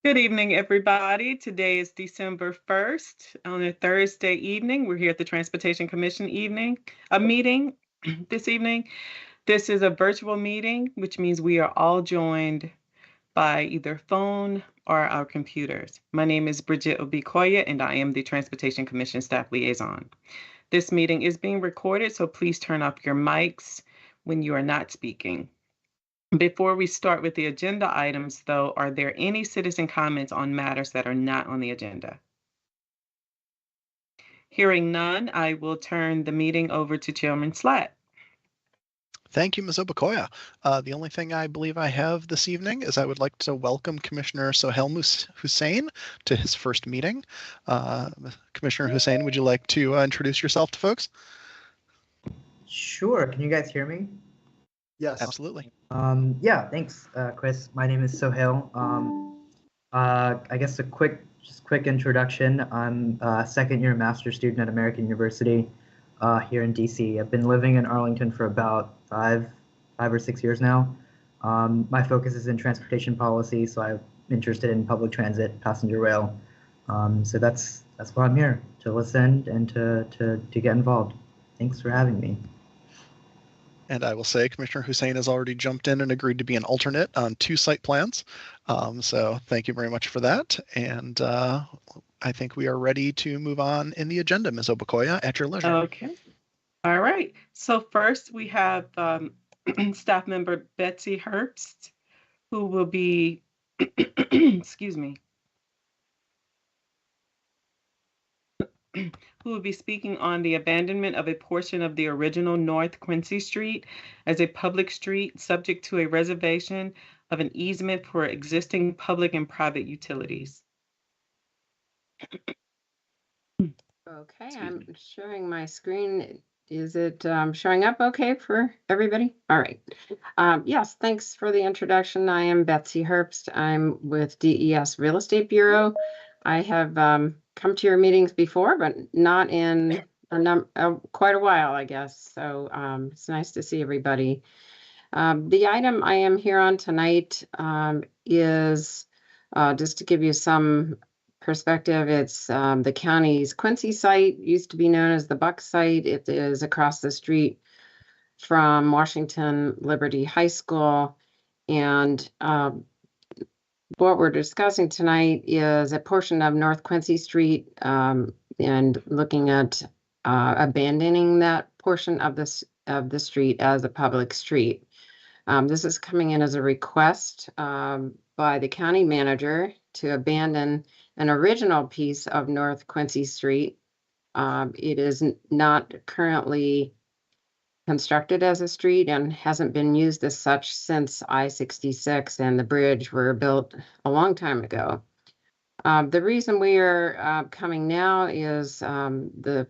Good evening, everybody. Today is December 1st. On a Thursday evening, we're here at the Transportation Commission meeting this evening. This is a virtual meeting, which means we are all joined by either phone or our computers. My name is Bridget Obikoya, and I am the Transportation Commission Staff Liaison. This meeting is being recorded, so please turn off your mics when you are not speaking. Before we start with the agenda items, though, are there any citizen comments on matters that are not on the agenda? Hearing none, I will turn the meeting over to Chairman Slatt. Thank you, Ms. Obakoya. The only thing I believe I have this evening is I would like to welcome Commissioner Sohail Hussain to his first meeting. Commissioner Hussain, would you like to introduce yourself to folks? Sure. Can you guys hear me? Yes. Absolutely. Yeah, thanks, Chris. My name is Sohail. I guess a quick introduction. I'm a second-year master's student at American University here in DC. I've been living in Arlington for about five or 6 years now. My focus is in transportation policy, so I'm interested in public transit, passenger rail. So that's why I'm here, to listen and to get involved. Thanks for having me. And I will say Commissioner Hussain has already jumped in and agreed to be an alternate on 2 site plans. So thank you very much for that. And I think we are ready to move on in the agenda, Ms. Obakoya, at your leisure. Okay. All right. So first we have staff member Betsy Herbst, who will be, excuse me, who will be speaking on the abandonment of a portion of the original North Quincy Street as a public street subject to a reservation of an easement for existing public and private utilities. Okay, I'm sharing my screen. Is it showing up okay for everybody? All right. Yes, thanks for the introduction. I am Betsy Herbst. I'm with DES Real Estate Bureau. I have come to your meetings before, but not in quite a while, I guess. So it's nice to see everybody. The item I am here on tonight is just to give you some perspective. It's the county's Quincy site, used to be known as the Buck site. It is across the street from Washington Liberty High School. And what we're discussing tonight is a portion of North Quincy Street and looking at abandoning that portion of the street as a public street. This is coming in as a request by the county manager to abandon an original piece of North Quincy Street. It is not currently constructed as a street and hasn't been used as such since I-66 and the bridge were built a long time ago. The reason we are coming now is the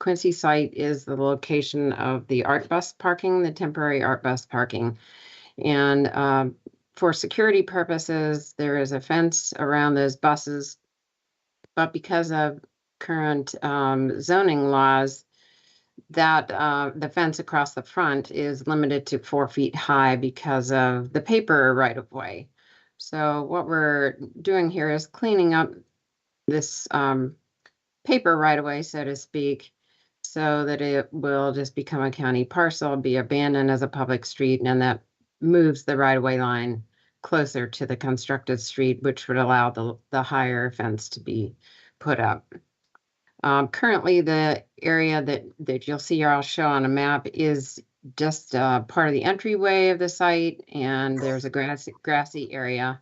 Quincy site is the location of the art bus parking, the temporary art bus parking. And for security purposes, there is a fence around those buses, but because of current zoning laws, that the fence across the front is limited to 4 feet high because of the paper right-of-way. So what we're doing here is cleaning up this paper right-of-way, so to speak, so that it will just become a county parcel, be abandoned as a public street, and that moves the right-of-way line closer to the constructed street, which would allow the higher fence to be put up. Currently, the area that you'll see here, I'll show on a map, is just part of the entryway of the site, and there's a grassy area.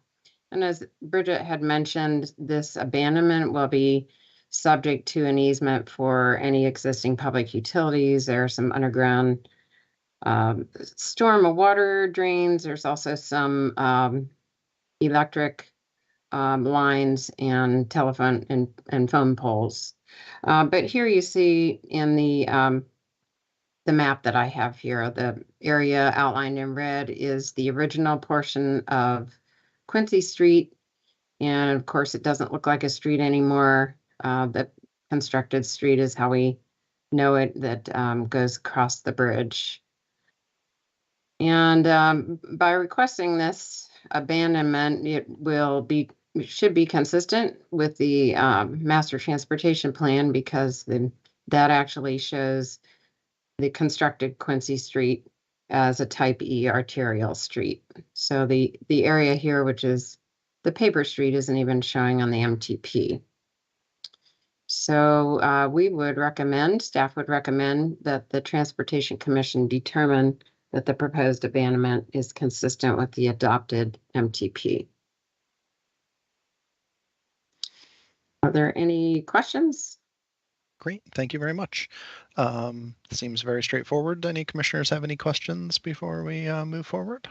And as Bridget had mentioned, this abandonment will be subject to an easement for any existing public utilities. There are some underground storm of water drains. There's also some electric lines and telephone and phone poles. But here you see in the map that I have here, the area outlined in red is the original portion of Quincy Street. And of course, it doesn't look like a street anymore. The constructed street is how we know it, that goes across the bridge. And by requesting this abandonment, it will be should be consistent with the master transportation plan because that actually shows the constructed Quincy Street as a type E arterial street. So the area here, which is the paper street, isn't even showing on the MTP. So we would recommend, staff would recommend that the Transportation Commission determine that the proposed abandonment is consistent with the adopted MTP. Are there any questions? Great, thank you very much. Seems very straightforward. Any commissioners have any questions before we move forward?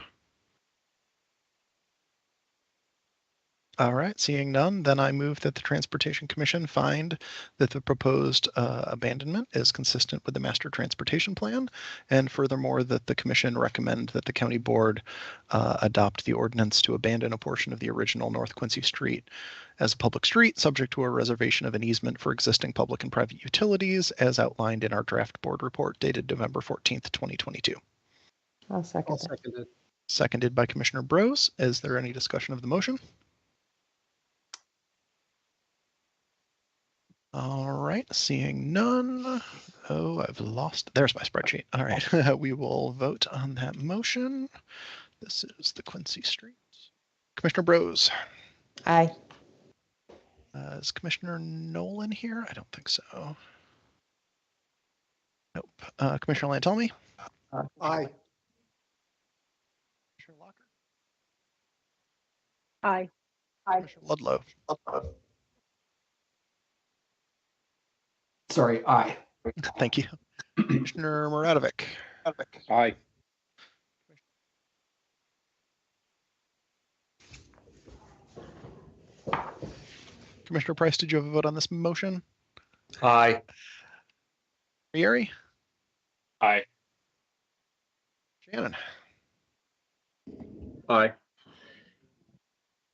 All right, seeing none, then I move that the Transportation Commission find that the proposed abandonment is consistent with the Master Transportation Plan, and furthermore, that the Commission recommend that the County Board adopt the ordinance to abandon a portion of the original North Quincy Street as a public street, subject to a reservation of an easement for existing public and private utilities, as outlined in our draft board report dated November 14th, 2022. I'll second it. Seconded by Commissioner Brose. Is there any discussion of the motion? All right, seeing none. Oh, I've lost. There's my spreadsheet. All right, we will vote on that motion. This is the Quincy Street. Commissioner Brose. Aye. Is Commissioner Nolan here? I don't think so. Nope. Commissioner Lantelmi? Aye. Commissioner Locker? Aye. Commissioner Ludlow? Sorry, aye. Thank you. Commissioner Muradovic? Aye. Commissioner Price, did you have a vote on this motion? Aye. Yeri? Aye. Shannon? Aye.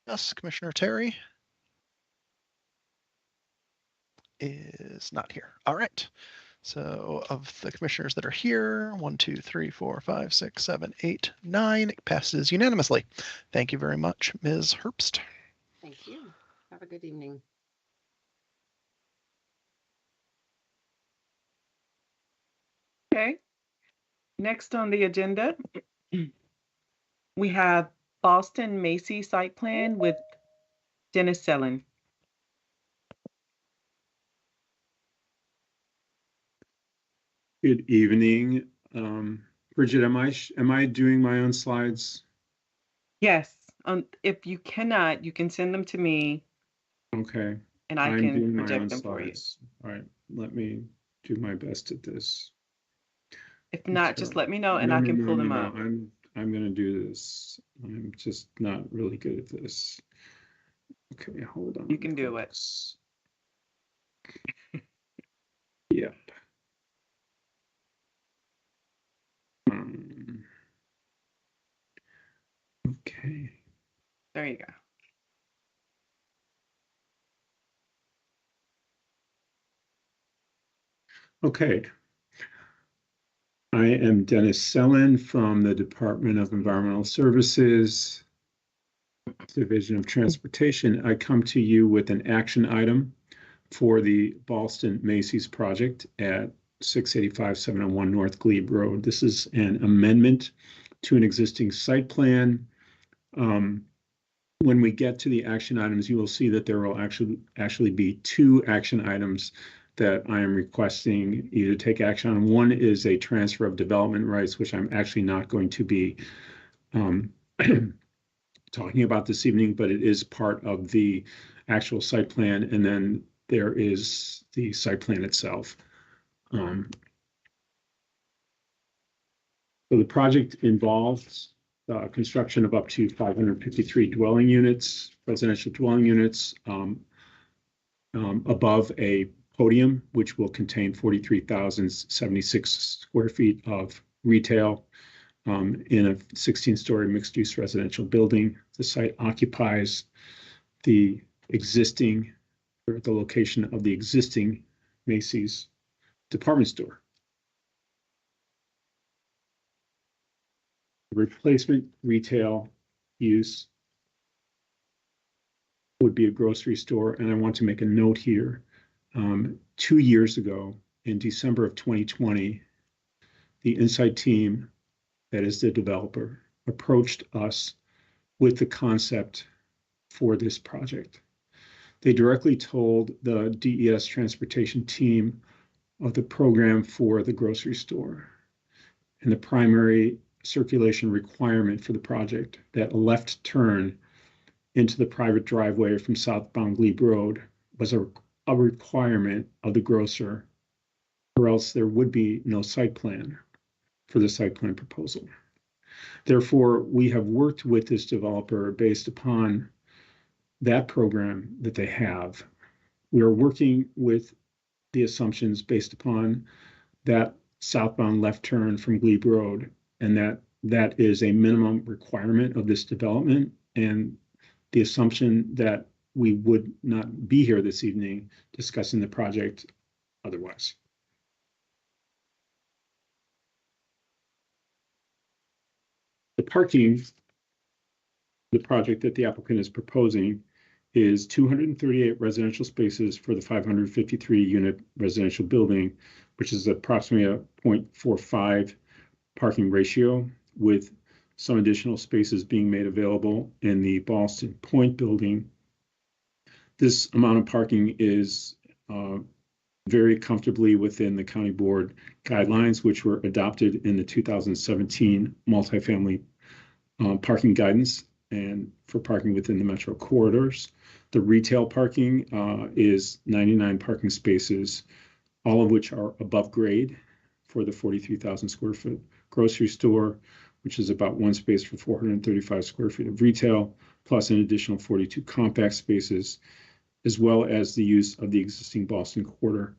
Yes. Commissioner Terry? Is not here. All right. So of the commissioners that are here, 1, 2, 3, 4, 5, 6, 7, 8, 9, it passes unanimously. Thank you very much, Ms. Herbst. Thank you. Have a good evening. Okay. Next on the agenda, we have Boston Macy site plan with Dennis Sellen. Good evening. Bridget, am I doing my own slides? Yes. If you cannot, you can send them to me Okay. and I I'm can doing my project own them for you. slides. All right, let me do my best at this. If not, just let me know and I can pull them up. I'm gonna do this. I'm just not really good at this. Okay, hold on. You can do it. Yep. Okay. There you go. Okay. I am Dennis Sellen from the Department of Environmental Services, Division of Transportation. I come to you with an action item for the Boston Macy's project at 685-701 North Glebe Road. This is an amendment to an existing site plan. When we get to the action items, you will see that there will actually be 2 action items that I am requesting you to take action on. One is a transfer of development rights, which I'm actually not going to be talking about this evening, but it is part of the actual site plan. And then there is the site plan itself. So the project involves construction of up to 553 dwelling units, residential dwelling units, above a podium, which will contain 43,076 square feet of retail in a 16-story mixed-use residential building. The site occupies the existing, or the location of the existing Macy's department store. Replacement retail use would be a grocery store. And I want to make a note here. 2 years ago, in December of 2020, the Insight team, that is the developer, approached us with the concept for this project. They directly told the DES transportation team of the program for the grocery store and the primary circulation requirement for the project, that a left turn into the private driveway from southbound Glebe Road was a requirement of the grocer, or else there would be no site plan for the site plan proposal. Therefore, we have worked with this developer based upon that program that they have. We are working with the assumptions based upon that southbound left turn from Glebe Road, and that is a minimum requirement of this development, and the assumption that we would not be here this evening discussing the project otherwise. The parking, the project that the applicant is proposing, is 238 residential spaces for the 553 unit residential building, which is approximately a 0.45 parking ratio, with some additional spaces being made available in the Boston Point building. This amount of parking is very comfortably within the county board guidelines, which were adopted in the 2017 multifamily parking guidance and for parking within the metro corridors. The retail parking is 99 parking spaces, all of which are above grade for the 43,000 square foot grocery store, which is about one space for 435 square feet of retail, plus an additional 42 compact spaces, as well as the use of the existing Boston Quarter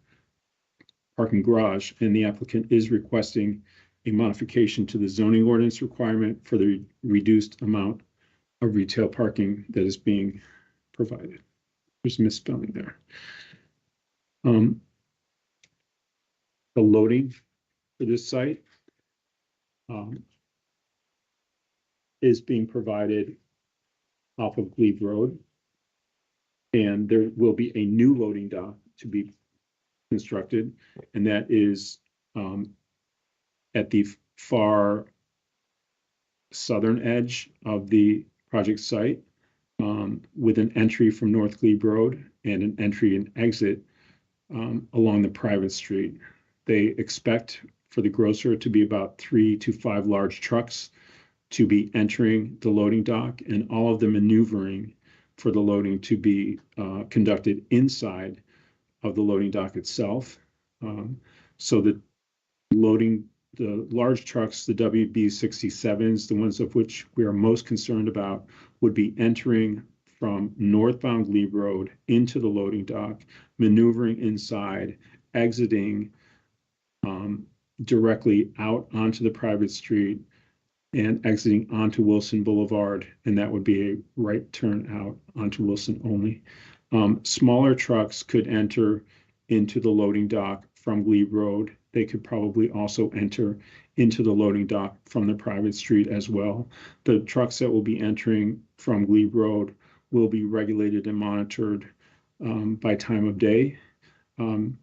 parking garage. And the applicant is requesting a modification to the zoning ordinance requirement for the reduced amount of retail parking that is being provided. There's a misspelling there. The loading for this site is being provided off of Glebe Road, and there will be a new loading dock to be constructed, and that is at the far southern edge of the project site, with an entry from North Glebe Road and an entry and exit along the private street. They expect for the grocer to be about 3 to 5 large trucks to be entering the loading dock, and all of the maneuvering for the loading to be conducted inside of the loading dock itself. So that loading the large trucks, the WB67s, the ones of which we are most concerned about, would be entering from northbound Glebe Road into the loading dock, maneuvering inside, exiting directly out onto the private street, and exiting onto Wilson Boulevard, and that would be a right turn out onto Wilson only. Smaller trucks could enter into the loading dock from Glebe Road. They could probably also enter into the loading dock from the private street as well. The trucks that will be entering from Glebe Road will be regulated and monitored by time of day. And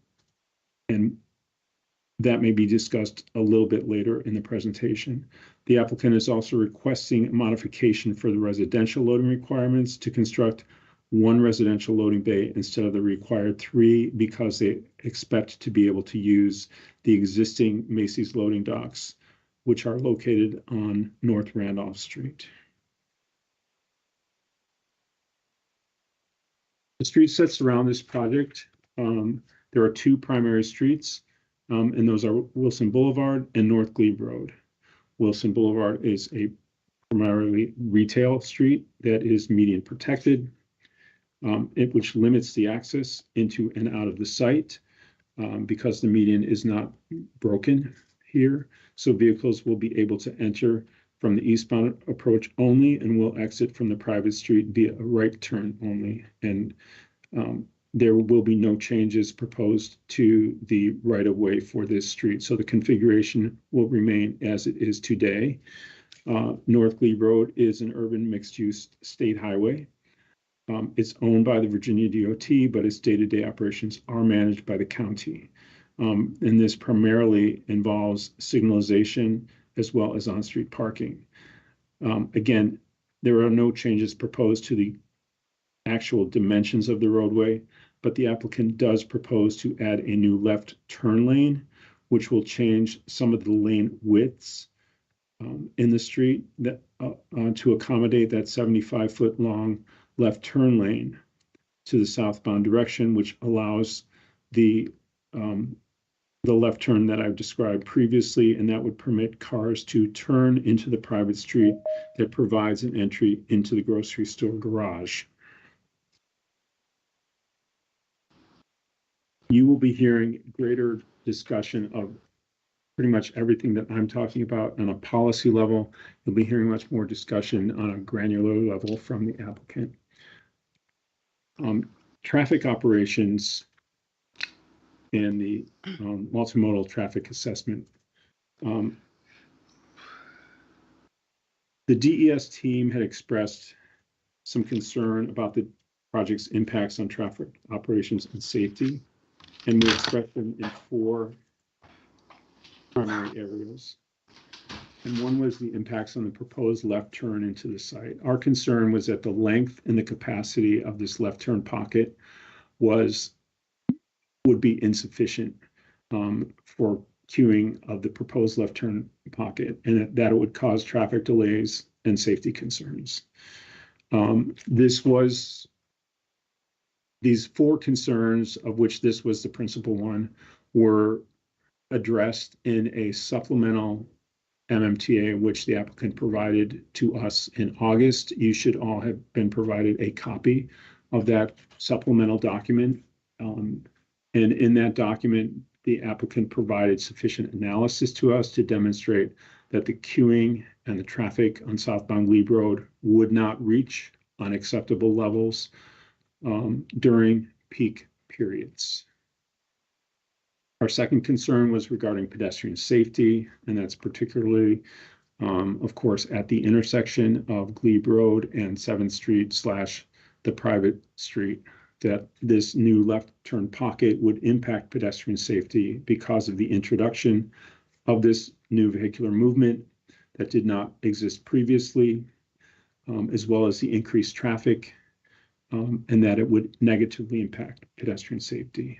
that may be discussed a little bit later in the presentation. The applicant is also requesting a modification for the residential loading requirements to construct 1 residential loading bay instead of the required 3, because they expect to be able to use the existing Macy's loading docks, which are located on North Randolph Street. The street sets around this project, there are 2 primary streets, and those are Wilson Boulevard and North Glebe Road. Wilson Boulevard is a primarily retail street that is median protected, which limits the access into and out of the site because the median is not broken here. So vehicles will be able to enter from the eastbound approach only and will exit from the private street via a right turn only. And there will be no changes proposed to the right-of-way for this street. So the configuration will remain as it is today. North Glebe Road is an urban mixed-use state highway. It's owned by the Virginia DOT, but its day-to-day operations are managed by the county. And this primarily involves signalization as well as on-street parking. Again, there are no changes proposed to the actual dimensions of the roadway, but the applicant does propose to add a new left turn lane, which will change some of the lane widths in the street that to accommodate that 75-foot long left turn lane to the southbound direction, which allows the left turn that I've described previously, and that would permit cars to turn into the private street that provides an entry into the grocery store garage. You will be hearing greater discussion of pretty much everything that I'm talking about on a policy level. You'll be hearing much more discussion on a granular level from the applicant. Traffic operations and the multimodal traffic assessment. The DES team had expressed some concern about the project's impacts on traffic operations and safety, and we expressed them in 4 primary areas. And one was the impacts on the proposed left turn into the site. Our concern was that the length and the capacity of this left turn pocket would be insufficient for queuing of the proposed left turn pocket, and that it would cause traffic delays and safety concerns. These 4 concerns, of which this was the principal one, were addressed in a supplemental MMTA, which the applicant provided to us in August. You should all have been provided a copy of that supplemental document. And in that document, the applicant provided sufficient analysis to us to demonstrate that the queuing and the traffic on southbound Glebe Road would not reach unacceptable levels during peak periods. Our second concern was regarding pedestrian safety, and that's particularly, of course, at the intersection of Glebe Road and 7th Street / the private street, that this new left turn pocket would impact pedestrian safety because of the introduction of this new vehicular movement that did not exist previously, as well as the increased traffic, and that it would negatively impact pedestrian safety.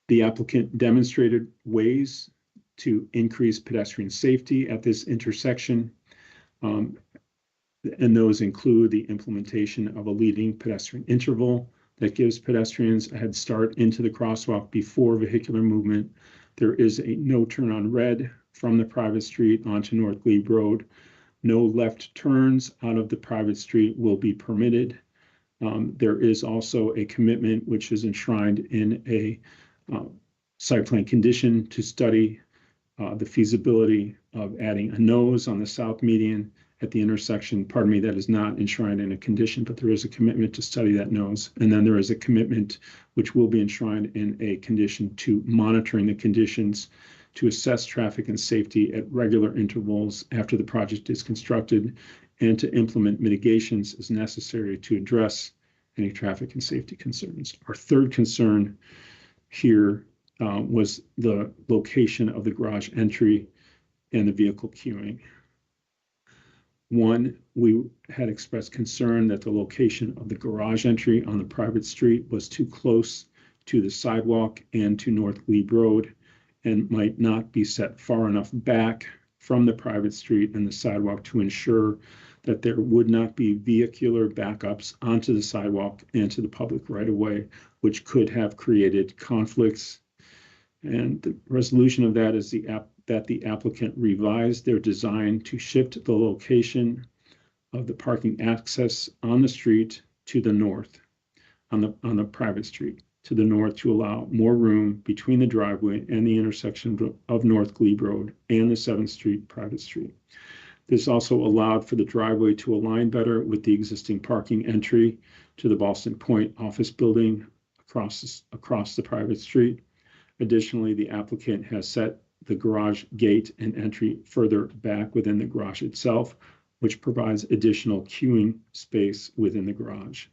The applicant demonstrated ways to increase pedestrian safety at this intersection, and those include the implementation of a leading pedestrian interval that gives pedestrians a head start into the crosswalk before vehicular movement. There is a no turn on red from the private street onto North Glebe Road. No left turns out of the private street will be permitted. There is also a commitment which is enshrined in a site plan condition to study the feasibility of adding a nose on the south median at the intersection. Pardon me, that is not enshrined in a condition, but there is a commitment to study that nose. And then there is a commitment which will be enshrined in a condition to monitoring the conditions to assess traffic and safety at regular intervals after the project is constructed, and to implement mitigations as necessary to address any traffic and safety concerns. Our third concern here was the location of the garage entry and the vehicle queuing. One, we had expressed concern that the location of the garage entry on the private street was too close to the sidewalk and to North Glebe Road, and might not be set far enough back from the private street and the sidewalk to ensure that there would not be vehicular backups onto the sidewalk and to the public right of way, which could have created conflicts. And the resolution of that is that the applicant revised their design to shift the location of the parking access on the street to the north, on the private street, to the north, to allow more room between the driveway and the intersection of North Glebe Road and the 7th Street private street. This also allowed for the driveway to align better with the existing parking entry to the Boston Point office building across the private street. Additionally, the applicant has set the garage gate and entry further back within the garage itself, which provides additional queuing space within the garage.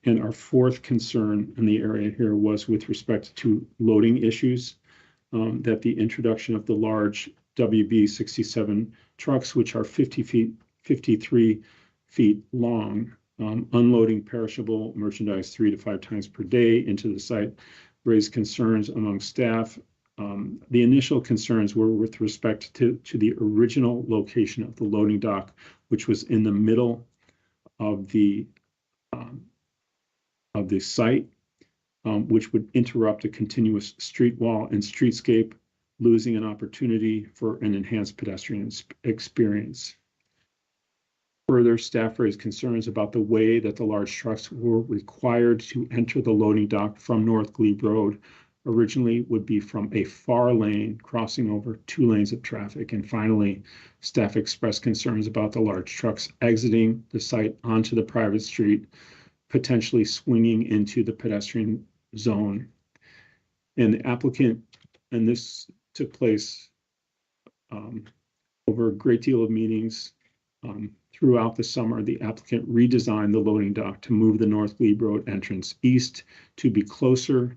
And our fourth concern in the area here was with respect to loading issues, that the introduction of the large WB67 trucks, which are 53 feet long, unloading perishable merchandise 3 to 5 times per day into the site, raised concerns among staff. The initial concerns were with respect to the original location of the loading dock, which was in the middle of the site, which would interrupt a continuous street wall and streetscape, losing an opportunity for an enhanced pedestrian experience. Further, staff raised concerns about the way that the large trucks were required to enter the loading dock from North Glebe Road. Originally would be from a far lane, crossing over 2 lanes of traffic. And finally, staff expressed concerns about the large trucks exiting the site onto the private street, potentially swinging into the pedestrian zone. And the applicant, and this took place over a great deal of meetings throughout the summer, the applicant redesigned the loading dock to move the North Glebe Road entrance east to be closer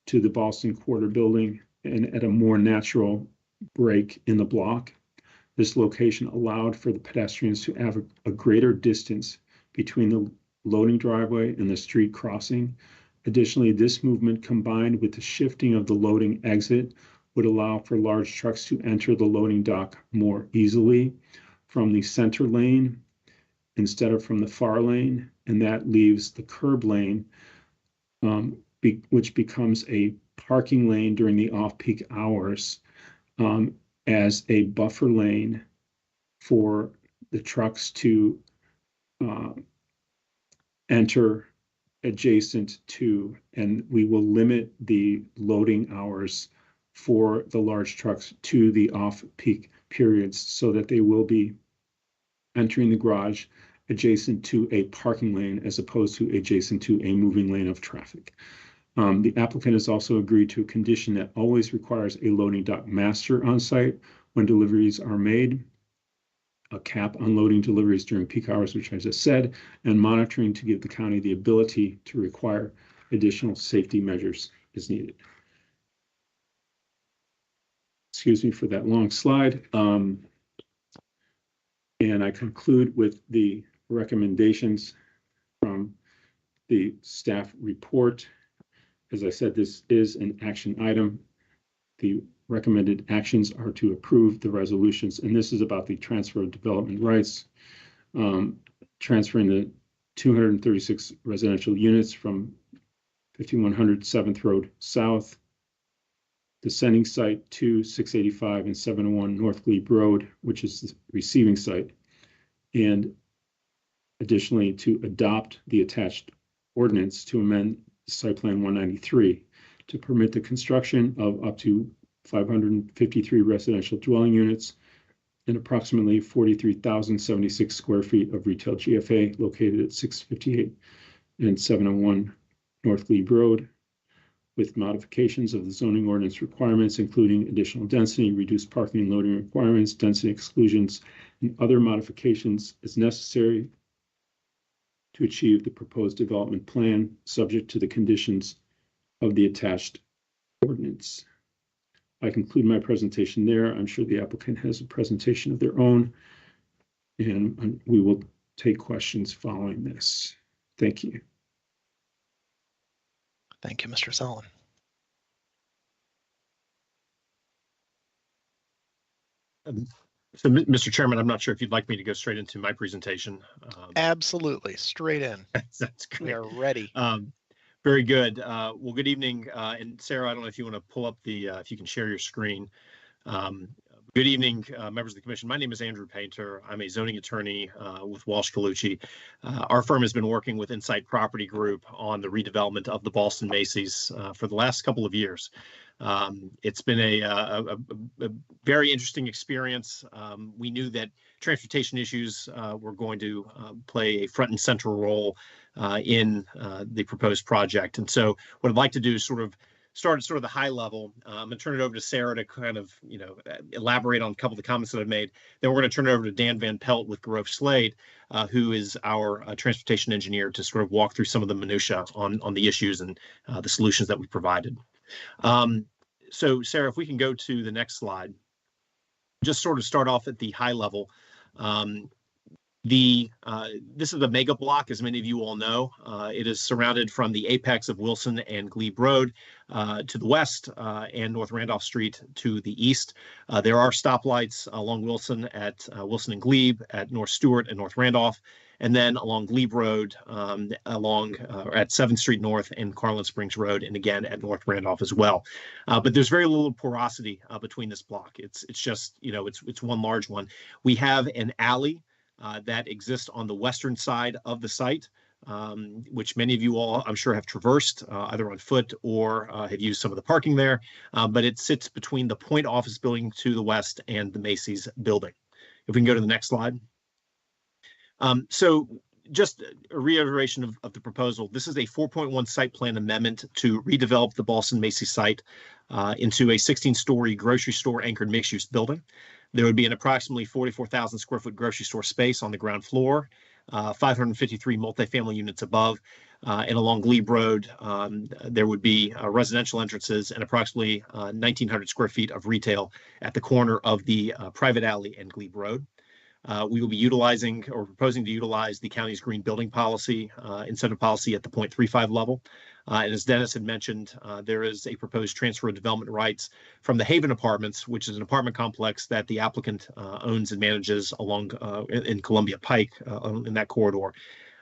to the Ballston Quarter building and at a more natural break in the block. This location allowed for the pedestrians to have a greater distance between the loading driveway and the street crossing. Additionally, this movement combined with the shifting of the loading exit would allow for large trucks to enter the loading dock more easily from the center lane instead of from the far lane, and that leaves the curb lane, which becomes a parking lane during the off-peak hours, as a buffer lane for the trucks to enter adjacent to, and we will limit the loading hours for the large trucks to the off-peak periods so that they will be entering the garage adjacent to a parking lane as opposed to adjacent to a moving lane of traffic. The applicant has also agreed to a condition that always requires a loading dock master on site when deliveries are made, a cap on loading deliveries during peak hours, which I just said, and monitoring to give the county the ability to require additional safety measures as needed. Excuse me for that long slide. And I conclude with the recommendations from the staff report. As I said, this is an action item. The recommended actions are to approve the resolutions, and this is about the transfer of development rights, transferring the 236 residential units from 5100 7th Road South, the sending site to 685 and 701 North Glebe Road, which is the receiving site, and additionally to adopt the attached ordinance to amend Site Plan 193 to permit the construction of up to 553 residential dwelling units and approximately 43,076 square feet of retail GFA located at 658 and 701 North Glebe Road, with modifications of the zoning ordinance requirements, including additional density, reduced parking and loading requirements, density exclusions, and other modifications as necessary to achieve the proposed development plan, subject to the conditions of the attached ordinance. I conclude my presentation there. I'm sure the applicant has a presentation of their own, and we will take questions following this. Thank you. Thank you, Mr. Sullivan. So, Mr. Chairman, I'm not sure if you'd like me to go straight into my presentation. Absolutely, straight in. That's great. We are ready. Very good. Well, good evening. And Sarah, I don't know if you want to pull up the, if you can share your screen. Good evening, members of the commission. My name is Andrew Painter. I'm a zoning attorney with Walsh Colucci. Our firm has been working with Insight Property Group on the redevelopment of the Ballston Macy's for the last couple of years. It's been a very interesting experience. We knew that transportation issues were going to play a front and central role in the proposed project. And so what I'd like to do is sort of start at sort of the high level. I'm going to turn it over to Sarah to kind of, elaborate on a couple of the comments that I've made. Then we're going to turn it over to Dan Van Pelt with Grove Slade, who is our transportation engineer, to sort of walk through some of the minutia on the issues and the solutions that we provided. So Sarah, if we can go to the next slide, just sort of start off at the high level. This is the mega block, as many of you all know. It is surrounded from the apex of Wilson and Glebe Road to the west and North Randolph Street to the east. There are stoplights along Wilson at Wilson and Glebe, at North Stewart and North Randolph, and then along Glebe Road, along at 7th Street North and Carlin Springs Road, and again at North Randolph as well. But there's very little porosity between this block. It's just, it's one large one. We have an alley that exists on the western side of the site, which many of you all, I'm sure, have traversed either on foot or have used some of the parking there. But it sits between the Point office building to the west and the Macy's building. If we can go to the next slide. So just a reiteration of the proposal. This is a 4.1 site plan amendment to redevelop the Ballston Macy's site into a 16-story grocery store anchored mixed-use building. There would be an approximately 44,000 square foot grocery store space on the ground floor, 553 multifamily units above, and along Glebe Road, there would be residential entrances and approximately 1,900 square feet of retail at the corner of the private alley and Glebe Road. We will be utilizing or proposing to utilize the county's green building policy, incentive policy at the 0.35 level. And as Dennis had mentioned, there is a proposed transfer of development rights from the Haven Apartments, which is an apartment complex that the applicant owns and manages along in Columbia Pike in that corridor.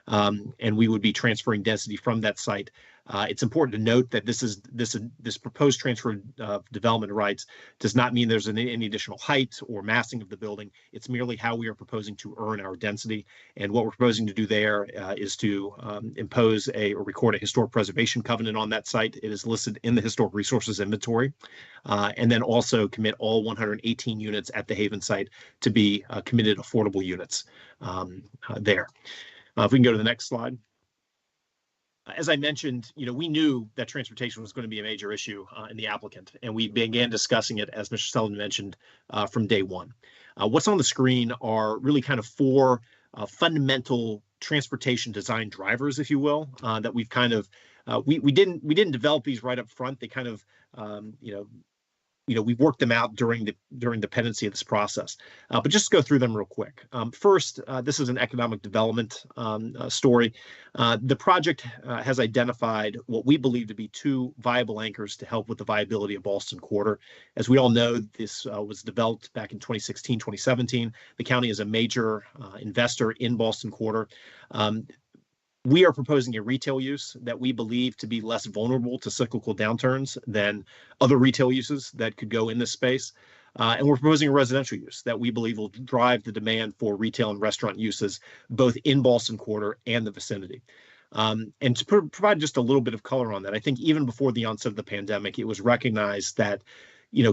And we would be transferring density from that site. It's important to note that this proposed transfer of development rights does not mean there's any additional height or massing of the building. It's merely how we are proposing to earn our density. And what we're proposing to do there is to impose or record a historic preservation covenant on that site. It is listed in the historic resources inventory. And then also commit all 118 units at the Haven site to be committed affordable units there. If we can go to the next slide. As I mentioned, we knew that transportation was going to be a major issue in the applicant, and we began discussing it, as Mr. Sullivan mentioned, from day one. What's on the screen are really kind of four fundamental transportation design drivers, if you will, that we've kind of we didn't develop these right up front. They kind of we worked them out during the pendency of this process. But just go through them real quick. First, this is an economic development story. The project has identified what we believe to be two viable anchors to help with the viability of Ballston Quarter. As we all know, this was developed back in 2016, 2017. The county is a major investor in Ballston Quarter. We are proposing a retail use that we believe to be less vulnerable to cyclical downturns than other retail uses that could go in this space. And we're proposing a residential use that we believe will drive the demand for retail and restaurant uses, both in Ballston Quarter and the vicinity. And to provide just a little bit of color on that, I think even before the onset of the pandemic, it was recognized that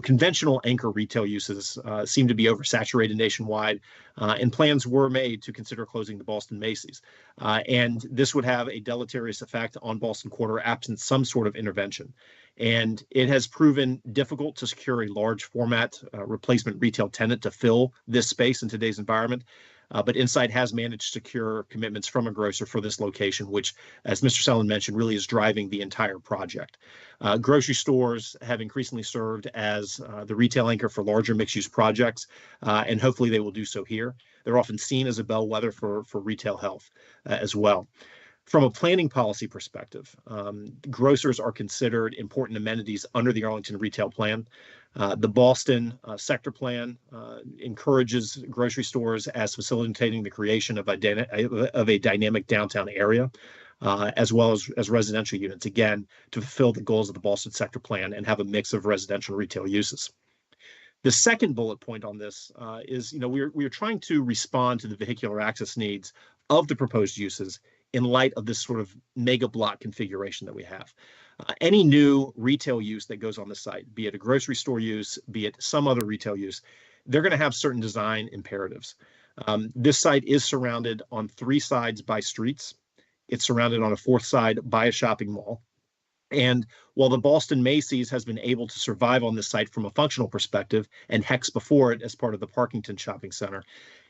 conventional anchor retail uses seem to be oversaturated nationwide, and plans were made to consider closing the Ballston Macy's. And this would have a deleterious effect on Ballston Quarter absent some sort of intervention. And it has proven difficult to secure a large format replacement retail tenant to fill this space in today's environment. But Insight has managed to secure commitments from a grocer for this location, which, as Mr. Sullivan mentioned, really is driving the entire project. Grocery stores have increasingly served as the retail anchor for larger mixed-use projects, and hopefully they will do so here. They're often seen as a bellwether for retail health as well. From a planning policy perspective, grocers are considered important amenities under the Arlington Retail Plan. The Ballston sector plan encourages grocery stores as facilitating the creation of a dynamic downtown area, as well as residential units, again, to fulfill the goals of the Ballston sector plan and have a mix of residential and retail uses. The second bullet point on this is, we are trying to respond to the vehicular access needs of the proposed uses in light of this sort of mega block configuration that we have. Any new retail use that goes on the site, be it a grocery store use, be it some other retail use, they're going to have certain design imperatives. This site is surrounded on 3 sides by streets. It's surrounded on a 4th side by a shopping mall. And while the Boston Macy's has been able to survive on this site from a functional perspective, and Hex before it as part of the Parkington Shopping Center,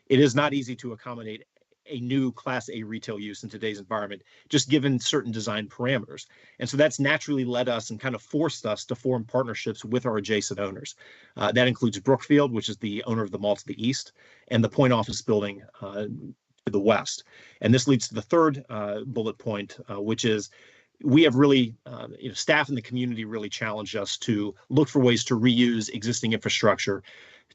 it is not easy to accommodate a new Class A retail use in today's environment, just given certain design parameters. And so that's naturally led us and kind of forced us to form partnerships with our adjacent owners. That includes Brookfield, which is the owner of the mall to the east, and the Point Office Building to the west. And this leads to the third bullet point, which is we have really, staff in the community really challenged us to look for ways to reuse existing infrastructure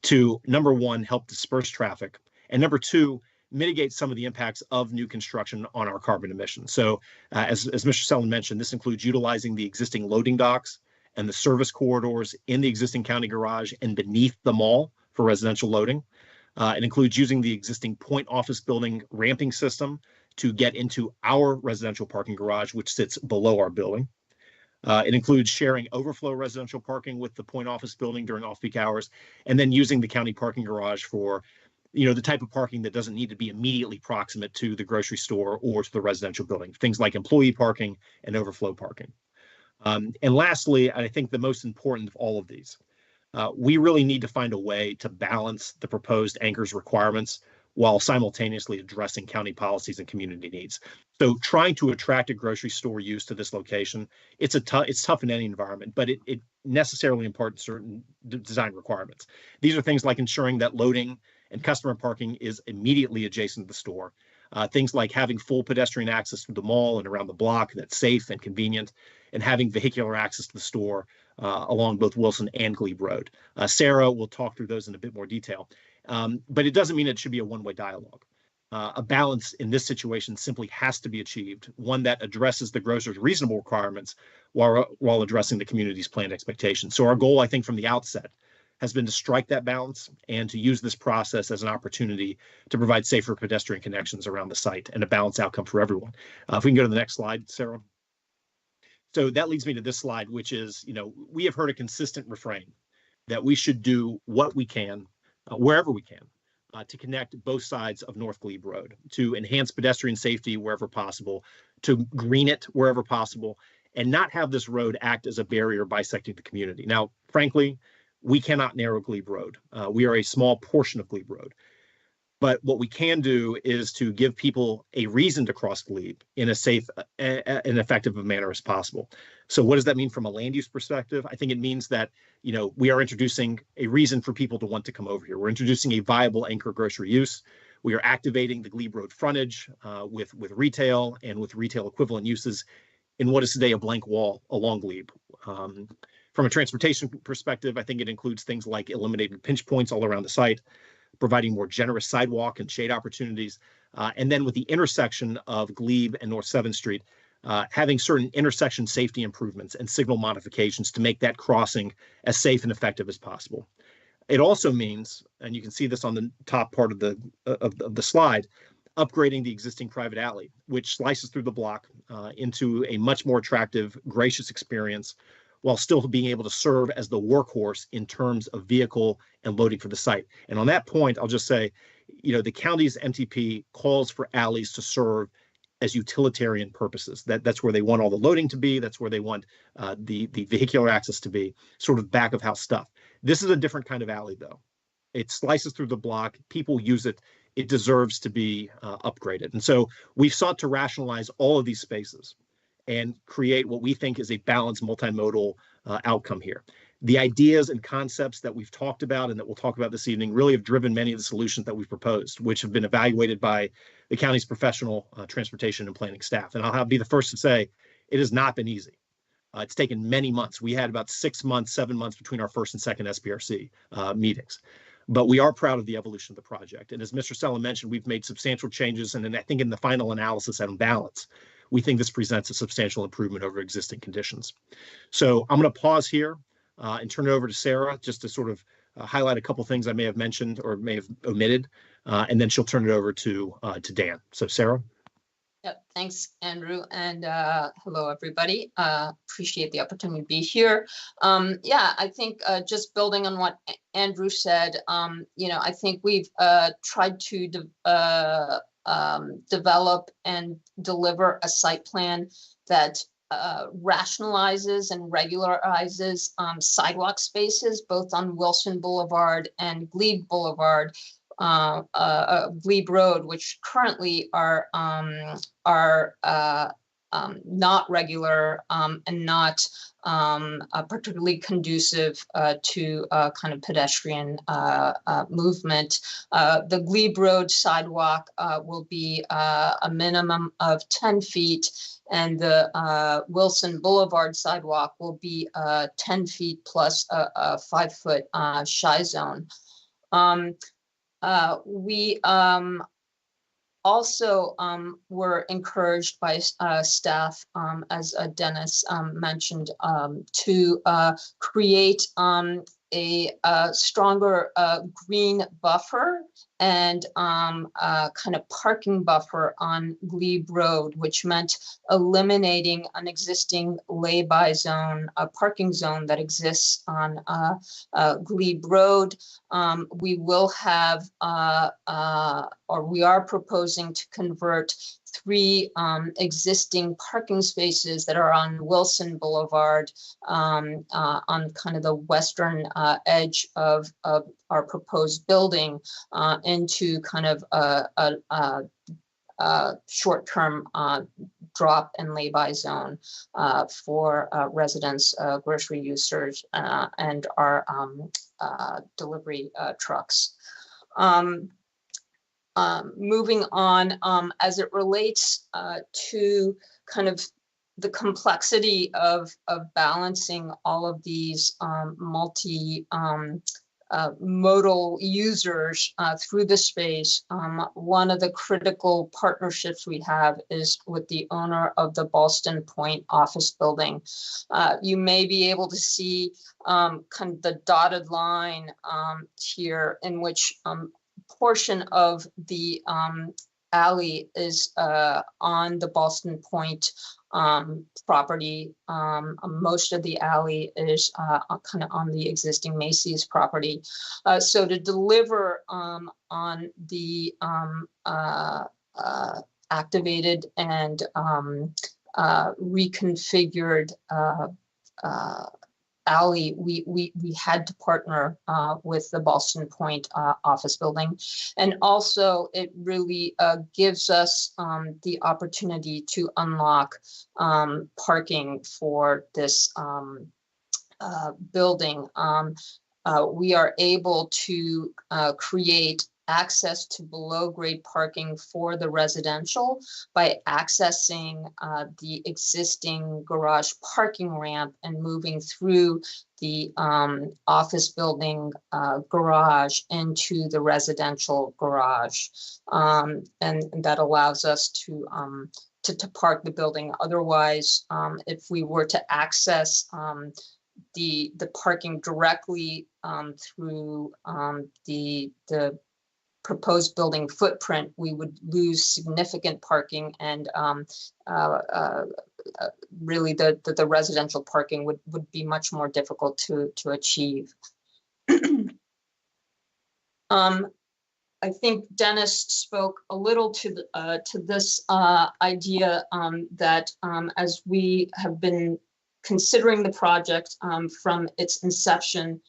to, number one, help disperse traffic, and number two, mitigate some of the impacts of new construction on our carbon emissions. So as Mr. Sellon mentioned, this includes utilizing the existing loading docks and the service corridors in the existing county garage and beneath the mall for residential loading. It includes using the existing Point Office Building ramping system to get into our residential parking garage, which sits below our building. It includes sharing overflow residential parking with the Point Office Building during off-peak hours, and then using the county parking garage for the type of parking that doesn't need to be immediately proximate to the grocery store or to the residential building, things like employee parking and overflow parking. And lastly, I think the most important of all of these, we really need to find a way to balance the proposed anchors requirements while simultaneously addressing county policies and community needs. So trying to attract a grocery store use to this location, it's tough in any environment, but it necessarily imparts certain design requirements. These are things like ensuring that loading and customer parking is immediately adjacent to the store. Things like having full pedestrian access to the mall and around the block that's safe and convenient, and having vehicular access to the store along both Wilson and Glebe Road. Sarah will talk through those in a bit more detail. But it doesn't mean it should be a one-way dialogue. A balance in this situation simply has to be achieved, one that addresses the grocer's reasonable requirements while addressing the community's planned expectations. So our goal, I think, from the outset has been to strike that balance and to use this process as an opportunity to provide safer pedestrian connections around the site and a balanced outcome for everyone. If we can go to the next slide, Sarah. So that leads me to this slide, which is, we have heard a consistent refrain that we should do what we can, wherever we can, to connect both sides of North Glebe Road, to enhance pedestrian safety wherever possible, to green it wherever possible, and not have this road act as a barrier bisecting the community. Now, frankly, we cannot narrow Glebe Road. We are a small portion of Glebe Road. But what we can do is to give people a reason to cross Glebe in a safe and effective manner as possible. So what does that mean from a land use perspective? I think it means that, we are introducing a reason for people to want to come over here. We're introducing a viable anchor grocery use. We are activating the Glebe Road frontage with retail and with retail equivalent uses in what is today a blank wall along Glebe. From a transportation perspective, I think it includes things like eliminating pinch points all around the site, providing more generous sidewalk and shade opportunities, and then with the intersection of Glebe and North 7th Street, having certain intersection safety improvements and signal modifications to make that crossing as safe and effective as possible. It also means, and you can see this on the top part of the slide, upgrading the existing private alley, which slices through the block into a much more attractive, gracious experience, while still being able to serve as the workhorse in terms of vehicle and loading for the site. And on that point, I'll just say, the county's MTP calls for alleys to serve as utilitarian purposes. That's where they want all the loading to be. That's where they want the vehicular access to be, sort of back of house stuff. This is a different kind of alley, though. It slices through the block. People use it. It deserves to be upgraded. And so we've sought to rationalize all of these spaces and create what we think is a balanced multimodal outcome here. The ideas and concepts that we've talked about and that we'll talk about this evening really have driven many of the solutions that we've proposed, which have been evaluated by the county's professional transportation and planning staff. And I'll be the first to say it has not been easy. It's taken many months. We had about 6 months, 7 months between our first and second SPRC meetings. But we are proud of the evolution of the project. And as Mr. Sellon mentioned, we've made substantial changes. And then I think in the final analysis and balance, we think this presents a substantial improvement over existing conditions. So I'm going to pause here and turn it over to Sarah just to sort of highlight a couple things I may have mentioned or may have omitted, and then she'll turn it over to Dan. So Sarah. Yep, thanks, Andrew, and hello, everybody. Appreciate the opportunity to be here. I think just building on what Andrew said, I think we've tried to develop and deliver a site plan that rationalizes and regularizes sidewalk spaces both on Wilson Boulevard and Glebe Boulevard, Glebe Road, which currently are not regular and not particularly conducive to kind of pedestrian movement. The Glebe Road sidewalk will be a minimum of 10 feet, and the Wilson Boulevard sidewalk will be 10 feet plus a 5-foot shy zone. We also were encouraged by staff, as Dennis mentioned, to create a stronger green buffer and kind of parking buffer on Glebe Road, which meant eliminating an existing lay-by zone, a parking zone that exists on Glebe Road. We will have, or we are proposing to convert 3 existing parking spaces that are on Wilson Boulevard on kind of the western edge of our proposed building into kind of a short-term drop and lay-by zone for residents, grocery users, and our delivery trucks. Moving on, as it relates to kind of the complexity of balancing all of these modal users through the space, one of the critical partnerships we have is with the owner of the Ballston Point office building. You may be able to see kind of the dotted line here, in which portion of the alley is on the Ballston Point property. Most of the alley is kind of on the existing Macy's property. So to deliver on the activated and reconfigured alley, we had to partner with the Ballston Point office building. And also it really gives us the opportunity to unlock parking for this building. We are able to create access to below grade parking for the residential by accessing the existing garage parking ramp and moving through the office building garage into the residential garage. And that allows us to park the building. Otherwise, if we were to access the parking directly through the proposed building footprint, we would lose significant parking, and really the residential parking would be much more difficult to achieve. I think Dennis spoke a little to this idea that as we have been considering the project from its inception,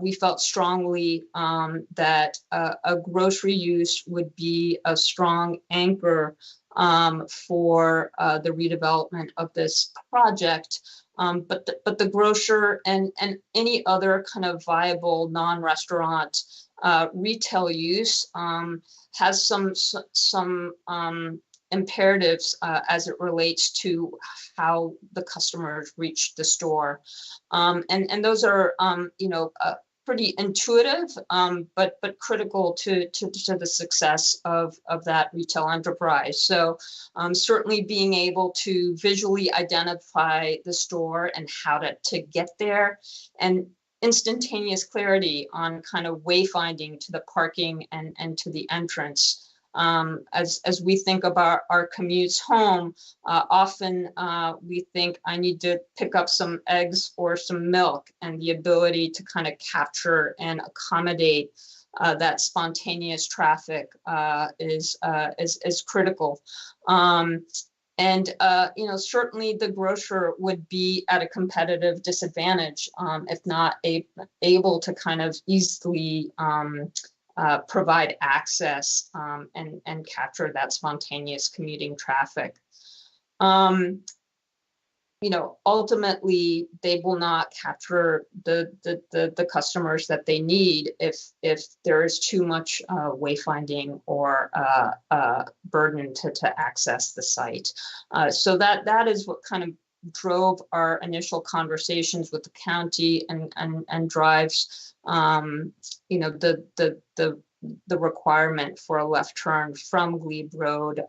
we felt strongly that a grocery use would be a strong anchor for the redevelopment of this project. But the grocer and any other kind of viable non-restaurant retail use has some imperatives as it relates to how the customers reach the store. And those are, pretty intuitive, but critical to the success of that retail enterprise. So certainly being able to visually identify the store and how to get there, and instantaneous clarity on kind of wayfinding to the parking and to the entrance. As we think about our commutes home, often we think I need to pick up some eggs or some milk, and the ability to kind of capture and accommodate that spontaneous traffic is critical. certainly the grocer would be at a competitive disadvantage if not able to kind of easily provide access and capture that spontaneous commuting traffic. Ultimately, they will not capture the customers that they need if there is too much wayfinding or burden to access the site. So that is what kind of drove our initial conversations with the county and drives the requirement for a left turn from Glebe Road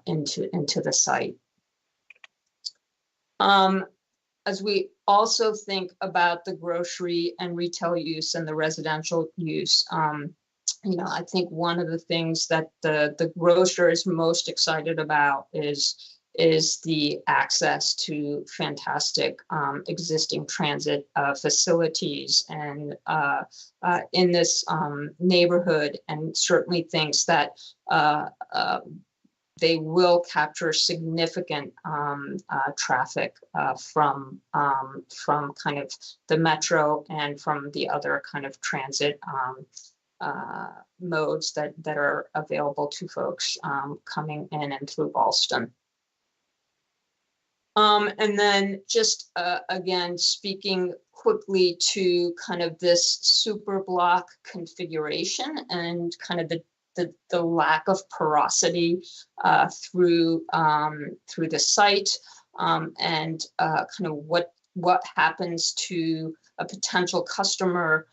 into the site. As we also think about the grocery and retail use and the residential use, I think one of the things that the grocer is most excited about is the access to fantastic existing transit facilities and in this neighborhood, and certainly thinks that they will capture significant traffic from kind of the metro and from the other kind of transit modes that are available to folks coming in and through Ballston. And then just again, speaking quickly to kind of this super block configuration and kind of the lack of porosity through the site and kind of what happens to a potential customer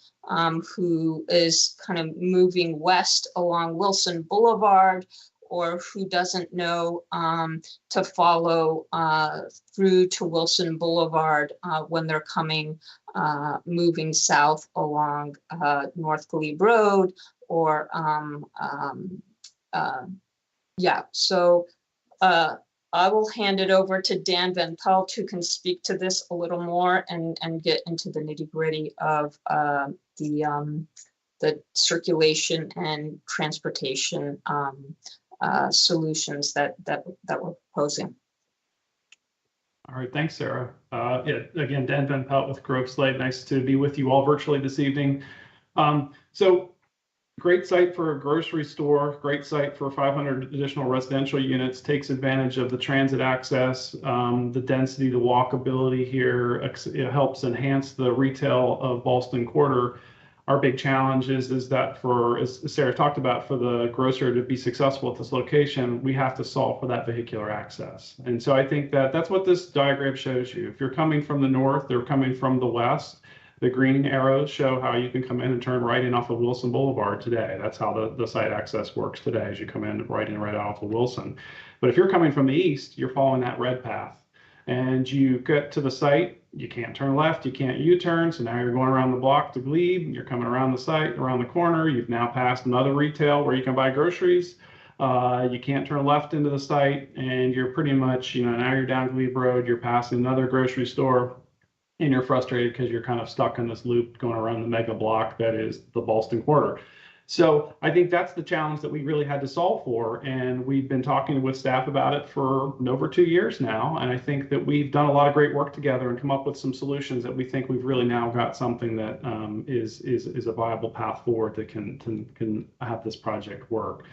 who is kind of moving west along Wilson Boulevard, or who doesn't know to follow through to Wilson Boulevard when they're moving south along North Glebe Road, or so I will hand it over to Dan Van Pelt, who can speak to this a little more and get into the nitty-gritty of the circulation and transportation solutions that we're proposing. All right, thanks, Sarah. Again, Dan Van Pelt with Grove Slate. Nice to be with you all virtually this evening. So great site for a grocery store, great site for 500 additional residential units, takes advantage of the transit access, the density, the walkability here. It helps enhance the retail of Ballston Quarter. Our big challenge is that as Sarah talked about, for the grocer to be successful at this location, we have to solve for that vehicular access. And so I think that's what this diagram shows you. If you're coming from the north or coming from the west, the green arrows show how you can come in and turn right in off of Wilson Boulevard today. That's how the site access works today, as you come in right out off of Wilson. But if you're coming from the east, you're following that red path. And you get to the site, you can't turn left, you can't U-turn, so now you're going around the block to Glebe, you're coming around the site, around the corner, you've now passed another retail where you can buy groceries, you can't turn left into the site, and you're pretty much, now you're down Glebe Road, you're passing another grocery store, and you're frustrated because you're kind of stuck in this loop going around the mega block that is the Ballston Quarter. So I think that's the challenge that we really had to solve for, and we've been talking with staff about it for over 2 years now, and I think that we've done a lot of great work together and come up with some solutions that we think we've really now got something that is a viable path forward that can have this project work.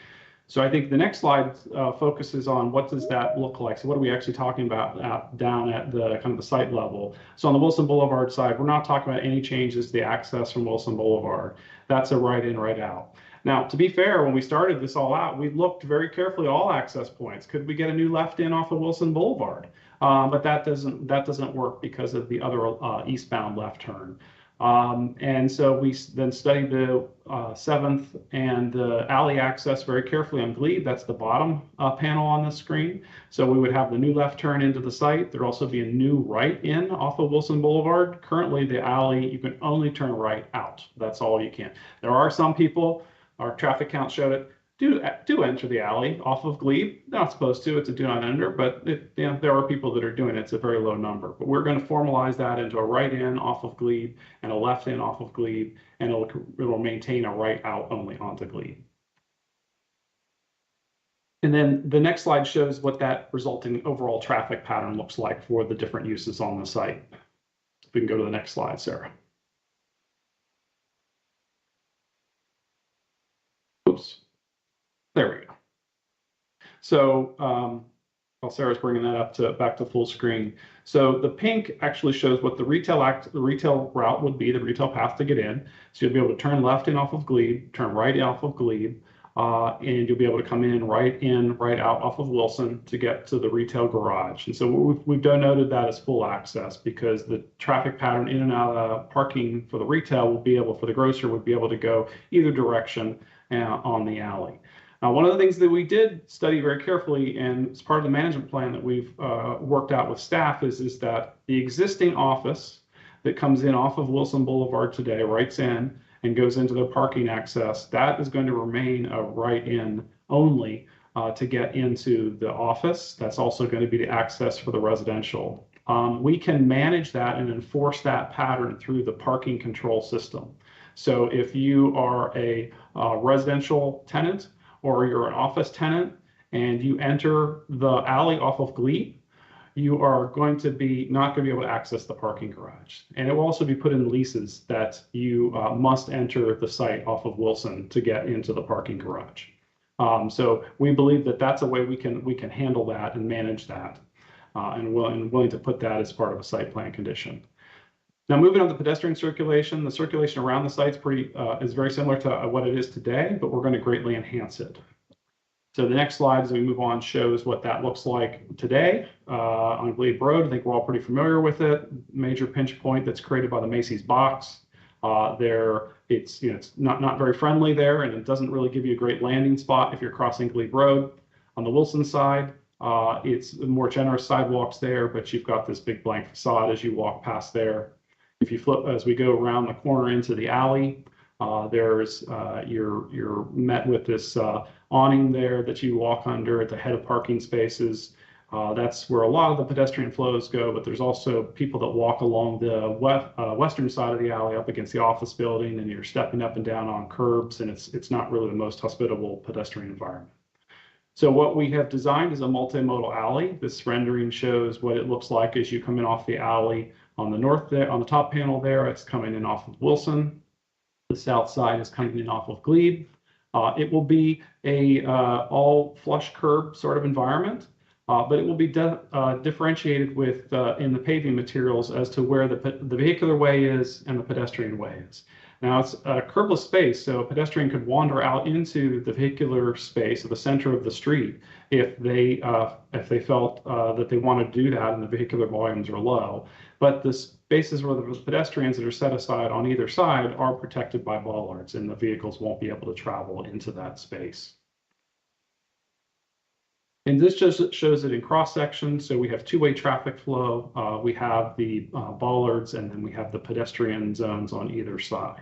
So I think the next slide focuses on what does that look like. So what are we actually talking about down at the kind of the site level? So on the Wilson Boulevard side, we're not talking about any changes to the access from Wilson Boulevard. That's a right in, right out. Now, to be fair, when we started this all out, we looked very carefully at all access points. Could we get a new left in off of Wilson Boulevard? But that doesn't work because of the other eastbound left turn. And so we then studied the 7th and the alley access very carefully on Glebe. That's the bottom panel on the screen. So we would have the new left turn into the site. There'd also be a new right in off of Wilson Boulevard. Currently, the alley, you can only turn right out. That's all you can. There are some people, our traffic count showed it, do enter the alley off of Glebe. They're not supposed to, it's a do not enter, but there are people that are doing it. It's a very low number. But we're going to formalize that into a right in off of Glebe and a left in off of Glebe, and it'll maintain a right out only onto Glebe. And then the next slide shows what that resulting overall traffic pattern looks like for the different uses on the site. We can go to the next slide, Sarah. Oops. There we go. So while Sarah's bringing that up to back to full screen. So the pink actually shows what the retail route would be, the retail path to get in. So you'll be able to turn left in off of Glebe, turn right off of Glebe, and you'll be able to come in, right out off of Wilson to get to the retail garage. And so we've denoted that as full access because the traffic pattern in and out of parking for the retail will be able, for the grocer, would be able to go either direction on the alley. Now, one of the things that we did study very carefully, and it's part of the management plan that we've worked out with staff, is that the existing office that comes in off of Wilson Boulevard today, rights in, and goes into their parking access, that is going to remain a right-in only to get into the office. That's also going to be the access for the residential. We can manage that and enforce that pattern through the parking control system. So if you are a residential tenant, or you're an office tenant and you enter the alley off of Glebe, you are going to be not going to be able to access the parking garage. And it will also be put in leases that you must enter the site off of Wilson to get into the parking garage. So we believe that that's a way we can handle that and manage that, and willing to put that as part of a site plan condition. Now, moving on to pedestrian circulation, the circulation around the site is very similar to what it is today, but we're going to greatly enhance it. So the next slide, as we move on, shows what that looks like today on Glebe Road. I think we're all pretty familiar with it. Major pinch point that's created by the Macy's box. It's not very friendly there, and it doesn't really give you a great landing spot if you're crossing Glebe Road. On the Wilson side, it's more generous sidewalks there, but you've got this big blank facade as you walk past there. If you flip as we go around the corner into the alley, you're met with this awning there that you walk under at the head of parking spaces. That's where a lot of the pedestrian flows go, but there's also people that walk along the western side of the alley up against the office building, and you're stepping up and down on curbs, and it's not really the most hospitable pedestrian environment. So what we have designed is a multimodal alley. This rendering shows what it looks like as you come in off the alley. On the north there, on the top panel there, it's coming in off of Wilson. The south side is coming in off of Glebe. It will be a all flush curb sort of environment, but it will be differentiated with in the paving materials as to where the vehicular way is and the pedestrian way is. Now it's a curbless space, so a pedestrian could wander out into the vehicular space of the center of the street if they felt that they wanted to do that and the vehicular volumes are low. But the spaces where the pedestrians that are set aside on either side are protected by bollards, and the vehicles won't be able to travel into that space. And this just shows it in cross section. So we have two-way traffic flow. We have the bollards, and then we have the pedestrian zones on either side.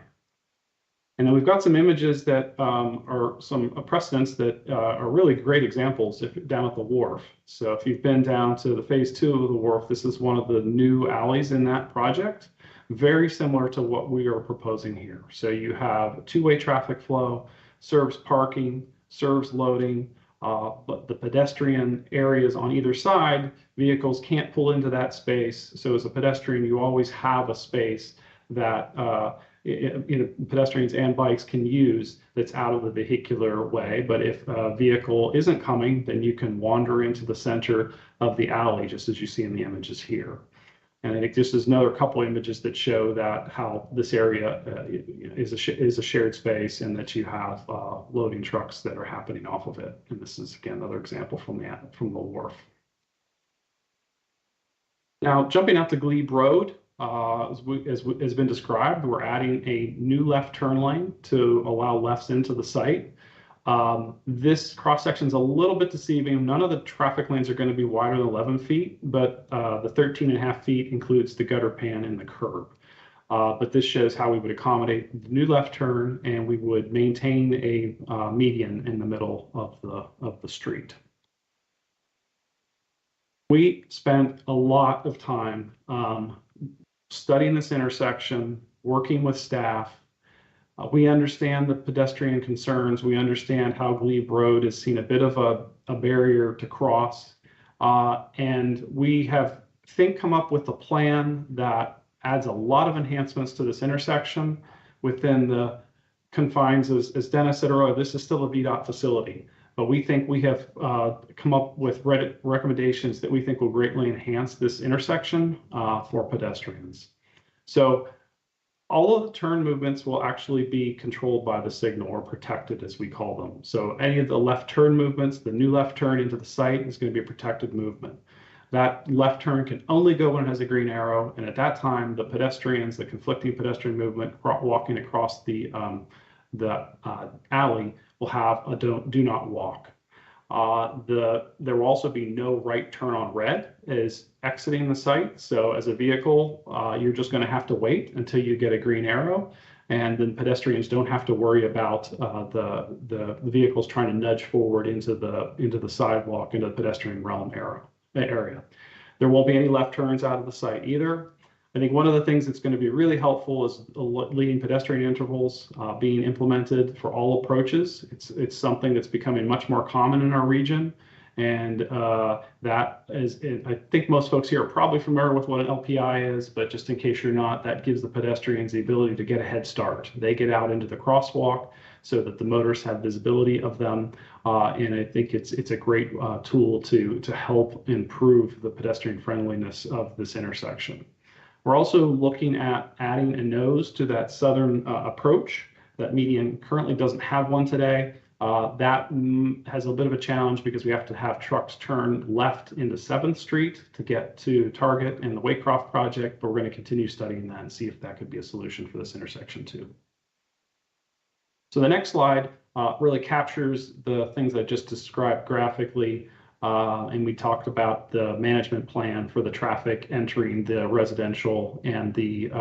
And then we've got some images that are some precedents that are really great examples down at the wharf. So if you've been down to the phase 2 of the wharf, this is one of the new alleys in that project, very similar to what we are proposing here. So you have two-way traffic flow, serves parking, serves loading, but the pedestrian areas on either side, vehicles can't pull into that space. So as a pedestrian, you always have a space that pedestrians and bikes can use that's out of the vehicular way. But if a vehicle isn't coming, then you can wander into the center of the alley, just as you see in the images here. And I think this is another couple images that show that how this area is a shared space, and that you have loading trucks that are happening off of it. And this is again another example from the wharf. Now jumping out to Glebe Road. As has been described, we're adding a new left turn lane to allow lefts into the site. This cross section is a little bit deceiving. None of the traffic lanes are going to be wider than 11 feet, but the 13.5 feet includes the gutter pan and the curb. But this shows how we would accommodate the new left turn, and we would maintain a median in the middle of the street. We spent a lot of time studying this intersection, working with staff, We understand the pedestrian concerns. We understand how Glebe Road is seen a bit of a barrier to cross. And we have, come up with a plan that adds a lot of enhancements to this intersection within the confines, as Dennis said earlier, this is still a VDOT facility. But we think we have come up with recommendations that we think will greatly enhance this intersection for pedestrians. So all of the turn movements will actually be controlled by the signal, or protected as we call them. So any of the left turn movements, the new left turn into the site is going to be a protected movement. That left turn can only go when it has a green arrow. And at that time, the pedestrians, the conflicting pedestrian movement walking across the alley will have a do not walk. There will also be no right turn on red as exiting the site. So as a vehicle, you're just going to have to wait until you get a green arrow. And then pedestrians don't have to worry about the vehicles trying to nudge forward into the sidewalk, into the pedestrian realm area. There won't be any left turns out of the site either. I think one of the things that's going to be really helpful is leading pedestrian intervals being implemented for all approaches. It's something that's becoming much more common in our region. And that is, I think most folks here are probably familiar with what an LPI is, but just in case you're not, that gives the pedestrians the ability to get a head start. They get out into the crosswalk so that the motorists have visibility of them. And I think it's a great tool to help improve the pedestrian friendliness of this intersection. We're also looking at adding a nose to that southern approach. That median currently doesn't have one today. That has a bit of a challenge because we have to have trucks turn left into 7th Street to get to Target and the Waycroft project, but we're going to continue studying that and see if that could be a solution for this intersection too. So the next slide really captures the things I just described graphically. And we talked about the management plan for the traffic entering the residential and the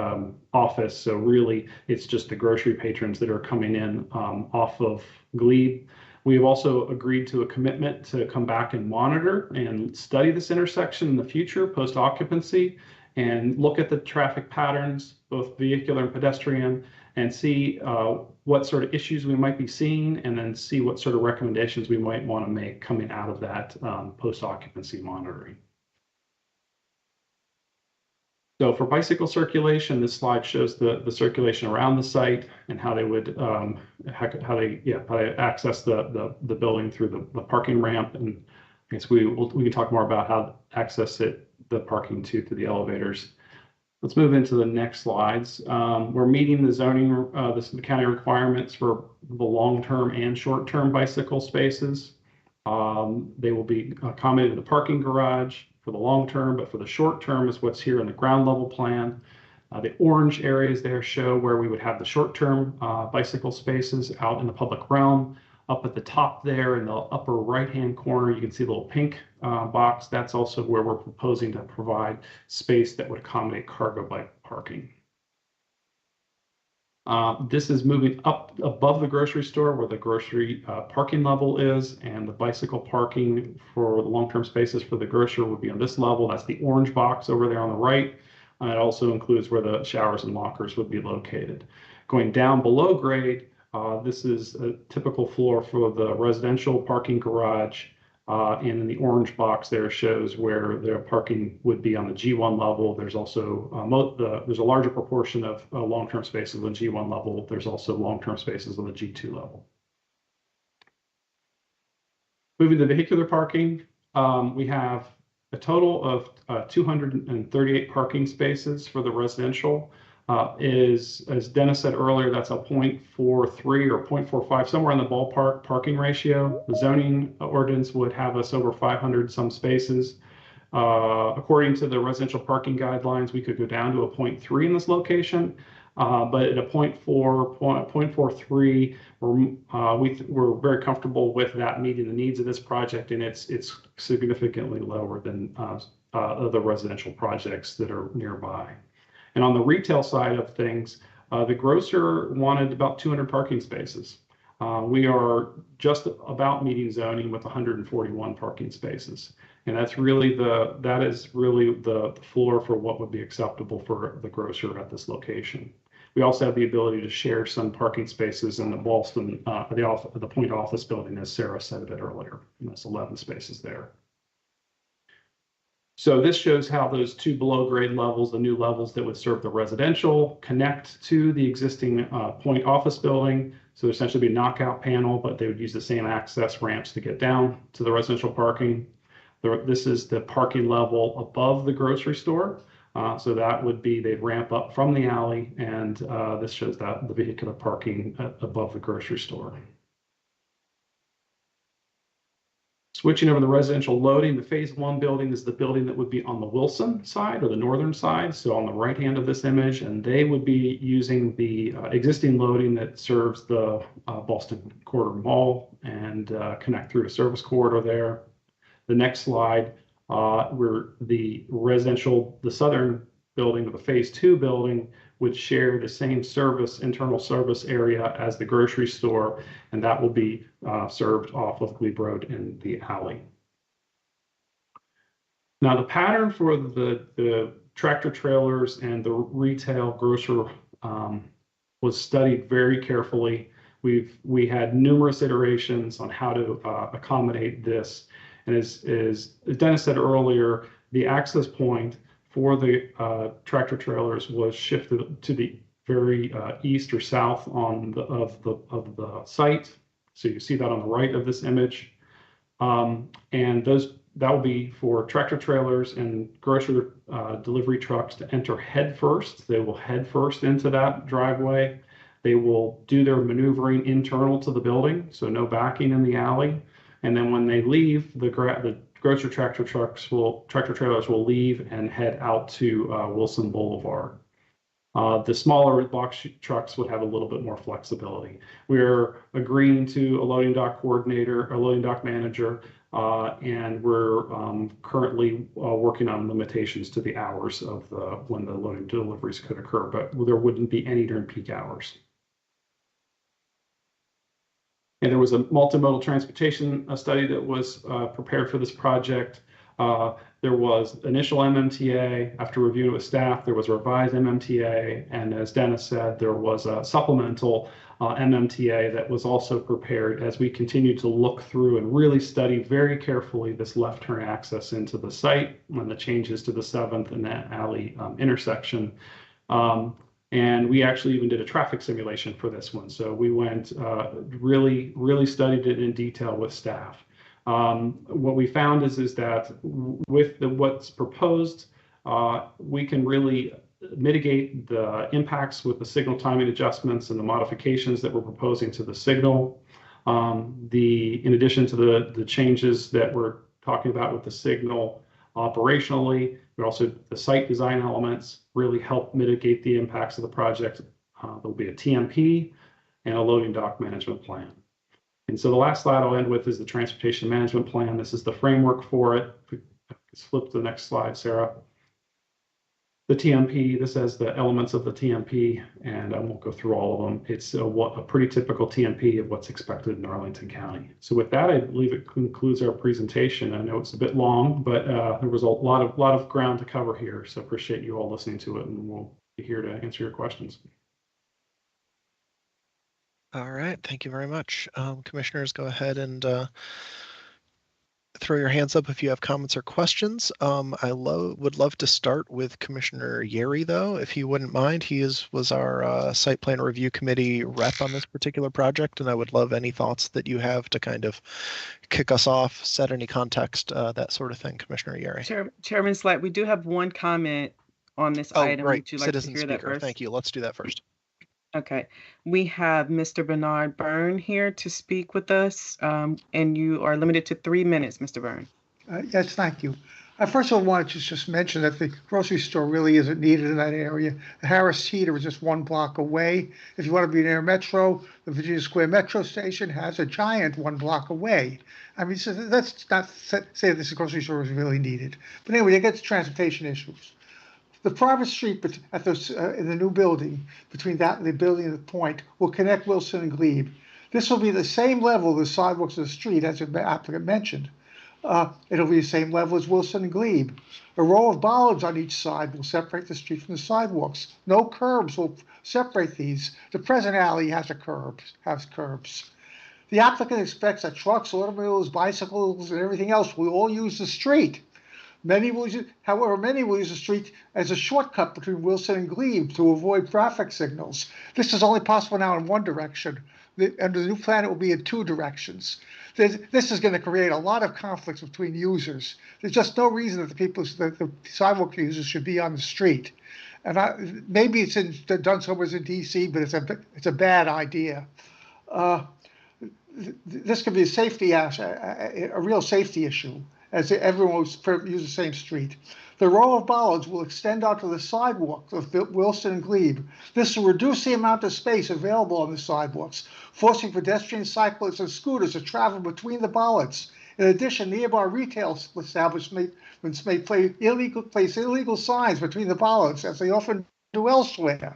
office. So really, it's just the grocery patrons that are coming in off of Glebe. We have also agreed to a commitment to come back and monitor and study this intersection in the future post-occupancy and look at the traffic patterns, both vehicular and pedestrian, and see what sort of issues we might be seeing, and then see what sort of recommendations we might want to make coming out of that post-occupancy monitoring. So for bicycle circulation, this slide shows the circulation around the site and how they would how they access the building through the parking ramp. And I guess we can talk more about how to access the parking through the elevators. Let's move into the next slides. We're meeting the zoning, the county requirements for the long-term and short-term bicycle spaces. They will be accommodated in the parking garage for the long-term, but for the short-term is what's here in the ground level plan. The orange areas there show where we would have the short-term bicycle spaces out in the public realm. Up at the top there in the upper right-hand corner, you can see a little pink box. That's also where we're proposing to provide space that would accommodate cargo bike parking. This is moving up above the grocery store where the grocery parking level is, and the bicycle parking for the long-term spaces for the grocer would be on this level. That's the orange box over there on the right. It also includes where the showers and lockers would be located. Going down below grade, this is a typical floor for the residential parking garage, and in the orange box there shows where the parking would be on the G1 level. There's also there's a larger proportion of long-term spaces on the G1 level. There's also long-term spaces on the G2 level. Moving to vehicular parking, we have a total of 238 parking spaces for the residential. As Dennis said earlier, that's a 0.43 or 0.45, somewhere in the ballpark parking ratio. The zoning ordinance would have us over 500 some spaces. According to the residential parking guidelines, we could go down to a 0.3 in this location, but at a 0.43, we're very comfortable with that meeting the needs of this project, and it's significantly lower than other residential projects that are nearby. And on the retail side of things, the grocer wanted about 200 parking spaces. We are just about meeting zoning with 141 parking spaces. And that's really that is really the floor for what would be acceptable for the grocer at this location. We also have the ability to share some parking spaces in the Ballston, the Point office building, as Sarah said a bit earlier. And that's 11 spaces there. So this shows how those two below grade levels, the new levels that would serve the residential, connect to the existing Point office building. So there'd essentially be a knockout panel, but they would use the same access ramps to get down to the residential parking. This is the parking level above the grocery store. So that would be, they'd ramp up from the alley, and this shows that the vehicular parking above the grocery store. Switching over the residential loading, the phase 1 building is the building that would be on the Wilson side or the northern side, so on the right hand of this image, and they would be using the existing loading that serves the Ballston Quarter Mall and connect through a service corridor there. The next slide, where the southern building of the phase 2 building would share the same internal service area as the grocery store, and that will be served off of Glebe Road in the alley. Now, the pattern for the tractor trailers and the retail grocer was studied very carefully. We had numerous iterations on how to accommodate this. And as Dennis said earlier, the access point for the tractor trailers was shifted to the very east or south of the site. So you see that on the right of this image. And that will be for tractor trailers and grocery delivery trucks to enter head first. They will head first into that driveway. They will do their maneuvering internal to the building, so no backing in the alley. And then when they leave, the grocery tractor trailers will leave and head out to Wilson Boulevard. The smaller box trucks would have a little bit more flexibility. We're agreeing to a loading dock coordinator, a loading dock manager, and we're currently working on limitations to the hours of when the loading deliveries could occur, but there wouldn't be any during peak hours. And there was a multimodal transportation study that was prepared for this project. There was initial MMTA. After reviewing with staff, there was a revised MMTA. And as Dennis said, there was a supplemental MMTA that was also prepared as we continue to look through and really study very carefully this left turn access into the site and the changes to the 7th and that alley intersection. And we actually even did a traffic simulation for this one. So we went really studied it in detail with staff. What we found is that with what's proposed, we can really mitigate the impacts with the signal timing adjustments and the modifications that we're proposing to the signal. In addition to the changes that we're talking about with the signal operationally, but also the site design elements really help mitigate the impacts of the project. There'll be a TMP and a loading dock management plan. And so the last slide I'll end with is the transportation management plan. This is the framework for it. Let's flip to the next slide, Sarah. The TMP, this has the elements of the TMP, and I won't go through all of them. It's a pretty typical TMP of what's expected in Arlington County. So with that, I believe it concludes our presentation. I know it's a bit long, but there was a lot of ground to cover here. So appreciate you all listening to it, and we'll be here to answer your questions. All right, thank you very much. Commissioners, go ahead and throw your hands up if you have comments or questions. I would love to start with Commissioner Yeri, though, if he wouldn't mind. He was our site plan review committee rep on this particular project, and I would love any thoughts that you have to kind of kick us off, set any context, that sort of thing, Commissioner Yeri. Chairman Slack, we do have one comment on this item. Right, Would you like citizen to hear speaker. that first? Thank you. Let's do that first. Okay, we have Mr. Bernard Byrne here to speak with us, and you are limited to 3 minutes, Mr. Byrne. Yes, thank you. I first of all wanted to just mention that the grocery store really isn't needed in that area. The Harris Teeter is just 1 block away. If you want to be near Metro, the Virginia Square Metro Station has a giant 1 block away. I mean, so let's not say that this grocery store is really needed. But anyway, they get to transportation issues. The private street at those, in the new building, between the building and the Point, will connect Wilson and Glebe. This will be the same level of the sidewalks of the street as the applicant mentioned. It'll be the same level as Wilson and Glebe. A row of bollards on each side will separate the street from the sidewalks. No curbs will separate these. The present alley has curbs. The applicant expects that trucks, automobiles, bicycles, and everything else will all use the street. However, many will use the street as a shortcut between Wilson and Glebe to avoid traffic signals. This is only possible now in one direction. Under the new plan, it will be in two directions. This is going to create a lot of conflicts between users. There's just no reason that the sidewalk users should be on the street. And maybe it's done somewhere in DC, but it's a bad idea. This could be a real safety issue, as everyone will use the same street. The row of bollards will extend onto the sidewalk of Wilson and Glebe. This will reduce the amount of space available on the sidewalks, forcing pedestrians, cyclists, and scooters to travel between the bollards. In addition, nearby retail establishments may place illegal signs between the bollards, as they often do elsewhere.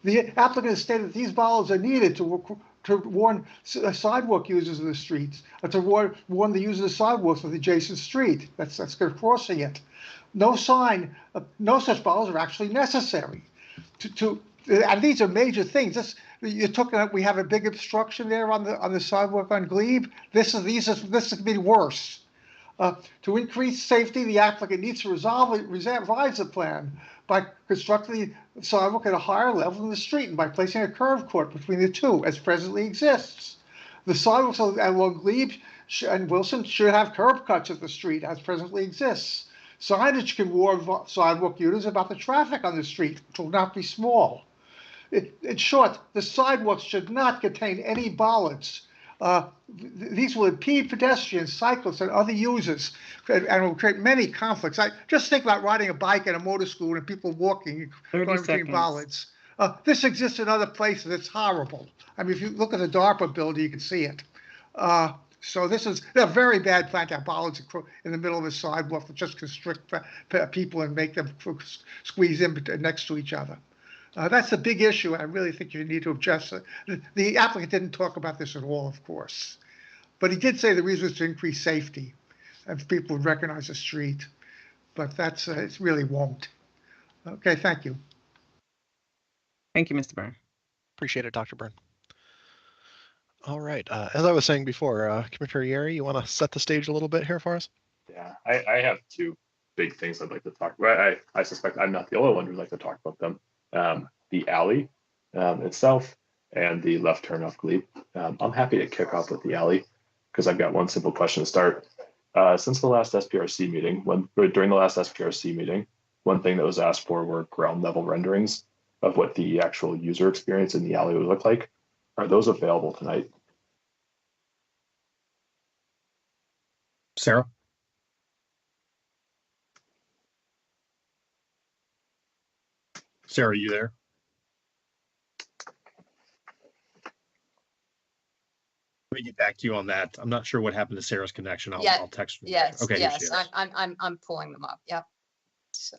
The applicant has stated that these bollards are needed to warn sidewalk users of the streets, to warn the users of the sidewalks of the adjacent street that's crossing it. No such bollards are actually necessary. And these are major things. You're talking about, we have a big obstruction there on the sidewalk on Glebe. This could be worse. To increase safety, the applicant needs to revise the plan by constructing the sidewalk at a higher level than the street and by placing a curb court between the two, as presently exists. The sidewalks along Glebe and Wilson should have curb cuts at the street, as presently exists. Signage can warn sidewalk users about the traffic on the street, which will not be small. In short, the sidewalks should not contain any bollards. These will impede pedestrians, cyclists, and other users, and will create many conflicts. Just think about riding a bike in a motor school and people walking going between bollards. This exists in other places. It's horrible. I mean, if you look at the DARPA building, you can see it. So this is a very bad plan to have bollards in the middle of a sidewalk that just constrict people and make them squeeze in next to each other. That's a big issue. I really think you need to adjust it. The applicant didn't talk about this at all, of course, but he did say the reason was to increase safety and people would recognize the street, but it really won't. Okay, thank you. Thank you, Mr. Byrne. Appreciate it, Dr. Byrne. All right. As I was saying before, Commissioner Yeri, you want to set the stage a little bit here for us? Yeah, I have two big things I'd like to talk about. I suspect I'm not the only one who'd like to talk about them. The alley itself and the left turn off Glebe. I'm happy to kick off with the alley because I've got one simple question to start. Since the last SPRC meeting, during the last SPRC meeting, one thing that was asked for were ground level renderings of what the actual user experience in the alley would look like. Are those available tonight? Sarah? Sarah, are you there? Let me get back to you on that. I'm not sure what happened to Sarah's connection. I'll text her. Yes, Okay, yes, I'm pulling them up. Yep. So.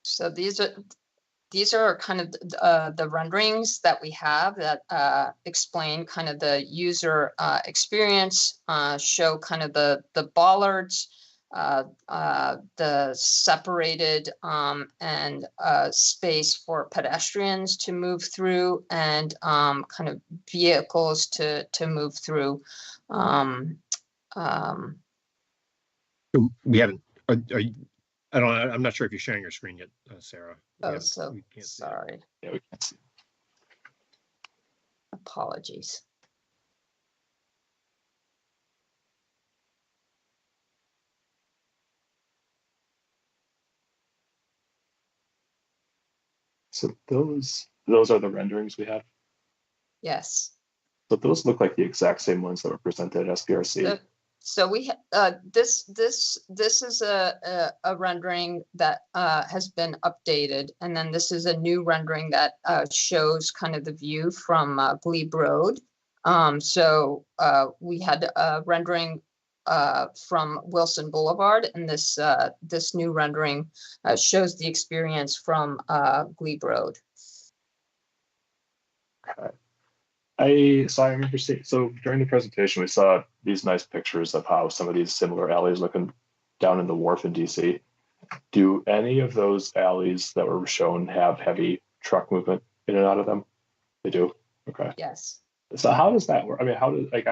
So these are kind of the renderings that we have that explain kind of the user experience, show kind of the bollards, the separated and space for pedestrians to move through and kind of vehicles to move through. We haven't. Are you? I'm not sure if you're sharing your screen yet, Sarah. Sorry. Yeah, we can't see. Apologies. So those are the renderings we have. Yes. So those look like the exact same ones that were presented at SPRC. So we this is a rendering that has been updated, and then this is a new rendering that shows kind of the view from Glebe Road. So we had a rendering from Wilson Boulevard, and this new rendering shows the experience from Glebe Road. Okay. So I remember seeing, so during the presentation, we saw these nice pictures of how some of these similar alleys looking down in the wharf in DC. Do any of those alleys that were shown have heavy truck movement in and out of them? They do? Okay. Yes. So how does that work? I mean, how does, like,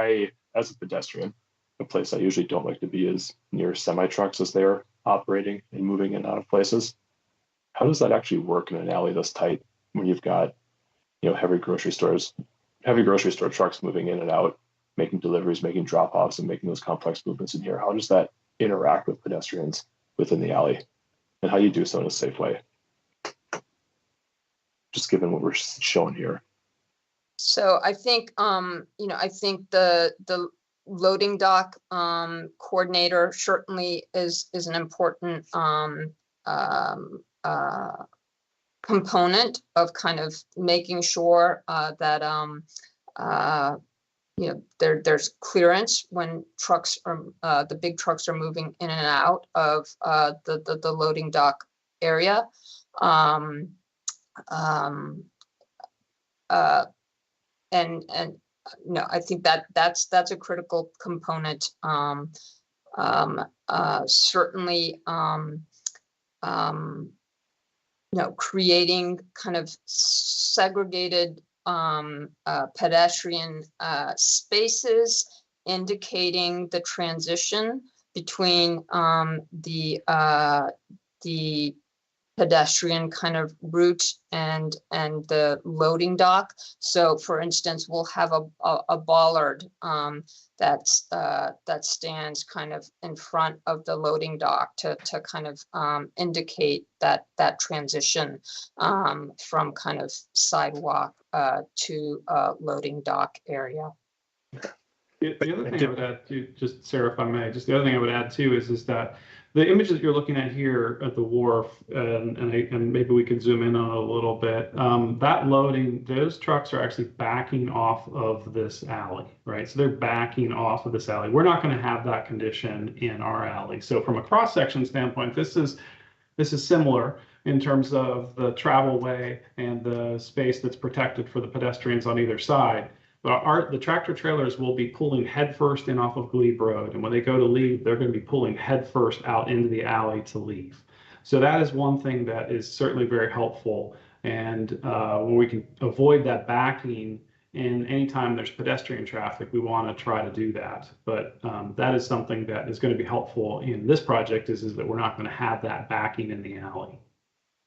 as a pedestrian, a place I usually don't like to be is near semi-trucks as they're operating and moving in and out of places. How does that actually work in an alley this tight when you've got, heavy grocery store trucks moving in and out, making deliveries, making drop-offs, and making those complex movements in here? How does that interact with pedestrians within the alley, and how do you do so in a safe way? Just given what we're showing here. So I think, I think the loading dock coordinator certainly is an important component of kind of making sure that there's clearance when trucks are the big trucks are moving in and out of the loading dock area. And no, I think that's a critical component. Certainly, creating kind of segregated pedestrian spaces, indicating the transition between the pedestrian kind of route and the loading dock. So for instance, we'll have a bollard that stands kind of in front of the loading dock to kind of indicate that transition from kind of sidewalk to loading dock area. The other thing I would add to, just Sarah, if I may, just the other thing I would add too is that the image that you're looking at here at the wharf, and maybe we could zoom in on it a little bit, that loading, those trucks are actually backing off of this alley, right? So they're backing off of this alley. We're not going to have that condition in our alley. So from a cross-section standpoint, this is similar in terms of the travel way and the space that's protected for the pedestrians on either side. But the tractor trailers will be pulling headfirst in off of Glebe Road. And when they go to leave, they're going to be pulling headfirst out into the alley to leave. So that is one thing that is certainly very helpful. And when we can avoid that backing, and anytime there's pedestrian traffic, we want to try to do that. But that is something that is going to be helpful in this project is that we're not going to have that backing in the alley.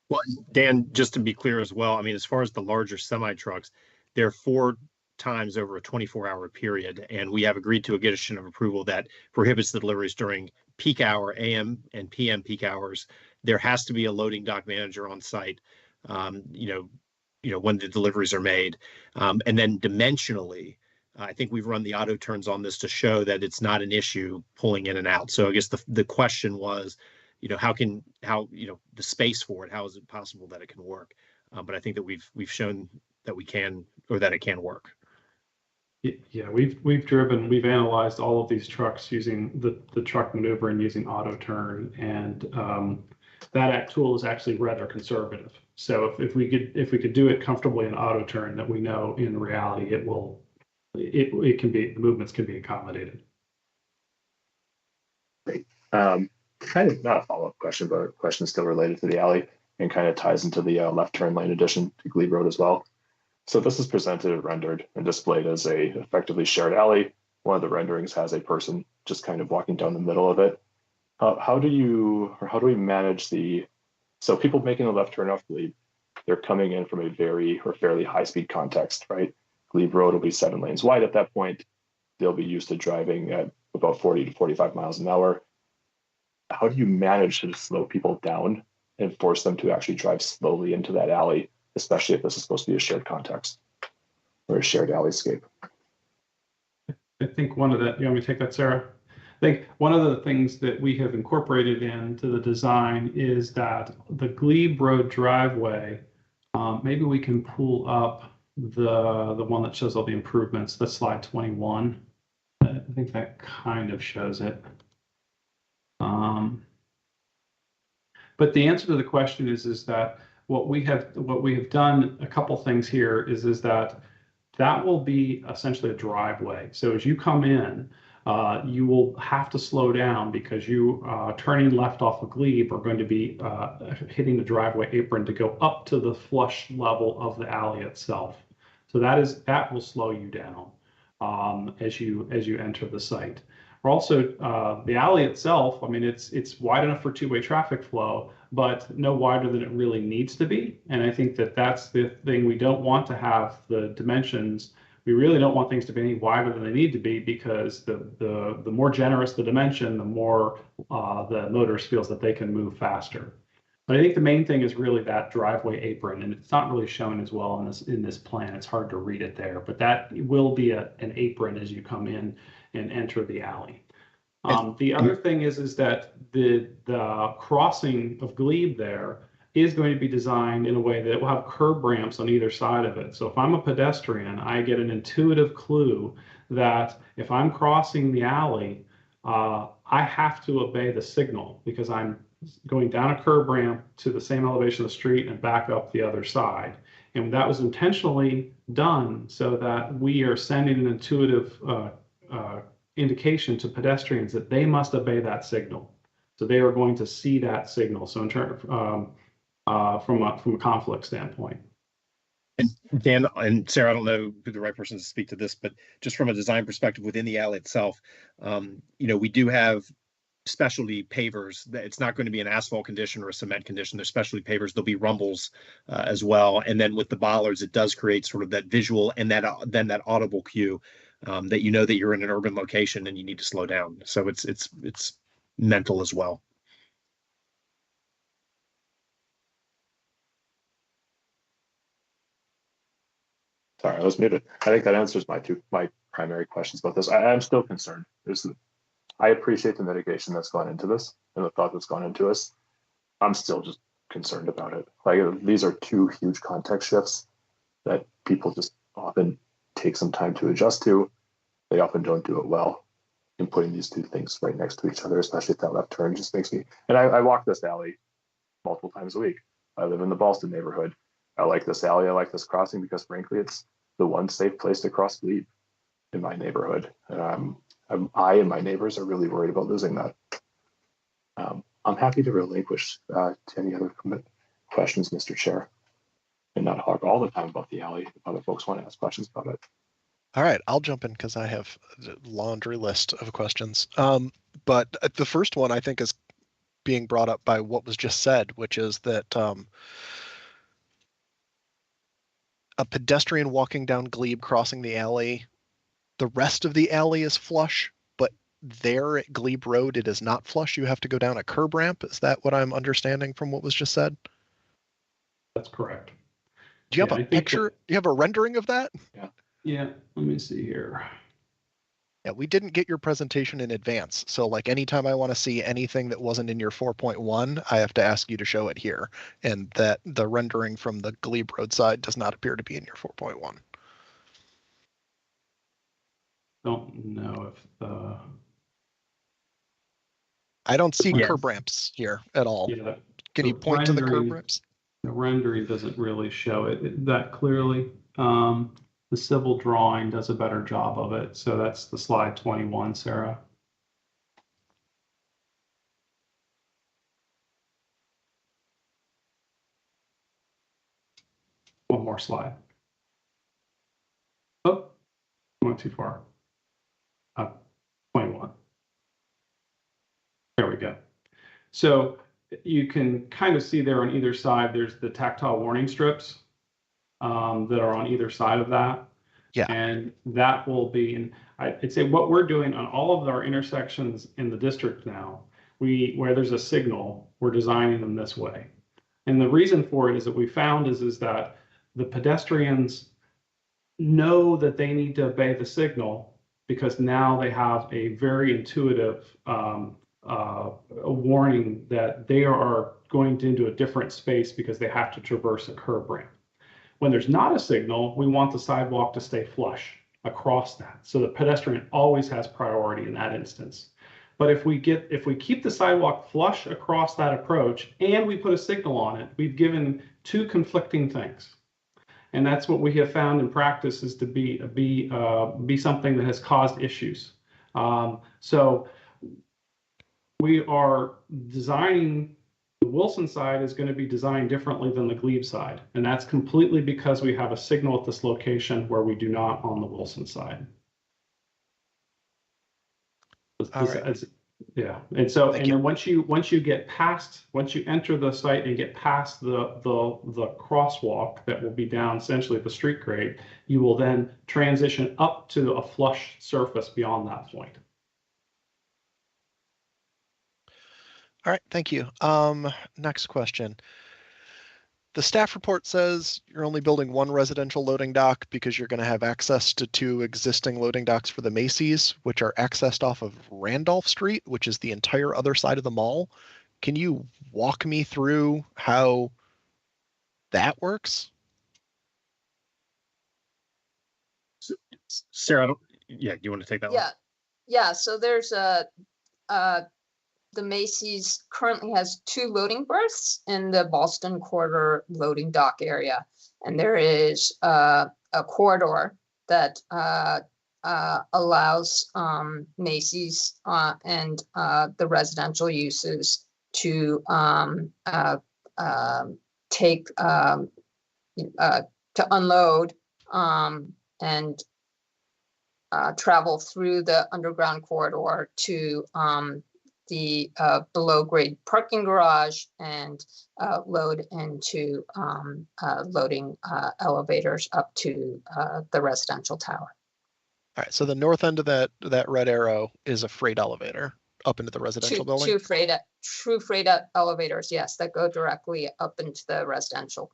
Well, Dan, just to be clear as well, I mean, as far as the larger semi-trucks, they're 4 times over a 24-hour period, and we have agreed to a condition of approval that prohibits the deliveries during peak hour AM and PM peak hours. There has to be a loading dock manager on site, when the deliveries are made, and then dimensionally, I think we've run the auto turns on this to show that it's not an issue pulling in and out. So I guess the question was, how the space for it, how is it possible that it can work? But I think that we've shown that we can, or that it can work. Yeah, we've analyzed all of these trucks using the truck maneuver and using auto turn, and that tool is actually rather conservative. So if we could do it comfortably in auto turn, that we know in reality it can be, the movements can be accommodated. Great. Kind of not a follow-up question, but a question still related to the alley and kind of ties into the left turn lane addition to Glebe Road as well. So this is presented, rendered, and displayed as a effectively shared alley. One of the renderings has a person just kind of walking down the middle of it. How do we manage so people making the left turn off Glebe, they're coming in from a fairly high speed context, right? Glebe Road will be 7 lanes wide at that point. They'll be used to driving at about 40 to 45 miles an hour. How do you manage to slow people down and force them to actually drive slowly into that alley, especially if this is supposed to be a shared context or a shared alleyscape? I think one of the, you want me to take that, Sarah? I think one of the things that we have incorporated into the design is that the Glebe Road driveway, maybe we can pull up the one that shows all the improvements, that's slide 21. I think that kind of shows it. But the answer to the question is that what we have done, a couple things here is that will be essentially a driveway. So as you come in, you will have to slow down because you turning left off of Glebe are going to be hitting the driveway apron to go up to the flush level of the alley itself. So that will slow you down as you enter the site. We're also the alley itself. I mean, it's wide enough for two-way traffic flow, but no wider than it really needs to be. And I think that's the thing. We don't want to have the dimensions. We really don't want things to be any wider than they need to be, because the more generous the dimension, the more the motorist feels that they can move faster. But I think the main thing is really that driveway apron, and it's not really shown as well in this plan. It's hard to read it there, but that will be an apron as you come in and enter the alley. The other thing is that the crossing of Glebe there is going to be designed in a way that it will have curb ramps on either side of it. So if I'm a pedestrian, I get an intuitive clue that if I'm crossing the alley, I have to obey the signal, because I'm going down a curb ramp to the same elevation of the street and back up the other side. And that was intentionally done so that we are sending an intuitive indication to pedestrians that they must obey that signal. So they are going to see that signal. So in terms from a conflict standpoint. And Dan and Sarah, I don't know who the right person to speak to this, but just from a design perspective within the alley itself, we do have specialty pavers. It's not going to be an asphalt condition or a cement condition. There's specialty pavers. There'll be rumbles as well. And then with the bollards, it does create sort of that visual and then that audible cue that that you're in an urban location and you need to slow down. So it's mental as well. Sorry, I was muted. I think that answers my primary questions about this. I'm still concerned. I appreciate the mitigation that's gone into this and the thought that's gone into this. I'm still just concerned about it. Like, these are two huge context shifts that people just often take some time to adjust to. They often don't do it well. And putting these two things right next to each other, especially if that left turn, just makes me. And I walk this alley multiple times a week. I live in the Ballston neighborhood. I like this alley. I like this crossing because, frankly, it's the one safe place to cross Glebe in my neighborhood. I and my neighbors are really worried about losing that. I'm happy to relinquish to any other questions, Mr. Chair, and not hog all the time about the alley if other folks want to ask questions about it. All right, I'll jump in because I have a laundry list of questions. But the first one I think is being brought up by what was just said, which is that a pedestrian walking down Glebe crossing the alley, the rest of the alley is flush, but there at Glebe Road, it is not flush. You have to go down a curb ramp. Is that what I'm understanding from what was just said? That's correct. Do you have a picture? Do you have a rendering of that? Yeah, let me see here. Yeah, we didn't get your presentation in advance. So like anytime I want to see anything that wasn't in your 4.1, I have to ask you to show it here. And that the rendering from the Glebe Road side does not appear to be in your 4.1. Don't know if I don't see curb ramps here at all. Yeah, can you point to the curb ramps? The rendering doesn't really show it that clearly. The civil drawing does a better job of it. So that's the slide 21, Sarah. One more slide. Oh, went too far. 21. There we go. So you can kind of see there on either side, there's the tactile warning strips that are on either side of that. Yeah. And that will be, and I'd say what we're doing on all of our intersections in the district now, where there's a signal, we're designing them this way. And the reason for it is that we found is that the pedestrians know that they need to obey the signal because now they have a very intuitive a warning that they are going into a different space because they have to traverse a curb ramp. When there's not a signal, we want the sidewalk to stay flush across that. So the pedestrian always has priority in that instance. But if we keep the sidewalk flush across that approach and we put a signal on it, we've given two conflicting things. And that's what we have found in practice is to be something that has caused issues. So we are designing, the Wilson side is going to be designed differently than the Glebe side. And that's completely because we have a signal at this location where we do not on the Wilson side. All right. Yeah, and so Thank and you. then once you enter the site and get past the crosswalk that will be down essentially at the street grade, you will then transition up to a flush surface beyond that point. All right, thank you. Next question. The staff report says you're only building one residential loading dock because you're going to have access to two existing loading docks for the Macy's, which are accessed off of Randolph Street, which is the entire other side of the mall. Can you walk me through how that works? Sarah, yeah, you want to take that one? Yeah. So there's the Macy's currently has two loading berths in the Ballston Corridor loading dock area. And there is a corridor that allows Macy's and the residential uses to take to unload and travel through the underground corridor to the below grade parking garage and load into loading elevators up to the residential tower. All right, so the north end of that red arrow is a freight elevator up into the residential building? True freight elevators, yes, that go directly up into the residential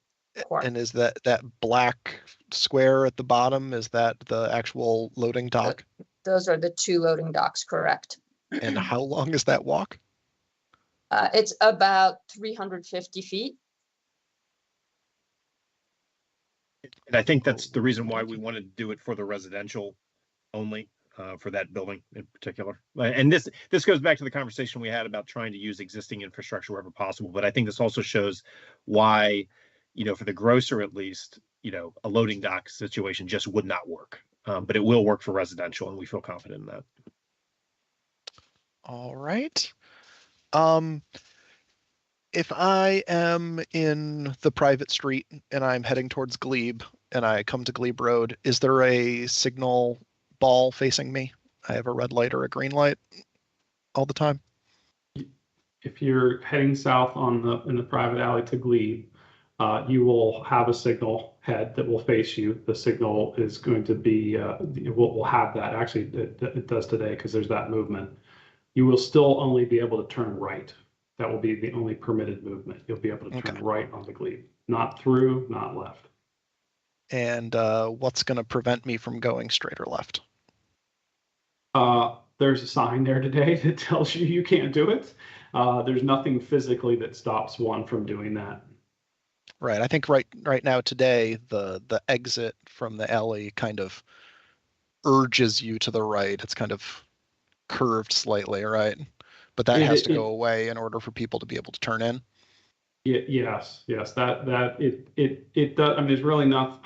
core. And is that black square at the bottom, is that the actual loading dock? Those are the two loading docks, correct. And how long is that walk? It's about 350 feet. And I think that's the reason why we wanted to do it for the residential only, for that building in particular. And this goes back to the conversation we had about trying to use existing infrastructure wherever possible. But I think this also shows why, for the grocer at least, a loading dock situation just would not work. But it will work for residential, and we feel confident in that. All right. If I am in the private street and I'm heading towards Glebe and I come to Glebe Road, is there a signal ball facing me? I have a red light or a green light all the time. If you're heading south in the private alley to Glebe, you will have a signal head that will face you. The signal is going to be, we'll have that. Actually, it does today because there's that movement. You will still only be able to turn right. That will be the only permitted movement. You'll be able to turn right on the Glebe, not through, not left. And what's going to prevent me from going straight or left? There's a sign there today that tells you can't do it. There's nothing physically that stops one from doing that. Right. I think right now today, the exit from the alley kind of urges you to the right. It's kind of curved slightly, right? But that has to go away in order for people to be able to turn in. Yes. That it does. I mean, it's really not.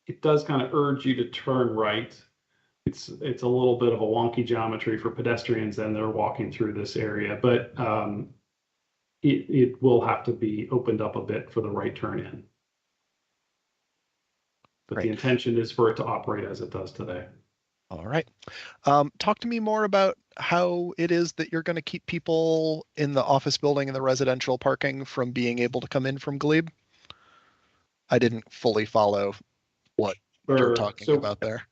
It does kind of urge you to turn right. It's a little bit of a wonky geometry for pedestrians and they're walking through this area, but it will have to be opened up a bit for the right turn in. But the intention is for it to operate as it does today. All right. Talk to me more about how it is that you're going to keep people in the office building and the residential parking from being able to come in from Glebe. I didn't fully follow what you're talking about there.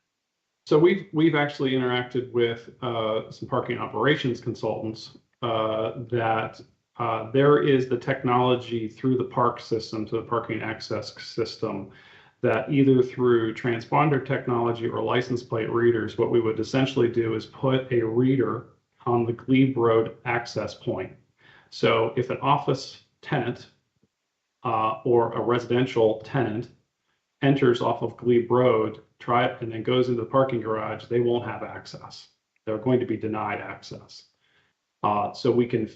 So we've actually interacted with some parking operations consultants that there is the technology through the park system, to the parking access system, that either through transponder technology or license plate readers, what we would essentially do is put a reader on the Glebe Road access point. So if an office tenant or a residential tenant enters off of Glebe Road, and then goes into the parking garage, they won't have access. They're going to be denied access. So we can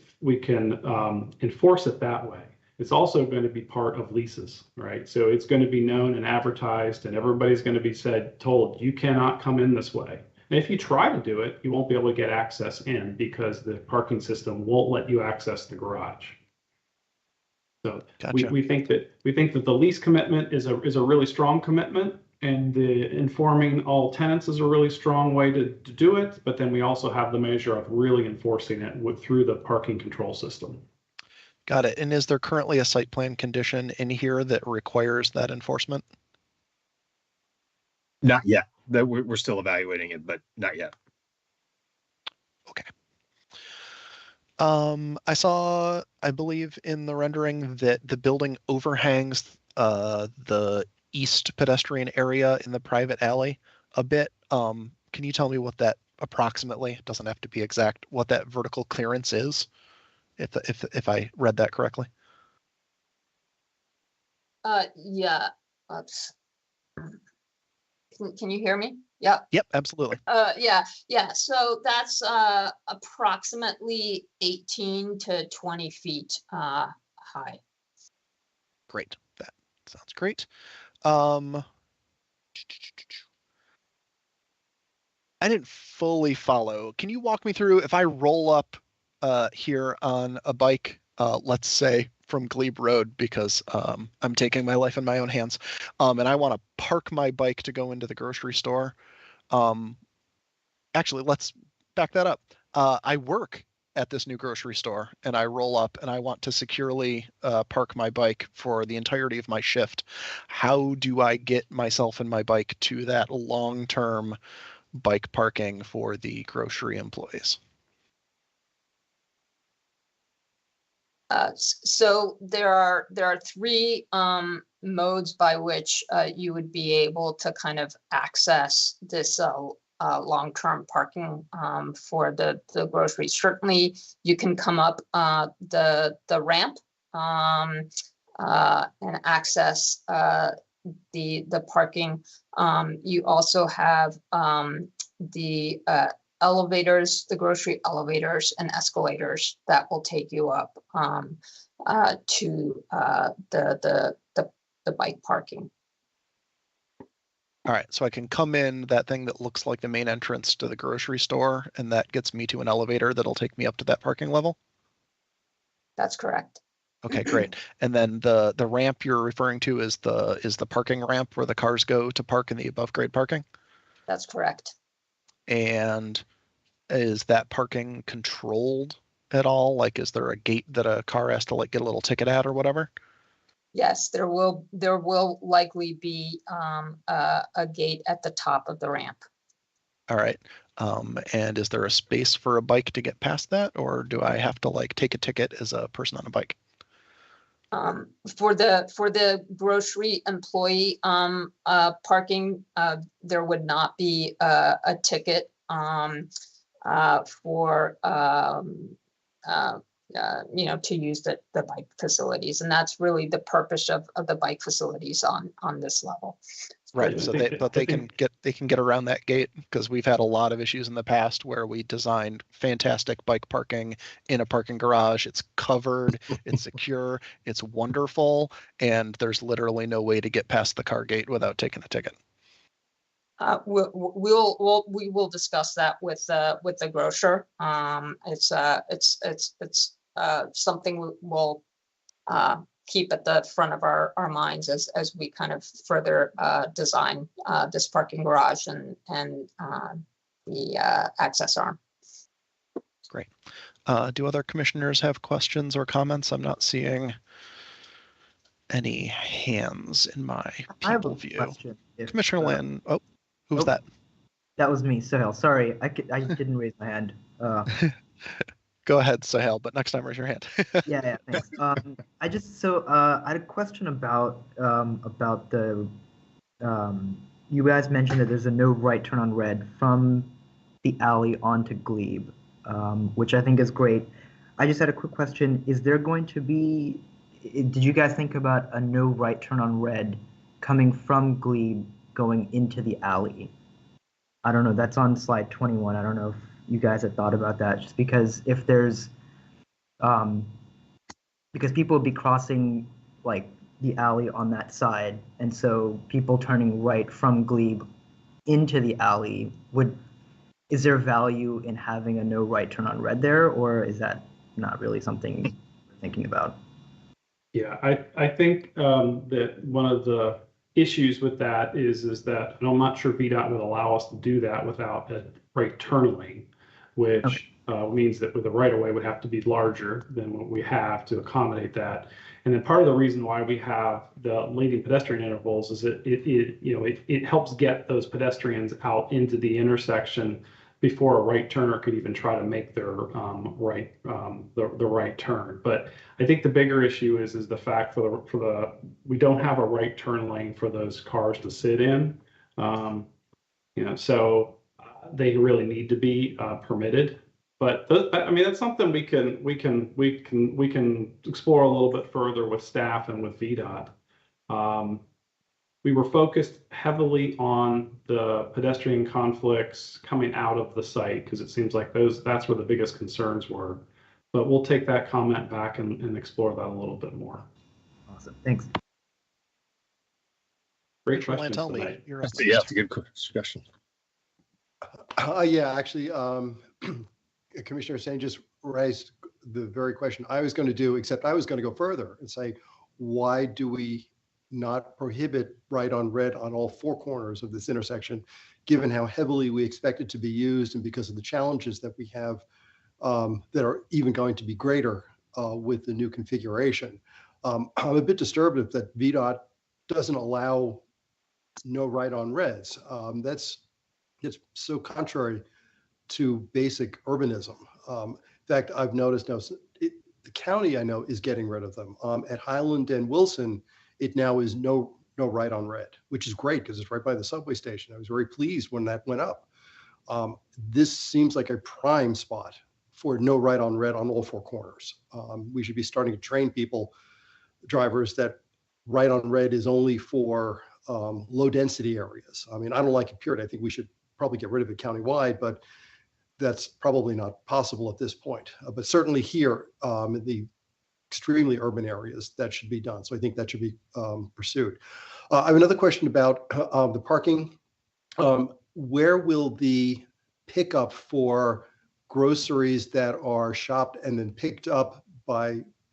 enforce it that way. It's also going to be part of leases, right? So it's going to be known and advertised, and everybody's going to be told, you cannot come in this way. And if you try to do it, you won't be able to get access in because the parking system won't let you access the garage. So Gotcha. we think that the lease commitment is a really strong commitment, and the informing all tenants is a really strong way to do it. But then we also have the measure of really enforcing it through the parking control system. Got it. And is there currently a site plan condition in here that requires that enforcement? Not yet. That we're still evaluating it, but not yet. Okay. I saw, I believe in the rendering that the building overhangs the east pedestrian area in the private alley a bit. Can you tell me what that approximately, it doesn't have to be exact, what that vertical clearance is, if I read that correctly? Yeah. Oops. Can you hear me? Yeah. Yep, absolutely. Yeah. So that's approximately 18 to 20 feet high. Great. That sounds great. I didn't fully follow. Can you walk me through if I roll up here on a bike, let's say from Glebe Road, because I'm taking my life in my own hands, and I want to park my bike to go into the grocery store. Actually, let's back that up. I work at this new grocery store, and I roll up and I want to securely park my bike for the entirety of my shift. How do I get myself and my bike to that long-term bike parking for the grocery employees? So there are three modes by which you would be able to kind of access this long-term parking for the groceries. Certainly, you can come up the ramp and access the parking. You also have the elevators, the grocery elevators and escalators that will take you up to the bike parking. All right, so I can come in that thing that looks like the main entrance to the grocery store, and that gets me to an elevator that'll take me up to that parking level? That's correct. Okay, great. And then the ramp you're referring to is the parking ramp where the cars go to park in the above grade parking? That's correct. And is that parking controlled at all? Like, is there a gate that a car has to like get a little ticket at or whatever? Yes, there will likely be a gate at the top of the ramp. All right. And is there a space for a bike to get past that, or do I have to like take a ticket as a person on a bike? For the grocery employee parking, there would not be a ticket for to use the bike facilities, and that's really the purpose of the bike facilities on this level. Right. So they can get around that gate, because we've had a lot of issues in the past where we designed fantastic bike parking in a parking garage. It's covered, it's secure, it's wonderful, and there's literally no way to get past the car gate without taking a ticket. We will discuss that with the grocer. It's something we'll keep at the front of our minds as we kind of further design this parking garage and the access arm. Great. Do other commissioners have questions or comments? I'm not seeing any hands in my people view. Question, Commissioner Lynn. Oh, who was that? That was me, Sahel. Sorry, I didn't raise my hand. Go ahead, Sahel, but next time raise your hand. Yeah, thanks. I had a question about the you guys mentioned that there's a no right turn on red from the alley onto Glebe, which I think is great. I just had a quick question. Is there going to be, did you guys think about a no right turn on red coming from Glebe going into the alley. I don't know, that's on slide 21. I don't know if you guys have thought about that, just because if there's, because people would be crossing like the alley on that side, and so people turning right from Glebe into the alley is there value in having a no right turn on red there, or is that not really something we're thinking about? Yeah, I think that one of the issues with that is that, and I'm not sure VDOT would allow us to do that without a right turn lane, which means that with the right of way would have to be larger than what we have to accommodate that. And then part of the reason why we have the leading pedestrian intervals is that it helps get those pedestrians out into the intersection before a right turner could even try to make their the right turn. But I think the bigger issue is the fact we don't have a right turn lane for those cars to sit in. So they really need to be permitted. But I mean, that's something we can explore a little bit further with staff and with VDOT. We were focused heavily on the pedestrian conflicts coming out of the site because it seems like that's where the biggest concerns were. But we'll take that comment back and explore that a little bit more. Awesome, thanks. Great questions tonight. You're up. Yeah, it's a good discussion. Yeah, actually, Commissioner Sain just raised the very question I was going to do, except I was going to go further and say, why do we not prohibit right on red on all four corners of this intersection, given how heavily we expect it to be used and because of the challenges that we have that are even going to be greater with the new configuration. I'm a bit disturbed that VDOT doesn't allow no right on reds. It's so contrary to basic urbanism. In fact, I've noticed now the county I know is getting rid of them. At Highland and Wilson, it now is no right on red, which is great because it's right by the subway station. I was very pleased when that went up. This seems like a prime spot for no right on red on all four corners. We should be starting to train drivers that right on red is only for low density areas. I mean, I don't like it period. I think we should probably get rid of it countywide, but that's probably not possible at this point. But certainly here in the extremely urban areas, that should be done. So I think that should be pursued. I have another question about the parking. Where will the pickup for groceries that are shopped and then picked up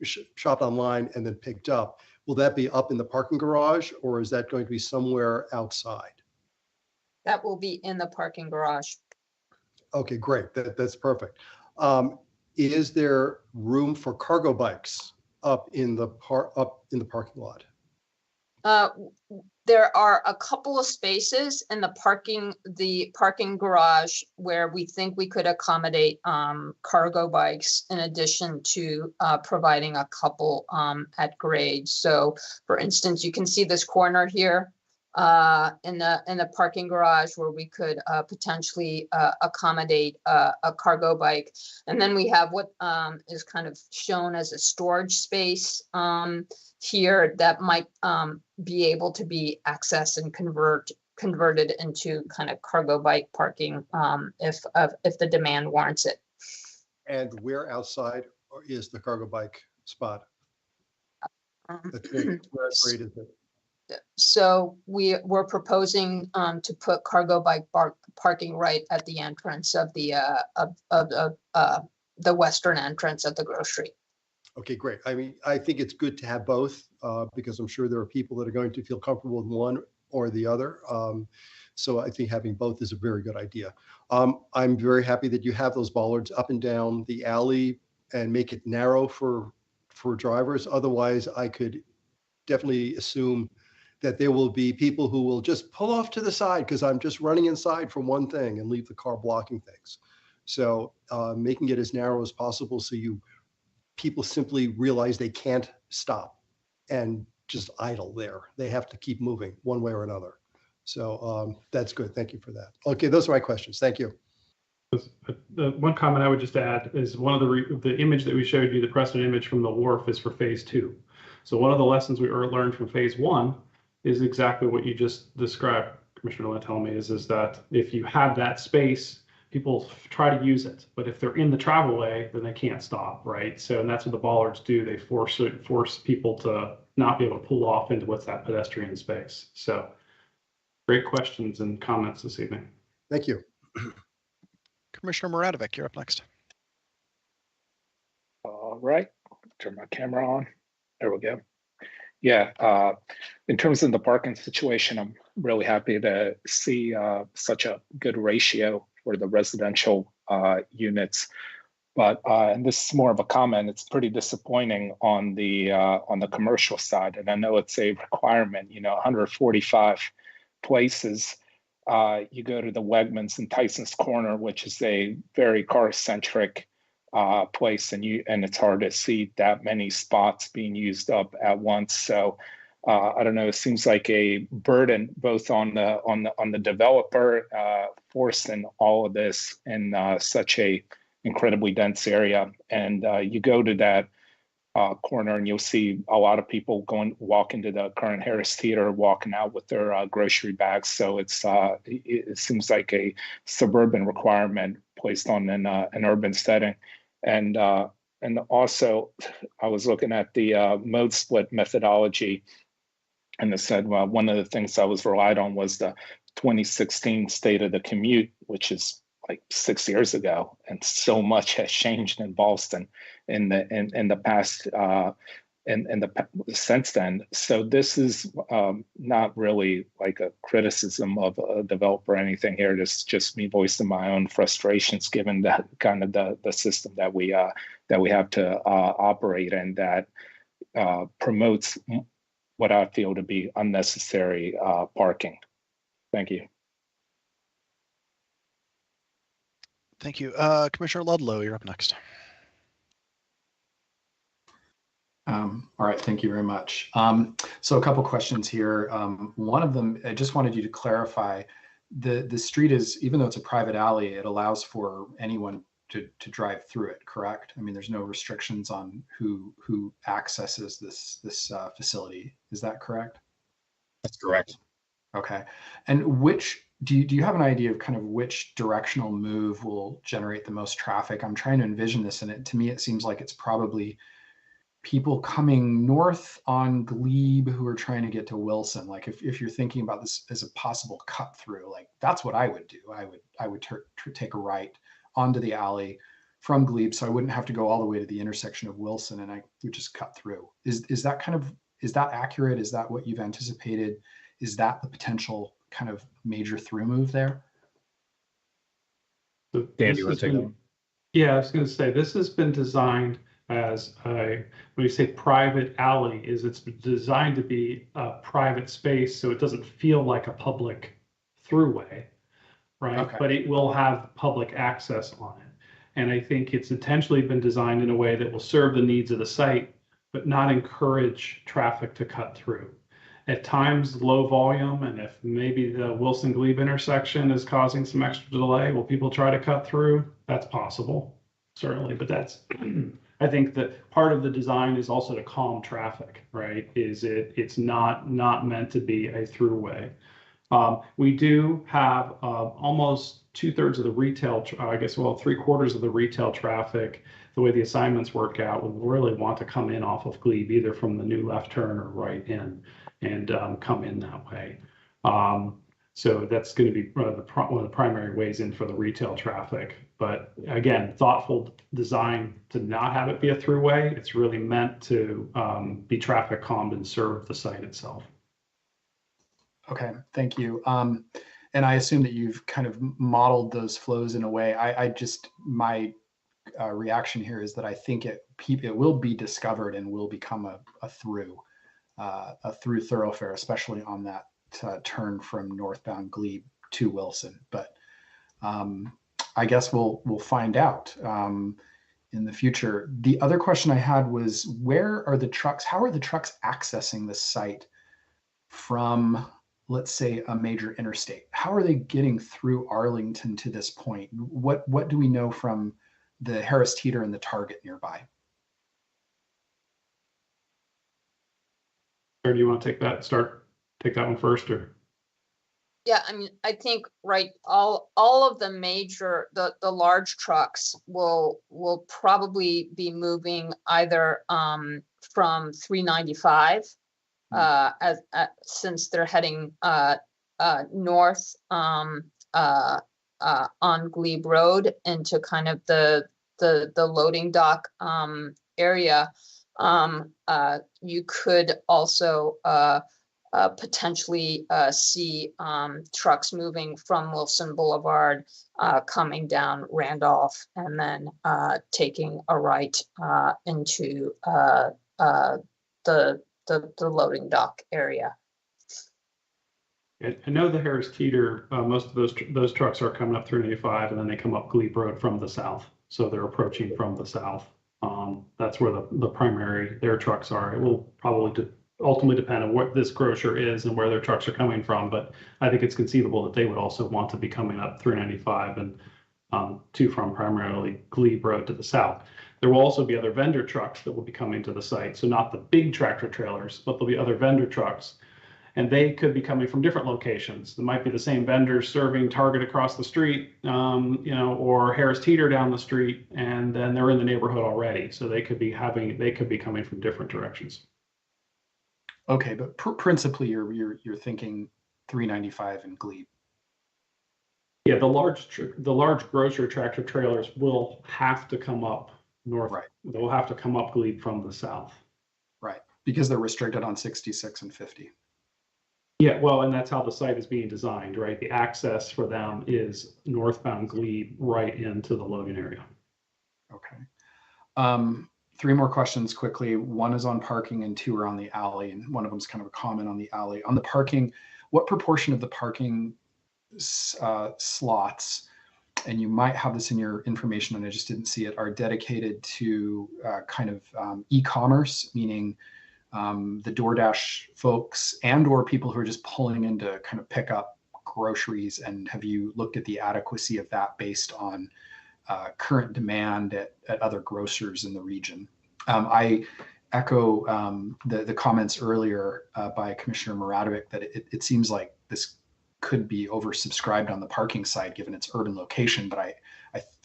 shopped online and then picked up, will that be up in the parking garage or is that going to be somewhere outside? That will be in the parking garage. Okay, great. That's perfect. Is there room for cargo bikes up in the parking lot? There are a couple of spaces in the parking garage where we think we could accommodate cargo bikes in addition to providing a couple at grade. So for instance, you can see this corner here in the parking garage where we could potentially accommodate a cargo bike. And then we have what is kind of shown as a storage space here that might be able to be accessed and converted into kind of cargo bike parking if the demand warrants it. And where outside is the cargo bike spot? Where grade is it? So we're proposing to put cargo bike parking right at the entrance of the western entrance of the grocery. Okay, great. I mean, I think it's good to have both because I'm sure there are people that are going to feel comfortable with one or the other. So I think having both is a very good idea. I'm very happy that you have those bollards up and down the alley and make it narrow for drivers. Otherwise, I could definitely assume that there will be people who will just pull off to the side because I'm just running inside for one thing and leave the car blocking things. So making it as narrow as possible so people simply realize they can't stop and just idle there. They have to keep moving one way or another. So that's good. Thank you for that. Okay, those are my questions. Thank you. The one comment I would just add is one of the image that we showed you, the precedent image from the wharf is for phase 2. So one of the lessons we learned from phase 1 is exactly what you just described, Commissioner Lantelmi, is that if you have that space, people try to use it, but if they're in the travel way, then they can't stop, right? So, and that's what the bollards do. They force people to not be able to pull off into what's that pedestrian space. So, great questions and comments this evening. Thank you. Commissioner Muradovic, you're up next. All right, turn my camera on. There we go. Yeah, in terms of the parking situation, I'm really happy to see such a good ratio for the residential units. But and this is more of a comment. It's pretty disappointing on the commercial side, and I know it's a requirement. 145 places. You go to the Wegmans in Tyson's Corner, which is a very car-centric place, and it's hard to see that many spots being used up at once. So I don't know. It seems like a burden both on the developer forcing all of this in such a incredibly dense area. And you go to that corner and you'll see a lot of people walk into the current Harris Theater, walking out with their grocery bags. So it seems like a suburban requirement placed on an urban setting. And also, I was looking at the mode split methodology, and it said, well, one of the things I was relied on was the 2016 State of the Commute, which is like 6 years ago, and so much has changed in Boston in the past since then. So this is not really like a criticism of a developer or anything here. It's just me voicing my own frustrations given that kind of the system that we have to operate in, that promotes what I feel to be unnecessary parking. Thank you. Thank you. Commissioner Ludlow, you're up next. All right, thank you very much. So a couple questions here. One of them, I just wanted you to clarify, the street is, even though it's a private alley, it allows for anyone to drive through it, correct? I mean, there's no restrictions on who accesses this facility. Is that correct? That's correct. Okay. And do you have an idea of kind of which directional move will generate the most traffic? I'm trying to envision this, and to me, it seems like it's probably people coming north on Glebe who are trying to get to Wilson. Like if you're thinking about this as a possible cut through, like that's what I would do. I would take a right onto the alley from Glebe, so I wouldn't have to go all the way to the intersection of Wilson, and I would just cut through. Is that accurate? Is that what you've anticipated? Is that the potential kind of major through move there? So Dan, do you want to take that one? Yeah, I was going to say, this has been designed as when you say private alley, it's designed to be a private space, so it doesn't feel like a public throughway, right? Okay. But it will have public access on it. And I think it's intentionally been designed in a way that will serve the needs of the site, but not encourage traffic to cut through. At times, low volume, and if maybe the Wilson-Glebe intersection is causing some extra delay, will people try to cut through? That's possible, certainly, but that's, I think that part of the design is also to calm traffic, right? It's not meant to be a throughway. We do have almost 2/3 of the retail, three-quarters of the retail traffic, the way the assignments work out, would really want to come in off of Glebe, either from the new left turn or right in, and come in that way. So that's going to be one of the primary ways in for the retail traffic. But again, thoughtful design to not have it be a throughway. It's really meant to be traffic calmed and serve the site itself. Okay, thank you. And I assume that you've kind of modeled those flows in a way. My reaction here is that I think it will be discovered and will become a through thoroughfare, especially on that turn from northbound Glebe to Wilson. But I guess we'll find out in the future. The other question I had was, where are the trucks? How are the trucks accessing this site from, let's say, a major interstate? How are they getting through Arlington to this point? What do we know from the Harris Teeter and the Target nearby? Or do you want to take that start? take that one first, or? Yeah, I mean, I think, right, all of the major, the large trucks will probably be moving either from 395 since they're heading north on Glebe Road into kind of the loading dock area. You could also potentially see trucks moving from Wilson Boulevard, coming down Randolph, and then taking a right into the loading dock area. I know the Harris Teeter, most of those trucks are coming up 385, and then they come up Glebe Road from the south. So they're approaching from the south. That's where the primary, their trucks are. It will probably ultimately depend on what this grocer is and where their trucks are coming from. But I think it's conceivable that they would also want to be coming up 395 and to from primarily Glebe Road to the south. There will also be other vendor trucks that will be coming to the site. So not the big tractor trailers, but there'll be other vendor trucks. And they could be coming from different locations. It might be the same vendors serving Target across the street, or Harris Teeter down the street, and then they're in the neighborhood already. So they could be coming from different directions. Okay, but principally, you're thinking 395 and Glebe. Yeah, the large grocer tractor trailers will have to come up north. Right. They'll have to come up Glebe from the south. Right, because they're restricted on 66 and 50. Yeah, well, and that's how the site is being designed, right? The access for them is northbound Glebe right into the loading area. Okay. 3 more questions quickly. One is on parking and 2 are on the alley. And one of them is kind of a comment on the alley. On the parking, what proportion of the parking slots, and you might have this in your information and I just didn't see it, are dedicated to e-commerce, meaning the DoorDash folks and or people who are just pulling in to kind of pick up groceries? And have you looked at the adequacy of that based on current demand at other grocers in the region? I echo the comments earlier by Commissioner Muradovic that it seems like this could be oversubscribed on the parking side given its urban location, but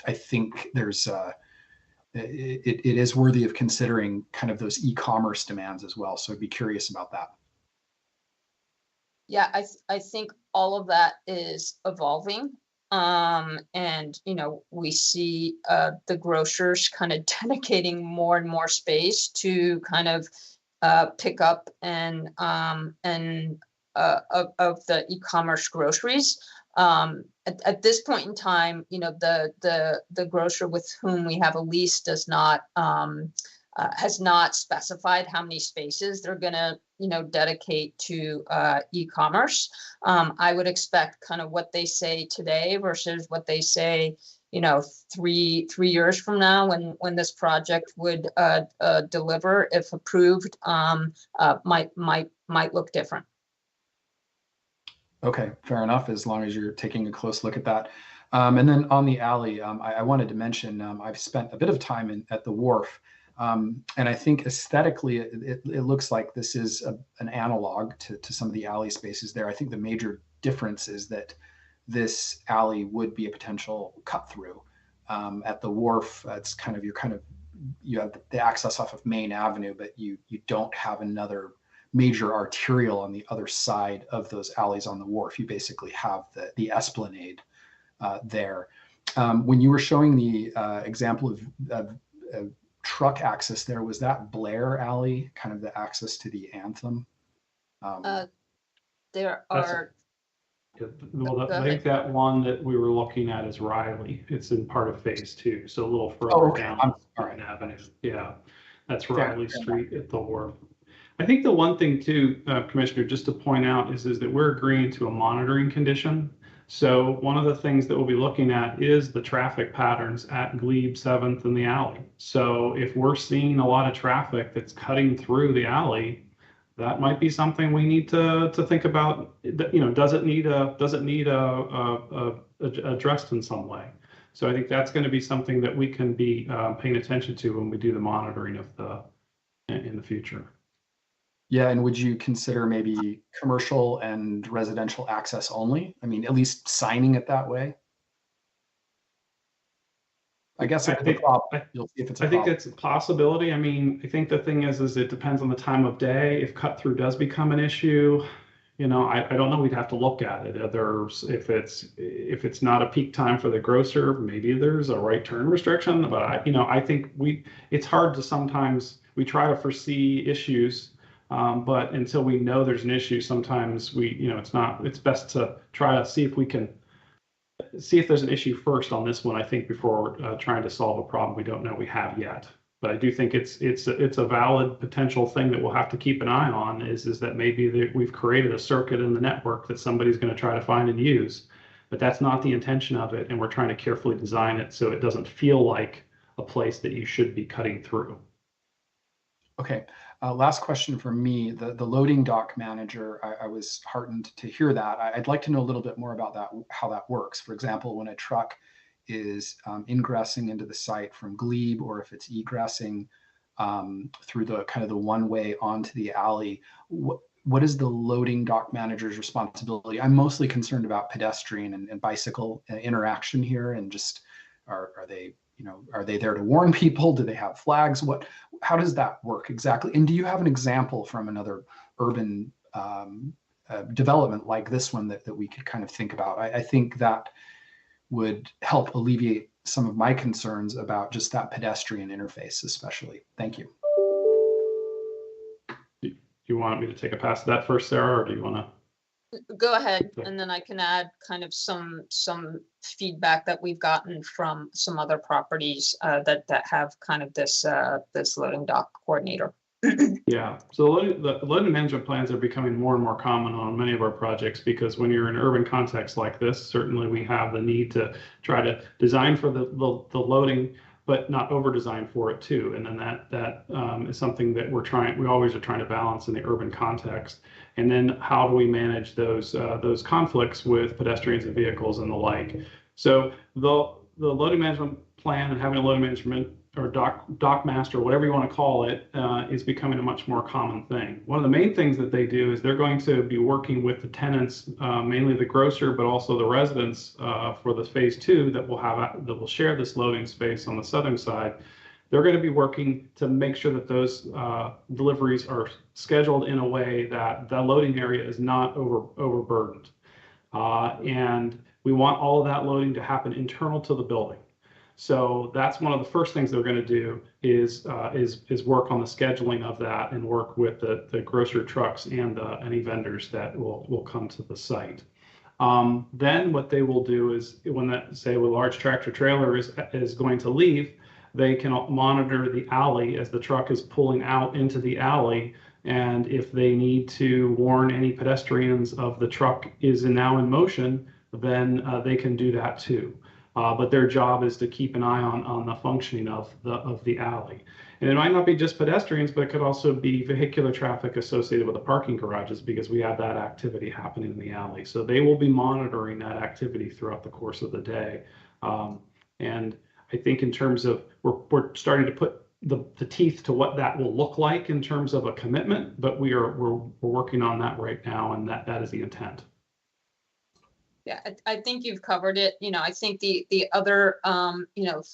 I think there's it is worthy of considering kind of those e-commerce demands as well. So I'd be curious about that. Yeah, I think all of that is evolving. And, we see the grocers kind of dedicating more and more space to kind of pick up and of the e-commerce groceries. At this point in time, the grocer with whom we have a lease has not specified how many spaces they're going to, dedicate to e-commerce. I would expect kind of what they say today versus what they say, 3 years from now when this project would deliver, if approved, might look different. Okay, fair enough, as long as you're taking a close look at that. And then on the alley, I wanted to mention, I've spent a bit of time at the wharf, and I think aesthetically, it looks like this is an analog to some of the alley spaces there. I think the major difference is that this alley would be a potential cut through. At the wharf, it's you have the access off of Main Avenue, but you don't have another major arterial on the other side of those alleys on the wharf. You basically have the esplanade there. When you were showing the example of truck access there, was that Blair Alley kind of the access to the Anthem? There are. Well, I think that one that we were looking at is Riley. It's in part of phase 2, so a little further down Martin Avenue. Yeah, that's Riley Street at the wharf. I think the one thing too, Commissioner, just to point out is that we're agreeing to a monitoring condition. So one of the things that we'll be looking at is the traffic patterns at Glebe 7th and the alley. So if we're seeing a lot of traffic that's cutting through the alley, that might be something we need to think about. Does it need addressed in some way? So I think that's going to be something that we can be paying attention to when we do the monitoring of in the future. Yeah, and would you consider maybe commercial and residential access only? I mean, at least signing it that way? I guess if it's a problem, you'll see if it's a I think problem. that's a possibility. I mean, I think the thing is it depends on the time of day. If cut through does become an issue, you know, I don't know. We'd have to look at it. There's if it's not a peak time for the grocer, maybe there's a right turn restriction. But I think it's hard to sometimes we try to foresee issues, but until we know there's an issue, sometimes it's best to try to see if we can see if there's an issue first on this one, I think, before trying to solve a problem we don't know we have yet. But I do think it's a valid potential thing that we'll have to keep an eye on is that maybe we've created a circuit in the network that somebody's going to try to find and use, but that's not the intention of it. And we're trying to carefully design it so it doesn't feel like a place that you should be cutting through. Okay, last question for me. The loading dock manager, I was heartened to hear that. I'd like to know a little bit more about that, how that works. For example, when a truck is ingressing into the site from Glebe, or if it's egressing through the kind of the one way onto the alley, what is the loading dock manager's responsibility? I'm mostly concerned about pedestrian and bicycle interaction here, and just are they, are they there to warn people? Do they have flags? How does that work exactly? And do you have an example from another urban development like this one that we could kind of think about? I think that would help alleviate some of my concerns about just that pedestrian interface, especially. Thank you. Do you want me to take a pass at that first, Sarah, or do you want to? Go ahead, and then I can add kind of some feedback that we've gotten from some other properties that have kind of this loading dock coordinator. Yeah, so the loading management plans are becoming more and more common on many of our projects, because when you're in an urban context like this, certainly we have the need to try to design for the loading, but not over design for it too. And then that is something that we always are trying to balance in the urban context. And then how do we manage those conflicts with pedestrians and vehicles and the like? So the loading management plan and having a loading management or dock master, whatever you want to call it, is becoming a much more common thing. One of the main things that they do is they're going to be working with the tenants, mainly the grocer, but also the residents for the phase 2 that will share this loading space on the southern side. They're going to be working to make sure that those deliveries are scheduled in a way that the loading area is not overburdened. And we want all of that loading to happen internal to the building. So that's one of the first things they're going to do is work on the scheduling of that and work with the grocery trucks and any vendors that will come to the site. Then what they will do is when a large tractor trailer is going to leave, they can monitor the alley as the truck is pulling out into the alley. And if they need to warn any pedestrians of the truck is now in motion, then they can do that too. But their job is to keep an eye on the functioning of the alley. And it might not be just pedestrians, but it could also be vehicular traffic associated with the parking garages, because we have that activity happening in the alley. So they will be monitoring that activity throughout the course of the day. And I think in terms of, we're starting to put the teeth to what that will look like in terms of a commitment, but we're working on that right now, and that is the intent. Yeah, I think you've covered it. I think the other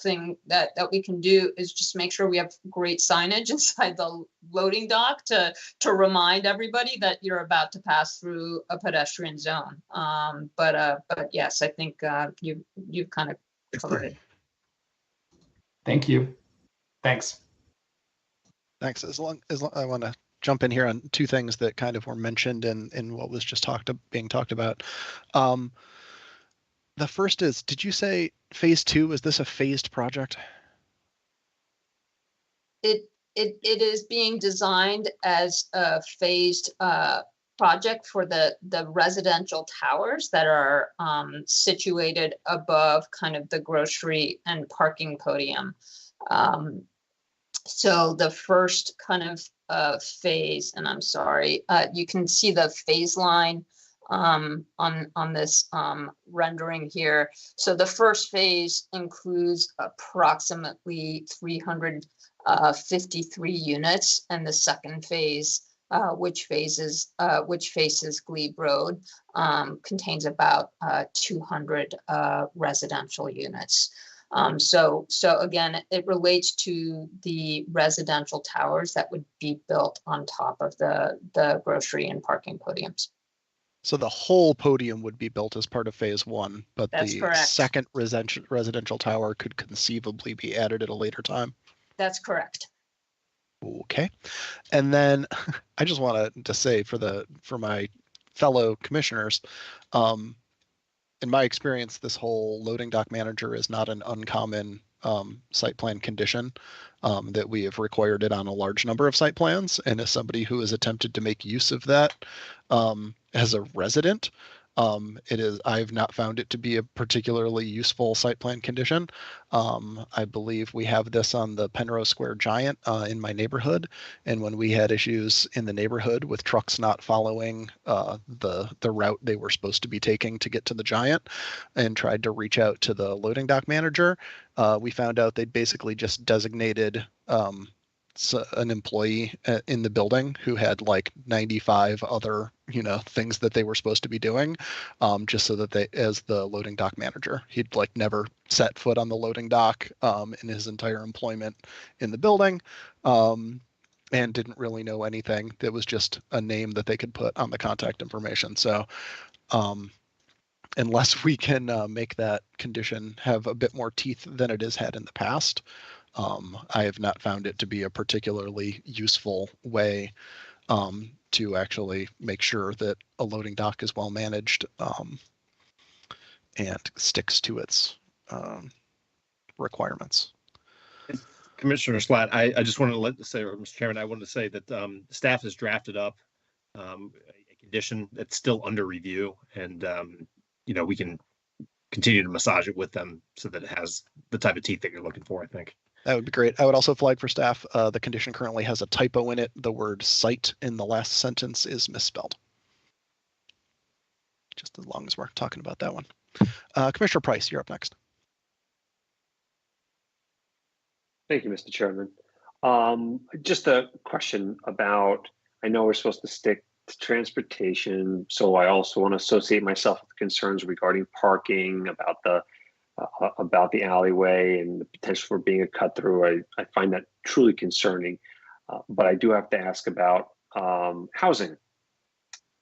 thing that we can do is just make sure we have great signage inside the loading dock to remind everybody that you're about to pass through a pedestrian zone. But yes, I think you've kind of covered it. Thank you. Thanks. Thanks. As long I want to jump in here on two things that kind of were mentioned in what was just being talked about. The first is, did you say phase 2? Is this a phased project? It is being designed as a phased project for the residential towers that are situated above kind of the grocery and parking podium. So the first kind of phase, and I'm sorry, you can see the phase line on this rendering here. So the first phase includes approximately 353 units, and the second phase which faces Glebe Road, contains about 200 residential units. So again, it relates to the residential towers that would be built on top of the grocery and parking podiums. So the whole podium would be built as part of phase one, but That's the correct. second residential tower could conceivably be added at a later time. That's correct. Okay. And then I just wanted to say for my fellow commissioners, in my experience, this whole loading dock manager is not an uncommon site plan condition, that we have required it on a large number of site plans. And as somebody who has attempted to make use of that as a resident, I've not found it to be a particularly useful site plan condition. I believe we have this on the Penrose Square Giant in my neighborhood. And when we had issues in the neighborhood with trucks not following the route they were supposed to be taking to get to the Giant and tried to reach out to the loading dock manager, we found out they'd basically just designated an employee in the building who had like 95 other things that they were supposed to be doing, just so that they, as the loading dock manager, he'd like never set foot on the loading dock in his entire employment in the building, and didn't really know anything. That was just a name that they could put on the contact information. So unless we can make that condition have a bit more teeth than it has had in the past, I have not found it to be a particularly useful way to actually make sure that a loading dock is well managed and sticks to its requirements. Commissioner Slatt, I just wanted to say, or Mr. Chairman, I wanted to say that staff has drafted up a condition that's still under review, and we can continue to massage it with them so that it has the type of teeth that you're looking for, I think. That would be great. I would also flag for staff, the condition currently has a typo in it. The word site in the last sentence is misspelled. Just as long as we're talking about that one. Commissioner Price, you're up next. Thank you, Mr. Chairman. Just a question about, I know we're supposed to stick to transportation, so I also want to associate myself with concerns regarding parking, about the alleyway and the potential for being a cut through. I find that truly concerning, but I do have to ask about housing.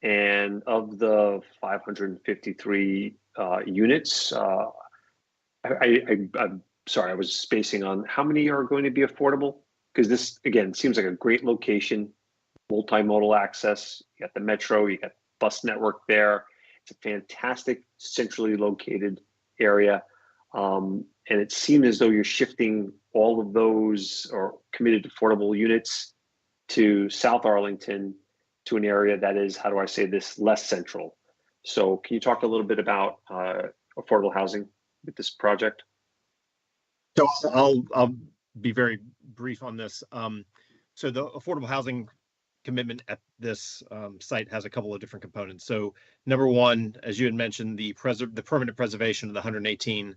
And of the 553 units, I'm sorry, I was spacing on how many are going to be affordable? Because this, again, seems like a great location, multimodal access. You got the metro, you got bus network there. It's a fantastic centrally located area. And it seemed as though you're shifting all of those or committed affordable units to South Arlington, to an area that is, how do I say this, less central. So can you talk a little bit about affordable housing with this project? So I'll be very brief on this. So the affordable housing commitment at this site has a couple of different components. So number one, as you had mentioned, the permanent preservation of the 118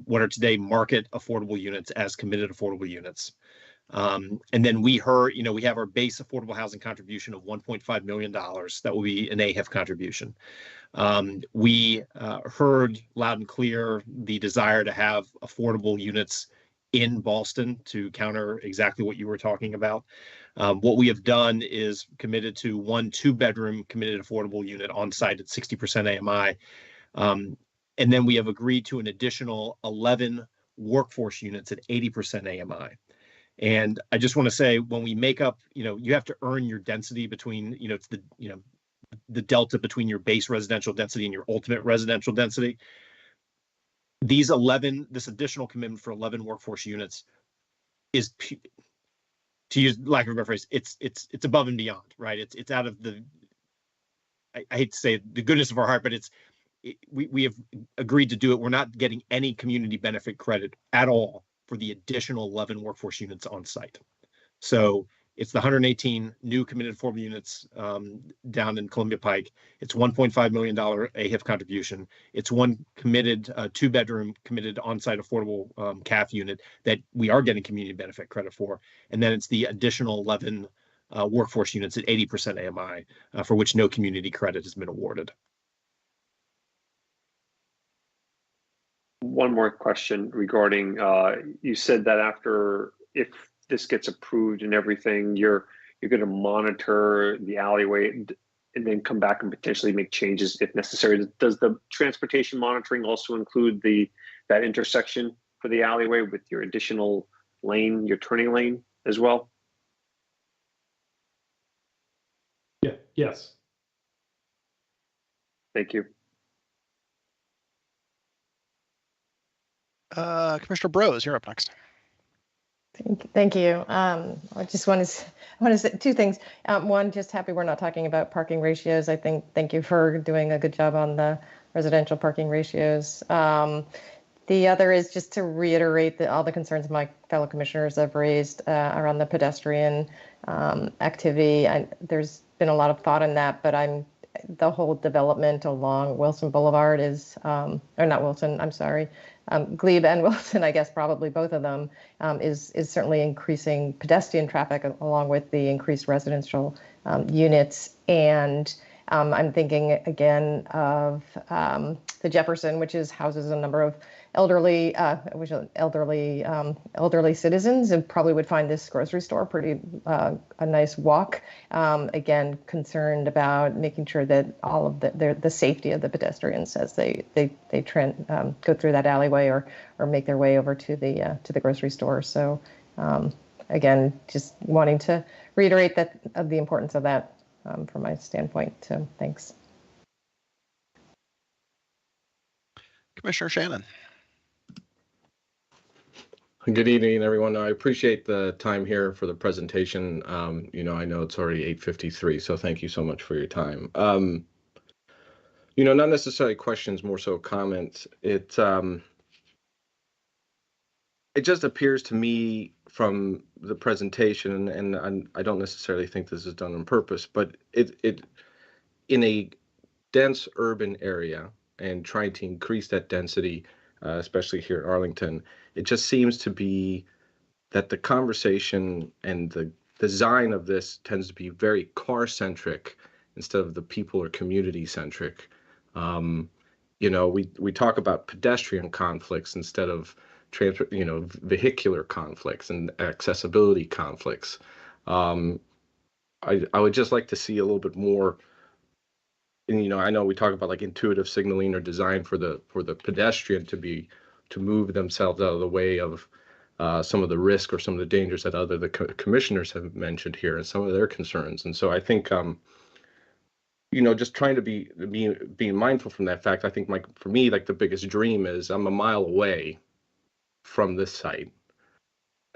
what are today market affordable units as committed affordable units. And then we have our base affordable housing contribution of $1.5 million. That will be an AHIF contribution. We heard loud and clear the desire to have affordable units in Ballston to counter exactly what you were talking about. What we have done is committed to 1 2-bedroom committed affordable unit on site at 60% AMI. And then we have agreed to an additional 11 workforce units at 80% AMI. And I just want to say, when we make up, you have to earn your density between, it's the delta between your base residential density and your ultimate residential density. This additional commitment for 11 workforce units is, to use lack of a better phrase, it's above and beyond, right? It's out of the, I hate to say the goodness of our heart, but we have agreed to do it. We're not getting any community benefit credit at all for the additional 11 workforce units on site. So it's the 118 new committed affordable units down in Columbia Pike. It's $1.5 million AHIF contribution. It's 1 committed 2-bedroom committed on-site affordable CAF unit that we are getting community benefit credit for. And then it's the additional 11 workforce units at 80% AMI, for which no community credit has been awarded. One more question regarding, you said that if this gets approved and everything, you're going to monitor the alleyway and then come back and potentially make changes if necessary. Does the transportation monitoring also include that intersection for the alleyway with your additional lane, your turning lane as well? Yeah, yes. Thank you. Commissioner Brose, you're up next. Thank you. I just want to say two things. One, just happy we're not talking about parking ratios. Thank you for doing a good job on the residential parking ratios. The other is just to reiterate that all the concerns my fellow commissioners have raised around the pedestrian activity. There's been a lot of thought in that, but the whole development along Wilson Boulevard is, or not Wilson, I'm sorry, Glebe and Wilson, I guess probably both of them, is certainly increasing pedestrian traffic along with the increased residential units. And I'm thinking again of the Jefferson, which houses a number of elderly citizens, and probably would find this grocery store pretty a nice walk. Again, concerned about making sure that all of the safety of the pedestrians as they go through that alleyway or make their way over to the grocery store. So again, just wanting to reiterate that of the importance of that from my standpoint. So thanks. Commissioner Shannon. Good evening, everyone. I appreciate the time here for the presentation. I know it's already 8:53, so thank you so much for your time. Not necessarily questions, more so comments. It just appears to me from the presentation, and I don't necessarily think this is done on purpose, but it in a dense urban area and trying to increase that density, especially here in Arlington, it just seems to be that the conversation and the design of this tends to be very car-centric instead of the people or community-centric. We talk about pedestrian conflicts instead of vehicular conflicts and accessibility conflicts. I would just like to see a little bit more. And I know we talk about like intuitive signaling or design for the pedestrian to move themselves out of the way of some of the risk or some of the dangers that the commissioners have mentioned here and some of their concerns. And so I think just trying to being mindful from that fact. I think for me, like the biggest dream is I'm a mile away from this site,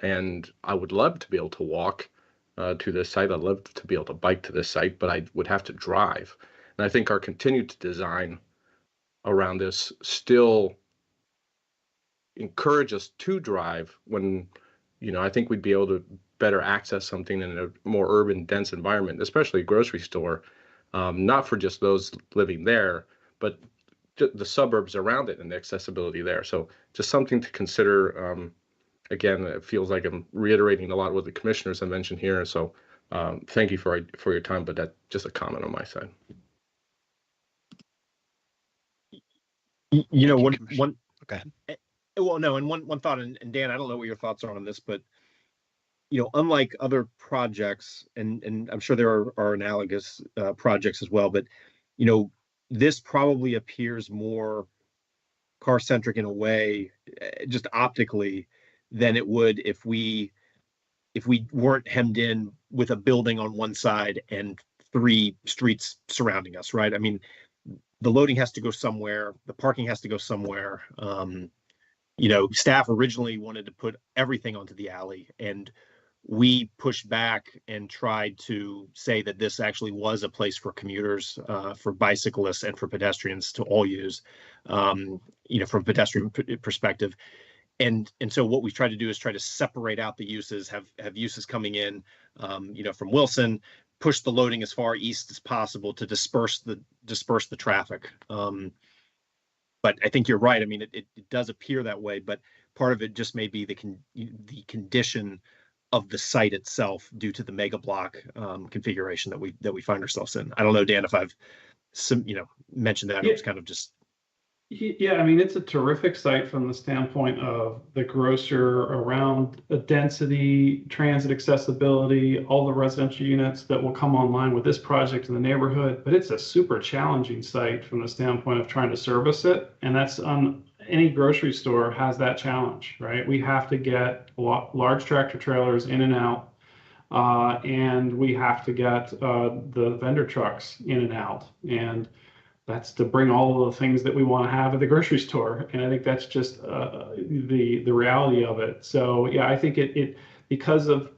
and I would love to be able to walk to this site. I'd love to be able to bike to this site, but I would have to drive. And I think our continued design around this still encourage us to drive when, I think we'd be able to better access something in a more urban, dense environment, especially a grocery store, not for just those living there, but the suburbs around it and the accessibility there. So just something to consider. Again, it feels like I'm reiterating a lot of what the commissioners have mentioned here. So thank you for your time, but that's just a comment on my side. One. Okay. Well, no, and one thought, and Dan, I don't know what your thoughts are on this, but unlike other projects, and I'm sure there are analogous projects as well, but this probably appears more car-centric in a way, just optically, than it would if we weren't hemmed in with a building on one side and 3 streets surrounding us, right? I mean, the loading has to go somewhere, the parking has to go somewhere. Staff originally wanted to put everything onto the alley, and we pushed back and tried to say that this actually was a place for commuters, for bicyclists, and for pedestrians to all use, from a pedestrian perspective. And so what we try to do is try to separate out the uses, have uses coming in, from Wilson, push the loading as far east as possible to disperse the traffic. But I think you're right. I mean, it does appear that way, but part of it just may be the condition of the site itself due to the mega block configuration that we find ourselves in. I don't know, Dan, if I've mentioned that. It was kind of just. Yeah, I mean, it's a terrific site from the standpoint of the grocer around the density, transit accessibility, all the residential units that will come online with this project in the neighborhood. But it's a super challenging site from the standpoint of trying to service it. And that's on any grocery store has that challenge, right? We have to get large tractor trailers in and out. And we have to get the vendor trucks in and out. And that's to bring all of the things that we want to have at the grocery store. And I think that's just the reality of it. So yeah, I think it because of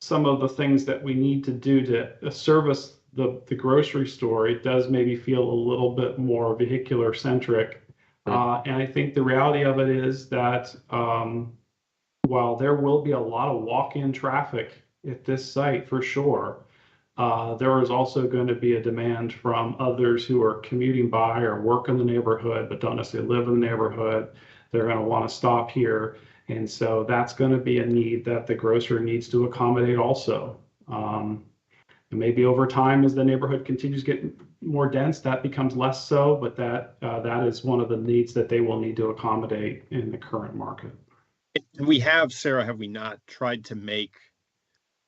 some of the things that we need to do to service the grocery store, it does maybe feel a little bit more vehicular centric. And I think the reality of it is that while there will be a lot of walk-in traffic at this site for sure, there is also going to be a demand from others who are commuting by or work in the neighborhood but don't necessarily live in the neighborhood. They're going to want to stop here. And so that's going to be a need that the grocer needs to accommodate also. And maybe over time, as the neighborhood continues to get more dense, that becomes less so, but that is one of the needs that they will need to accommodate in the current market. We have, Sarah, have we not tried to make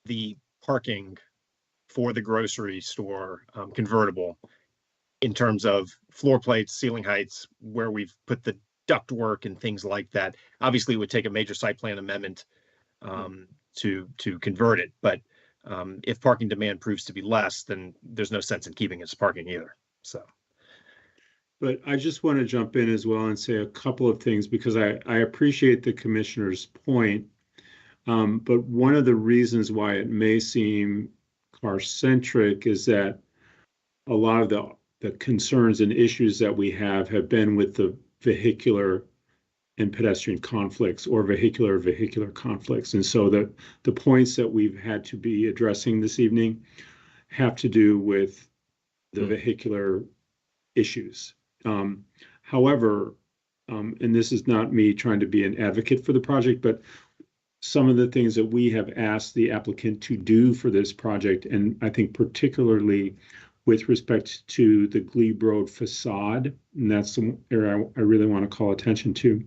the parking for the grocery store convertible in terms of floor plates, ceiling heights, where we've put the ductwork and things like that? Obviously, it would take a major site plan amendment to convert it, but if parking demand proves to be less, then there's no sense in keeping it as parking either. So. But I just want to jump in as well and say a couple of things because I appreciate the commissioner's point. But one of the reasons why it may seem car-centric is that a lot of the concerns and issues that we have been with the vehicular and pedestrian conflicts or vehicular conflicts. And so the points that we've had to be addressing this evening have to do with the vehicular issues. However, and this is not me trying to be an advocate for the project, but some of the things that we have asked the applicant to do for this project, and I think particularly with respect to the Glebe Road facade, and that's the area I really want to call attention to,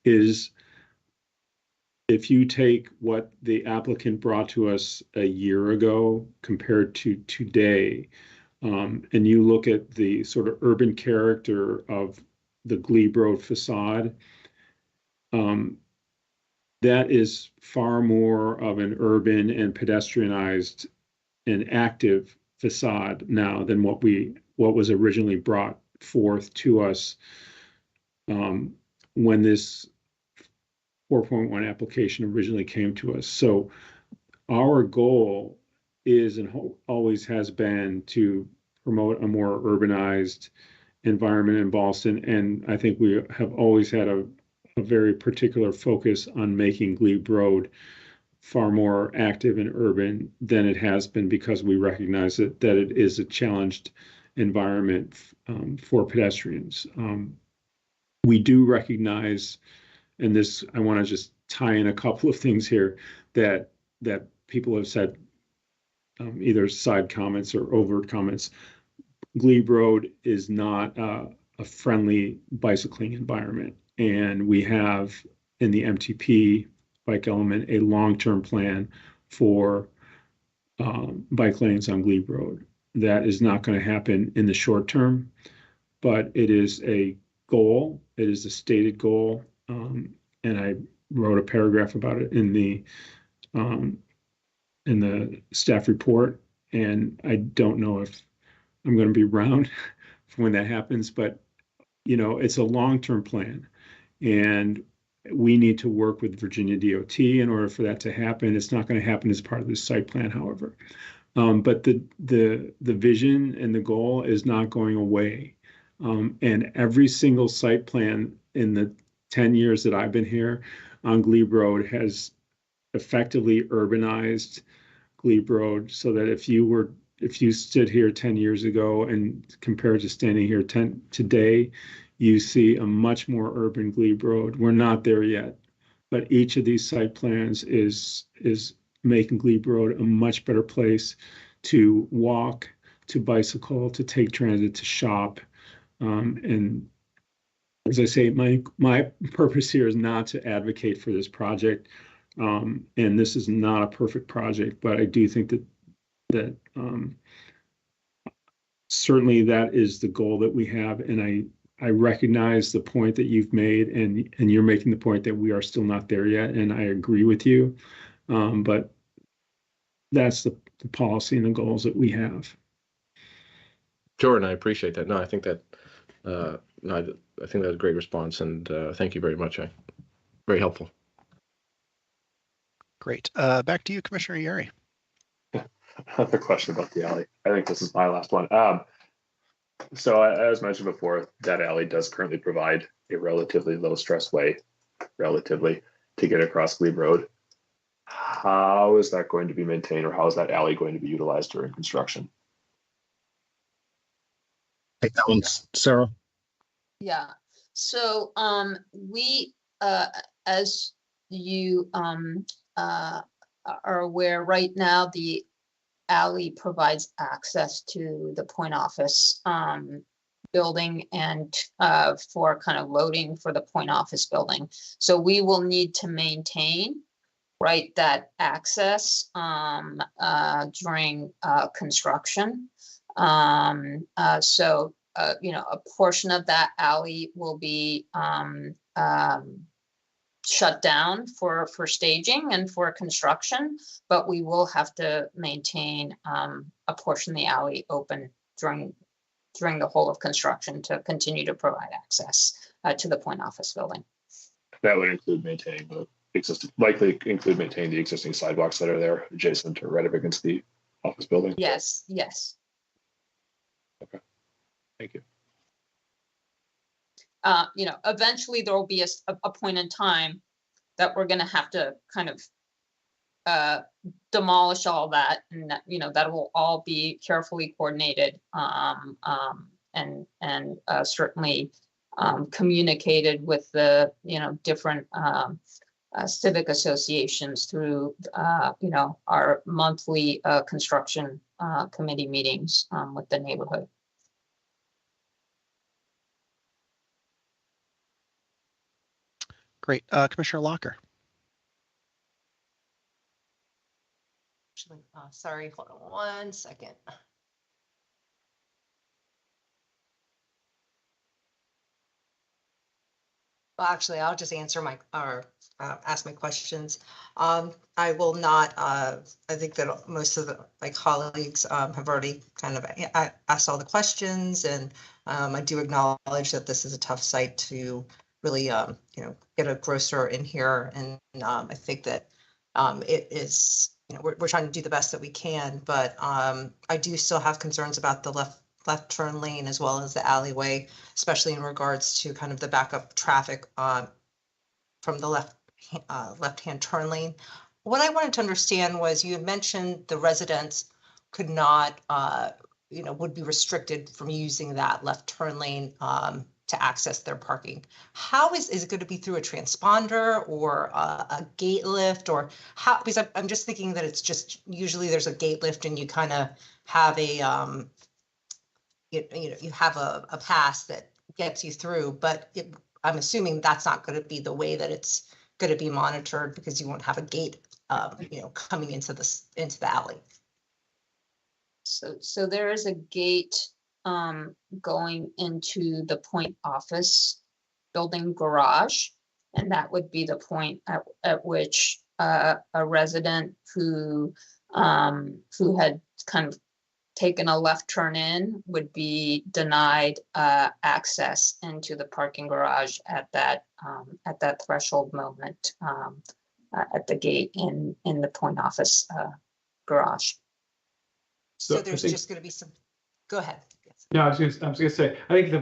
is if you take what the applicant brought to us a year ago compared to today, and you look at the sort of urban character of the Glebe Road facade, that is far more of an urban and pedestrianized and active facade now than what was originally brought forth to us when this 4.1 application originally came to us. So our goal is and always has been to promote a more urbanized environment in Ballston. And I think we have always had a very particular focus on making Glebe Road far more active and urban than it has been because we recognize that it is a challenged environment for pedestrians. We do recognize, and this, I want to just tie in a couple of things here that people have said, either side comments or overt comments. Glebe Road is not a friendly bicycling environment. And we have in the MTP bike element a long-term plan for bike lanes on Glebe Road. That is not going to happen in the short term, but it is a goal. It is a stated goal. And I wrote a paragraph about it in the staff report. And I don't know if I'm going to be around for when that happens, but it's a long-term plan. And we need to work with Virginia DOT in order for that to happen. It's not going to happen as part of this site plan, however. But the vision and the goal is not going away. And every single site plan in the 10 years that I've been here on Glebe Road has effectively urbanized Glebe Road so that if you stood here 10 years ago and compared to standing here today, you see a much more urban Glebe Road. We're not there yet, but each of these site plans is making Glebe Road a much better place to walk, to bicycle, to take transit, to shop. And as I say, my purpose here is not to advocate for this project. And this is not a perfect project, but I do think that certainly that is the goal that we have. And I recognize the point that you've made, and you're making the point that we are still not there yet. And I agree with you. But that's the policy and the goals that we have. Jordan, I appreciate that. No, I think that I think that's a great response, and thank you very much. Very helpful. Great. Back to you, Commissioner Yeri. Another question about the alley. I think this is my last one. So as mentioned before, that alley does currently provide a relatively low stress way, relatively, to get across Glebe Road. How is that going to be maintained, or how is that alley going to be utilized during construction? Take that one, Sarah. Yeah. So we, as you are aware, right now the alley provides access to the point office building and for kind of loading for the point office building. So we will need to maintain, right, that access during construction. So you know, a portion of that alley will be shut down for staging and for construction, but we will have to maintain a portion of the alley open during the whole of construction to continue to provide access to the point office building. That would include maintaining the existing, likely include maintaining the existing sidewalks that are there adjacent or right up against the office building. Yes, yes. Okay, thank you. You know, eventually there will be a point in time that we're going to have to kind of demolish all that, and that, you know, that will all be carefully coordinated and certainly communicated with the, you know, different civic associations through you know, our monthly construction committee meetings with the neighborhood. Great. Commissioner Locker. Sorry, hold on one second. Well, actually, I'll just answer ask my questions. I will not, I think that most of my colleagues have already kind of asked all the questions, and I do acknowledge that this is a tough site to really, you know, get a grocer in here. And I think that it is, you know, we're trying to do the best that we can, but I do still have concerns about the left turn lane as well as the alleyway, especially in regards to kind of the backup traffic from the left-hand turn lane. What I wanted to understand was, you had mentioned the residents could not, you know, would be restricted from using that left turn lane to access their parking. How is it going to be through a transponder or a gate lift, or how? Because I'm just thinking that it's just usually there's a gate lift and you kind of have a you have a pass that gets you through, but I'm assuming that's not going to be the way that it's going to be monitored, because you won't have a gate you know, coming into the alley. So there is a gate going into the point office building garage, and that would be the point at which a resident who had kind of taken a left turn in would be denied access into the parking garage at that threshold moment at the gate in the point office garage. So there's just going to be some. Go ahead. No, I was gonna say, I think the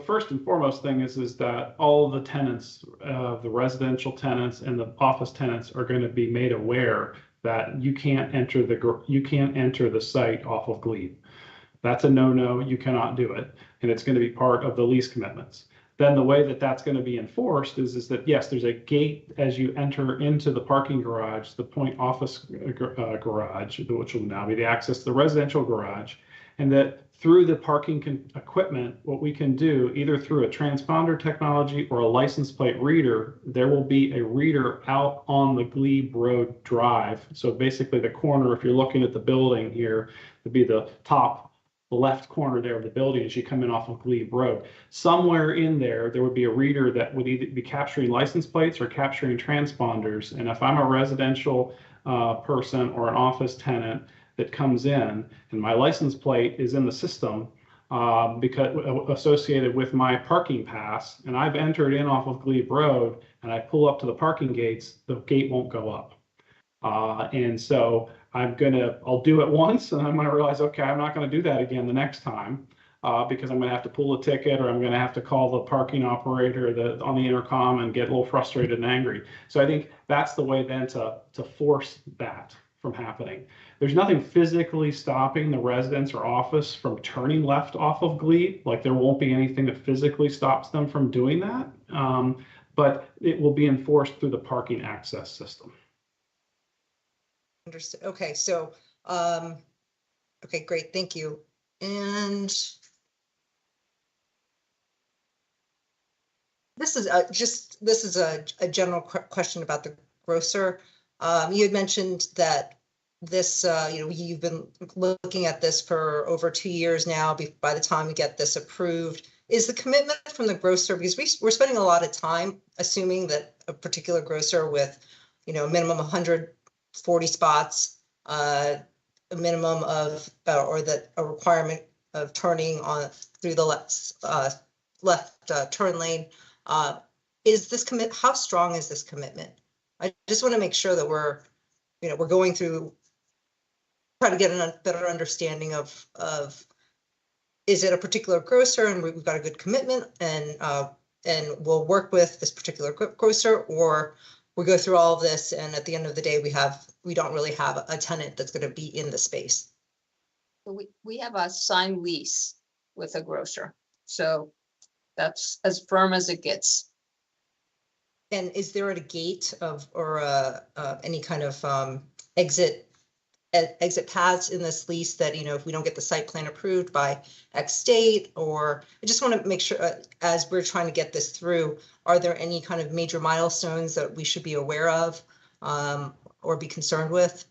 first and foremost thing is that all of the tenants, the residential tenants and the office tenants, are going to be made aware that you can't enter the site off of Glebe. That's a no-no. You cannot do it, and it's going to be part of the lease commitments. then the way that that's going to be enforced is that, yes, there's a gate as you enter into the parking garage, the point office garage, which will now be the access to the residential garage, and that through the parking equipment, what we can do, either through a transponder technology or a license plate reader, there will be a reader out on the Glebe Road Drive. So basically the corner, if you're looking at the building here, would be the top left corner there of the building as you come in off of Glebe Road. Somewhere in there, there would be a reader that would either be capturing license plates or capturing transponders. And if I'm a residential person or an office tenant that comes in and my license plate is in the system because associated with my parking pass, and I've entered in off of Glebe Road and I pull up to the parking gates, the gate won't go up. And so I'll do it once and I'm gonna realize, okay, I'm not gonna do that again the next time because I'm gonna have to pull a ticket or I'm gonna have to call the parking operator on the intercom and get a little frustrated and angry. So I think that's the way then to force that from happening. There's nothing physically stopping the residence or office from turning left off of Glebe. Like there won't be anything that physically stops them from doing that, but it will be enforced through the parking access system. Understood. Okay, so, okay, great, thank you. And this is a general question about the grocer. You had mentioned that this, you've been looking at this for over 2 years now. By the time we get this approved, is the commitment from the grocer, because we're spending a lot of time assuming that a particular grocer with, a minimum of 140 spots, a minimum of, or that a requirement of turning on through the left turn lane. Is this how strong is this commitment? I just want to make sure that we're going through, try to get a better understanding of is it a particular grocer and we've got a good commitment and we'll work with this particular grocer, or we go through all of this and at the end of the day we don't really have a tenant that's going to be in the space. We have a signed lease with a grocer, so that's as firm as it gets. And is there a gate or any kind of exit paths in this lease that, if we don't get the site plan approved by X date, or I just want to make sure as we're trying to get this through, are there any kind of major milestones that we should be aware of or be concerned with?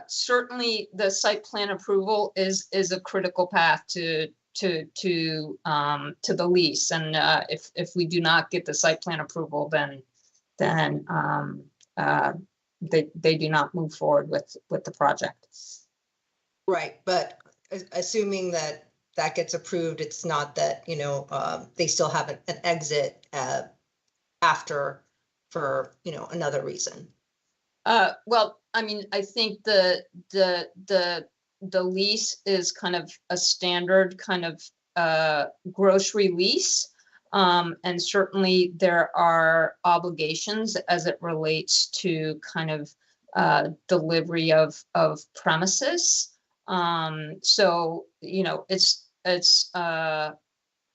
Certainly the site plan approval is a critical path to the lease, and if we do not get the site plan approval, then they do not move forward with the project. Right, but assuming that gets approved, it's not that they still have an exit after for another reason. Well, I mean, I think the lease is kind of a standard kind of grocery lease. And certainly there are obligations as it relates to kind of delivery of premises. So, it's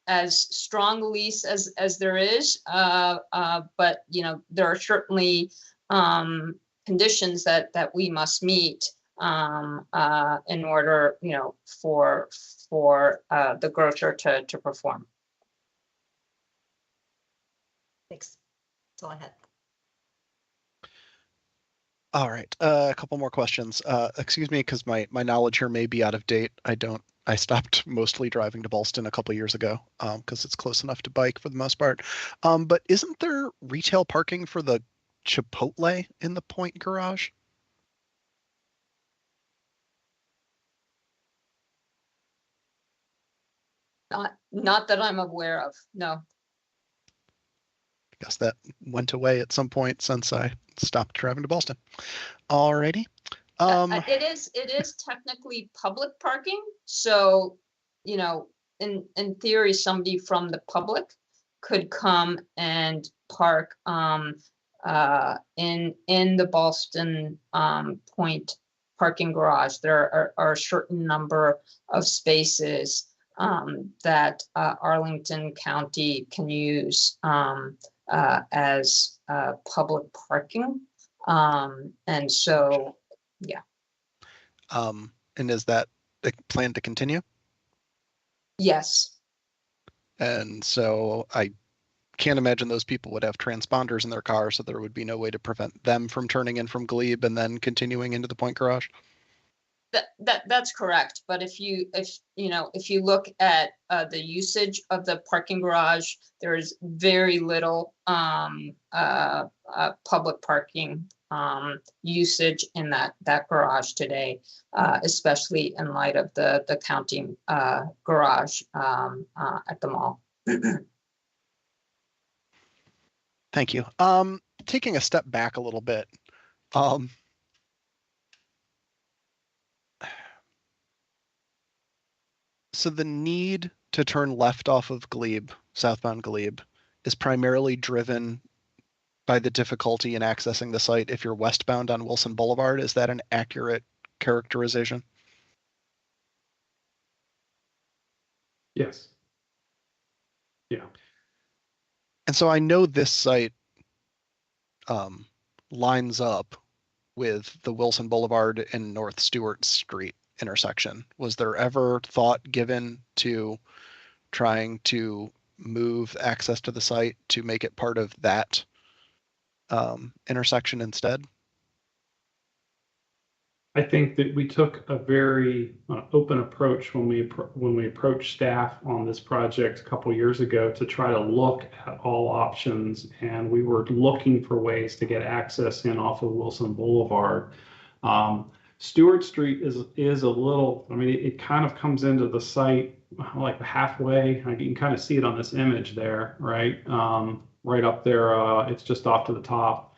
as strong a lease as there is, but, there are certainly conditions that we must meet in order, for the grocer to perform. Thanks. That's all I had. All right, a couple more questions. Excuse me, because my knowledge here may be out of date. I stopped mostly driving to Ballston a couple years ago because it's close enough to bike for the most part. But isn't there retail parking for the Chipotle in the Point garage? Not that I'm aware of, no. I guess that went away at some point since I stopped driving to Ballston. Alrighty. It is technically public parking, so in theory, somebody from the public could come and park in the Ballston Point parking garage. There are a certain number of spaces that Arlington County can use as public parking. And so, yeah. And is that planned to continue? Yes. And so I can't imagine those people would have transponders in their car, so there would be no way to prevent them from turning in from Glebe and then continuing into the Point Garage. That's correct. But if you look at the usage of the parking garage, there is very little public parking usage in that garage today, especially in light of the county garage at the mall. Thank you. Taking a step back a little bit. So the need to turn left off of Glebe, southbound Glebe, is primarily driven by the difficulty in accessing the site if you're westbound on Wilson Boulevard. Is that an accurate characterization? Yes. Yeah. And so I know this site lines up with the Wilson Boulevard and North Stewart Street intersection. Was there ever thought given to trying to move access to the site to make it part of that intersection instead? I think that we took a very open approach when we approached staff on this project a couple years ago to try to look at all options, and we were looking for ways to get access in off of Wilson Boulevard. Stewart Street is a little, I mean, it kind of comes into the site like halfway. You can kind of see it on this image there, right? Right up there, it's just off to the top,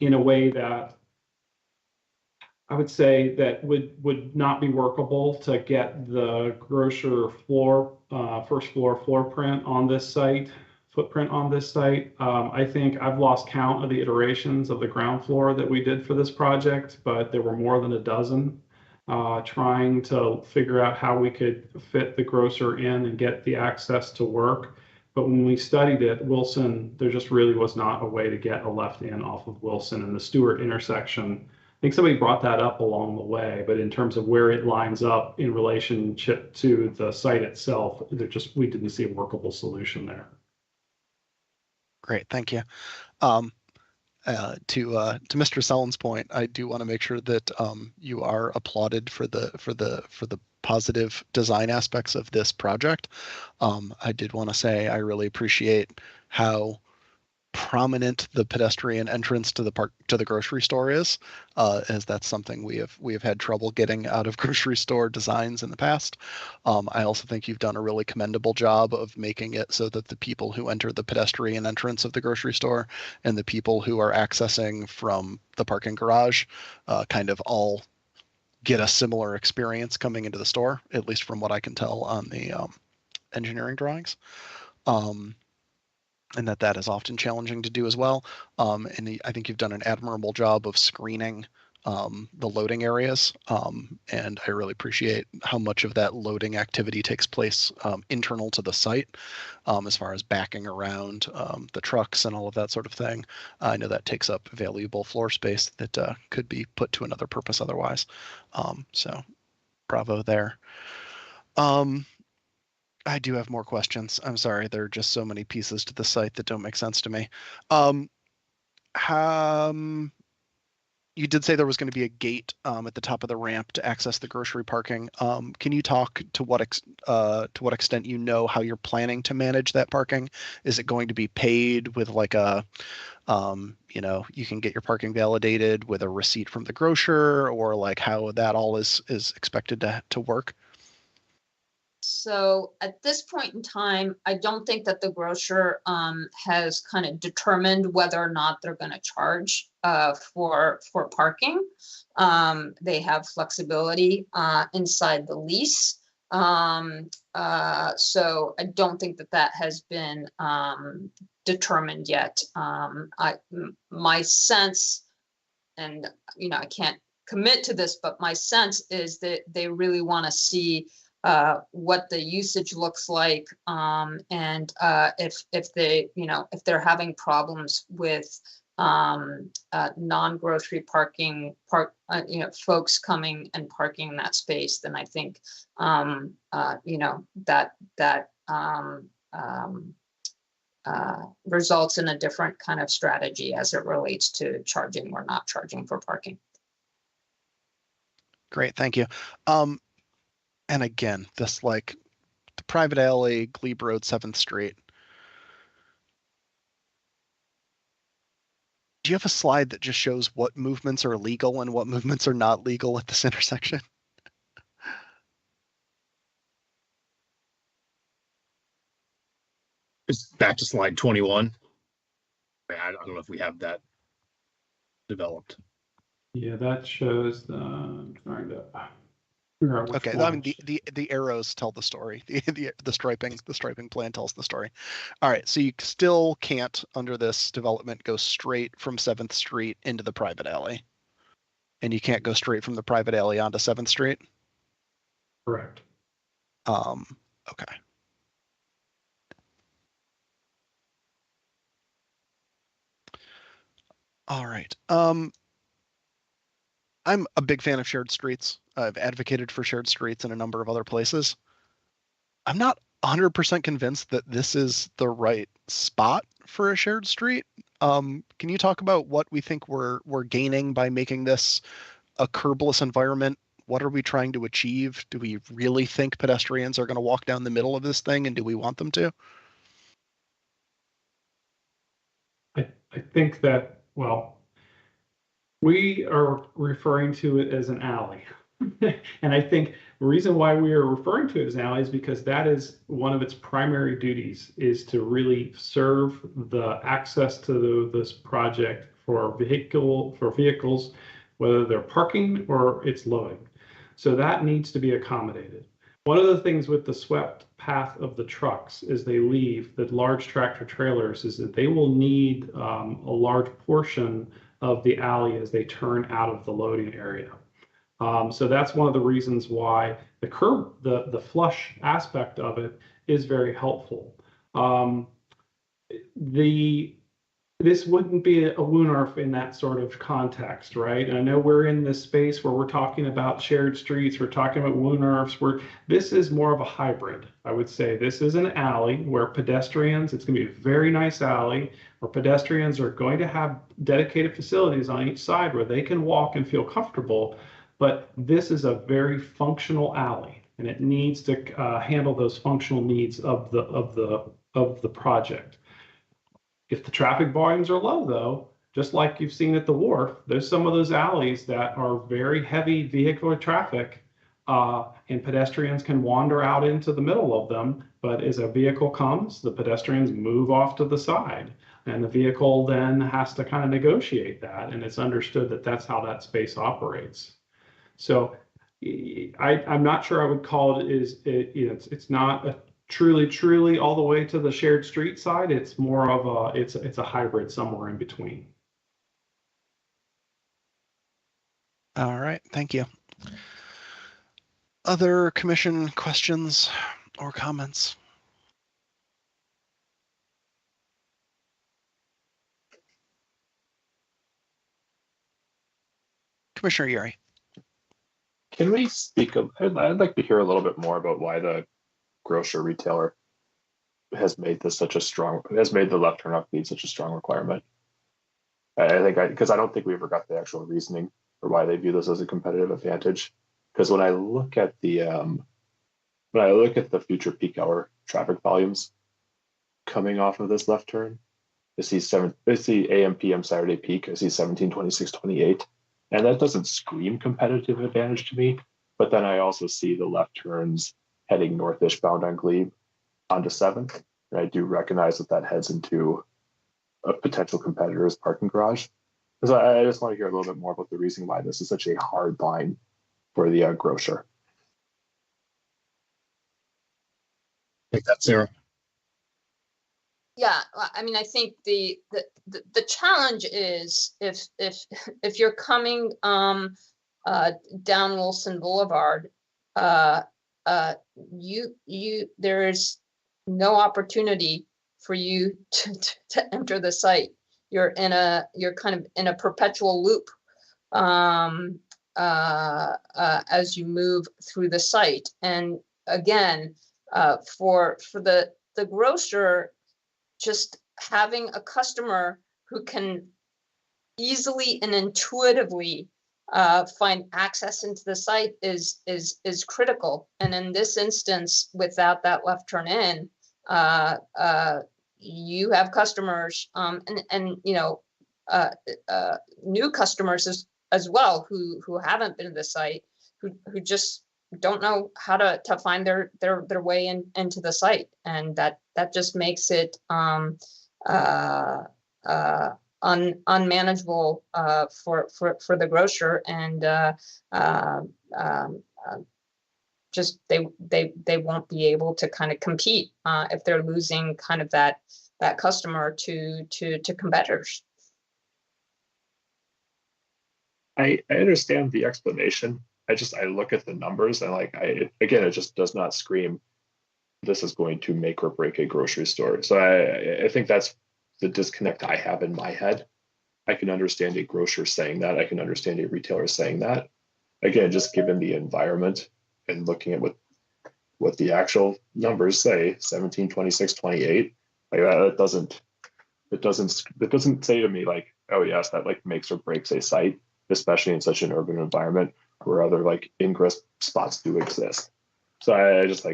in a way that I would say that would not be workable to get the grocer floor, first floor footprint on this site. I think I've lost count of the iterations of the ground floor that we did for this project, but there were more than a dozen trying to figure out how we could fit the grocer in and get the access to work. But when we studied it, Wilson, there just really was not a way to get a left in off of Wilson and the Stewart intersection. I think somebody brought that up along the way, but in terms of where it lines up in relationship to the site itself, we didn't see a workable solution there. Great, thank you. To Mr. Sellen's point, I do want to make sure that you are applauded for the positive design aspects of this project. I did want to say I really appreciate how prominent the pedestrian entrance to the grocery store is, as that's something we have had trouble getting out of grocery store designs in the past. I also think you've done a really commendable job of making it so that the people who enter the pedestrian entrance of the grocery store and the people who are accessing from the parking garage kind of all get a similar experience coming into the store, at least from what I can tell on the engineering drawings. And that is often challenging to do as well. And I think you've done an admirable job of screening the loading areas. And I really appreciate how much of that loading activity takes place internal to the site, as far as backing around the trucks and all of that sort of thing. I know that takes up valuable floor space that could be put to another purpose otherwise. So bravo there. I do have more questions. I'm sorry, there are just so many pieces to the site that don't make sense to me. You did say there was going to be a gate at the top of the ramp to access the grocery parking. Can you talk to what extent you know how you're planning to manage that parking? Is it going to be paid with like a, you can get your parking validated with a receipt from the grocer, or like how that all is expected to work? So at this point in time, I don't think that the grocer has kind of determined whether or not they're going to charge for parking. They have flexibility inside the lease. So I don't think that has been determined yet. My sense, and I can't commit to this, but my sense is that they really want to see what the usage looks like, and if they, if they're having problems with non-grocery parking, folks coming and parking in that space, then I think, that results in a different kind of strategy as it relates to charging or not charging for parking. Great, thank you. And again, this like the private alley, Glebe Road, 7th Street. Do you have a slide that just shows what movements are legal and what movements are not legal at this intersection? It's back to slide 21. I don't know if we have that developed. Yeah, that shows the, I'm trying to figure out which Okay, I mean the arrows tell the story. The striping plan tells the story. All right, so you still can't under this development go straight from 7th Street into the private alley, and you can't go straight from the private alley onto 7th Street. Correct. Okay. All right. I'm a big fan of shared streets. I've advocated for shared streets in a number of other places. I'm not 100% convinced that this is the right spot for a shared street. Can you talk about what we think we're gaining by making this a curbless environment? What are we trying to achieve? Do we really think pedestrians are going to walk down the middle of this thing, and do we want them to? I think that, well, we are referring to it as an alley. And I think the reason why we are referring to it as an alley is because that is one of its primary duties, is to really serve the access to this project for vehicles, whether they're parking or it's loading. So that needs to be accommodated. One of the things with the swept path of the trucks as they leave, the large tractor trailers, is that they will need a large portion of the alley as they turn out of the loading area. So that's one of the reasons why the curb, the flush aspect of it is very helpful. This wouldn't be a WUNRF in that sort of context, right? And I know we're in this space where we're talking about shared streets, we're talking about WUNRFs, this is more of a hybrid. I would say this is an alley where pedestrians, it's gonna be a very nice alley where pedestrians are going to have dedicated facilities on each side where they can walk and feel comfortable. But this is a very functional alley, and it needs to handle those functional needs of the project. If the traffic volumes are low, though, just like you've seen at the wharf, there's some of those alleys that are very heavy vehicular traffic, and pedestrians can wander out into the middle of them. But as a vehicle comes, the pedestrians move off to the side, and the vehicle then has to kind of negotiate that. And it's understood that that's how that space operates. So I'm not sure I would call it it's not a truly all the way to the shared street side. It's more of it's a hybrid somewhere in between. All right, thank you. Other commission questions or comments? Commissioner Yuri. Can we speak of, I'd like to hear a little bit more about why the grocer retailer has made this has made the left turn off lead such a strong requirement. I think because I don't think we ever got the actual reasoning for why they view this as a competitive advantage. Because when I look at the future peak hour traffic volumes coming off of this left turn, I see AM PM Saturday peak, I see 17, 26, 28. And that doesn't scream competitive advantage to me. But then I also see the left turns heading northish bound on Glebe onto 7th. And I do recognize that heads into a potential competitor's parking garage. So I just want to hear a little bit more about the reason why this is such a hard line for the grocer. Take that, Sarah. Yeah, I mean, I think the challenge is if you're coming down Wilson Boulevard, there's no opportunity for you to enter the site. You're kind of in a perpetual loop as you move through the site. And again, for the grocer, just having a customer who can easily and intuitively find access into the site is critical. And in this instance, without that left turn in, you have customers and new customers as well who haven't been to the site, who just don't know how to find their way into the site, and that just makes it unmanageable for the grocer, and just they won't be able to kind of compete if they're losing kind of that customer to competitors. I understand the explanation. I look at the numbers and again, it just does not scream this is going to make or break a grocery store. So I think that's the disconnect I have in my head. I can understand a grocer saying that. I can understand a retailer saying that. Again, just given the environment and looking at what the actual numbers say, 17, 26, 28, it doesn't say to me like, oh yes, that like makes or breaks a site, especially in such an urban environment where other like ingress spots do exist. So I just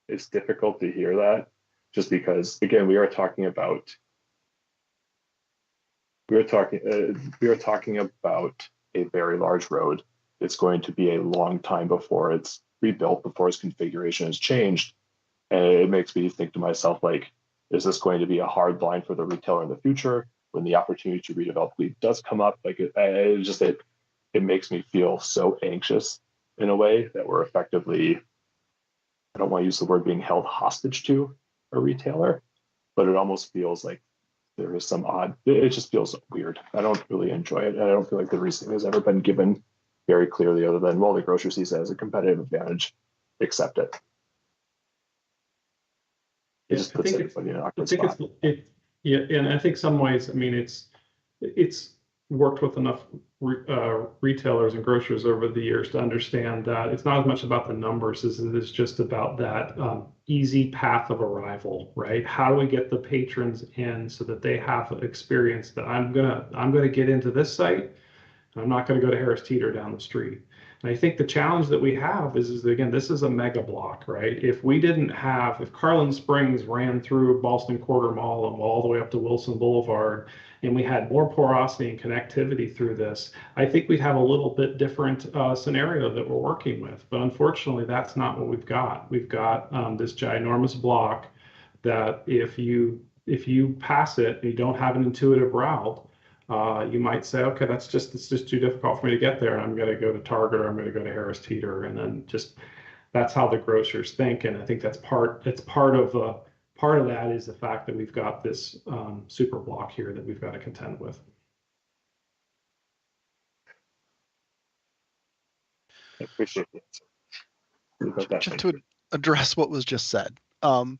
it's difficult to hear that, just because again we are talking about a very large road. It's going to be a long time before it's rebuilt, before its configuration is changed, and it makes me think to myself like, is this going to be a hard line for the retailer in the future when the opportunity to redevelop Glebe does come up? Like it makes me feel so anxious in a way that we're effectively, I don't want to use the word being held hostage to a retailer, but it almost feels like there is some it just feels weird. I don't really enjoy it. And I don't feel like the reasoning has ever been given very clearly other than, well, the grocer sees it as a competitive advantage, accept it. It just puts everybody in an awkward spot. Yeah, and I think some ways, I mean, it's worked with enough retailers and grocers over the years to understand that it's not as much about the numbers as it is just about that easy path of arrival, right? How do we get the patrons in so that they have an experience that I'm gonna get into this site, and I'm not gonna go to Harris Teeter down the street. And I think the challenge that we have is again, this is a mega block, right? If Carlin Springs ran through Ballston Quarter Mall and all the way up to Wilson Boulevard, and we had more porosity and connectivity through this, I think we'd have a little bit different scenario that we're working with. But unfortunately, that's not what we've got. We've got this ginormous block that if you pass it and you don't have an intuitive route, you might say, okay, it's just too difficult for me to get there. I'm going to go to Target, or I'm going to go to Harris Teeter, and then just that's how the grocers think. And I think that's part of that is the fact that we've got this super block here that we've got to contend with. I appreciate it. Just to address what was just said, I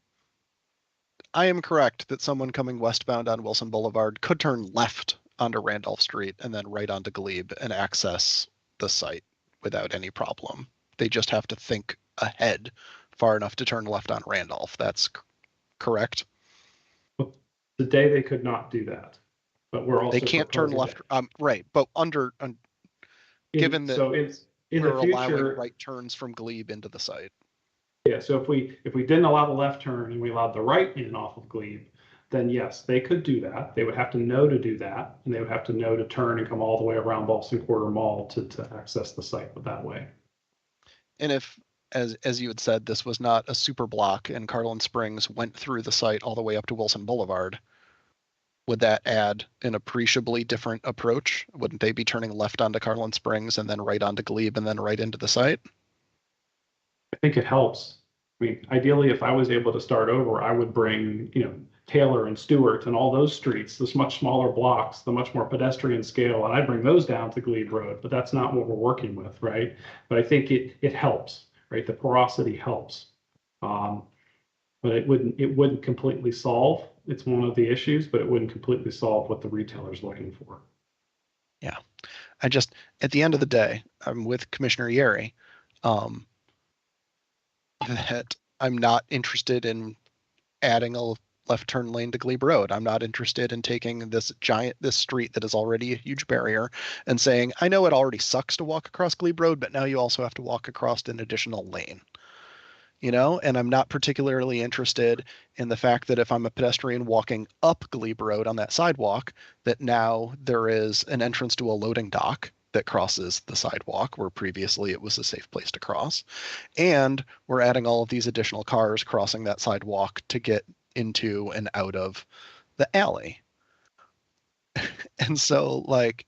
am correct that someone coming westbound on Wilson Boulevard could turn left onto Randolph Street and then right onto Glebe and access the site without any problem. They just have to think ahead far enough to turn left on Randolph. That's correct? Today they could not do that, but we're also they can't turn left. Right, but given that so in we're the future, allowing right turns from Glebe into the site. Yeah, so if we didn't allow the left turn and we allowed the right in off of Glebe, then yes, they could do that. They would have to know to do that, and they would have to know to turn and come all the way around Ballston Quarter Mall to access the site that way. And if, as you had said, this was not a super block and Carlin Springs went through the site all the way up to Wilson Boulevard, would that add an appreciably different approach? Wouldn't they be turning left onto Carlin Springs and then right onto Glebe and then right into the site? I think it helps. I mean, ideally, if I was able to start over, I would bring, Taylor and Stewart and all those streets, this much smaller blocks, the much more pedestrian scale, and I bring those down to Glebe Road, but that's not what we're working with, right? But I think it helps, right? The porosity helps. But it wouldn't completely solve. It's one of the issues, but it wouldn't completely solve what the retailer's looking for. Yeah. At the end of the day, I'm with Commissioner Yeri, that I'm not interested in adding a left turn lane to Glebe Road. I'm not interested in taking this street that is already a huge barrier and saying, I know it already sucks to walk across Glebe Road, but now you also have to walk across an additional lane. And I'm not particularly interested in the fact that if I'm a pedestrian walking up Glebe Road on that sidewalk, that now there is an entrance to a loading dock that crosses the sidewalk where previously it was a safe place to cross. And we're adding all of these additional cars crossing that sidewalk to get into and out of the alley. And so, like,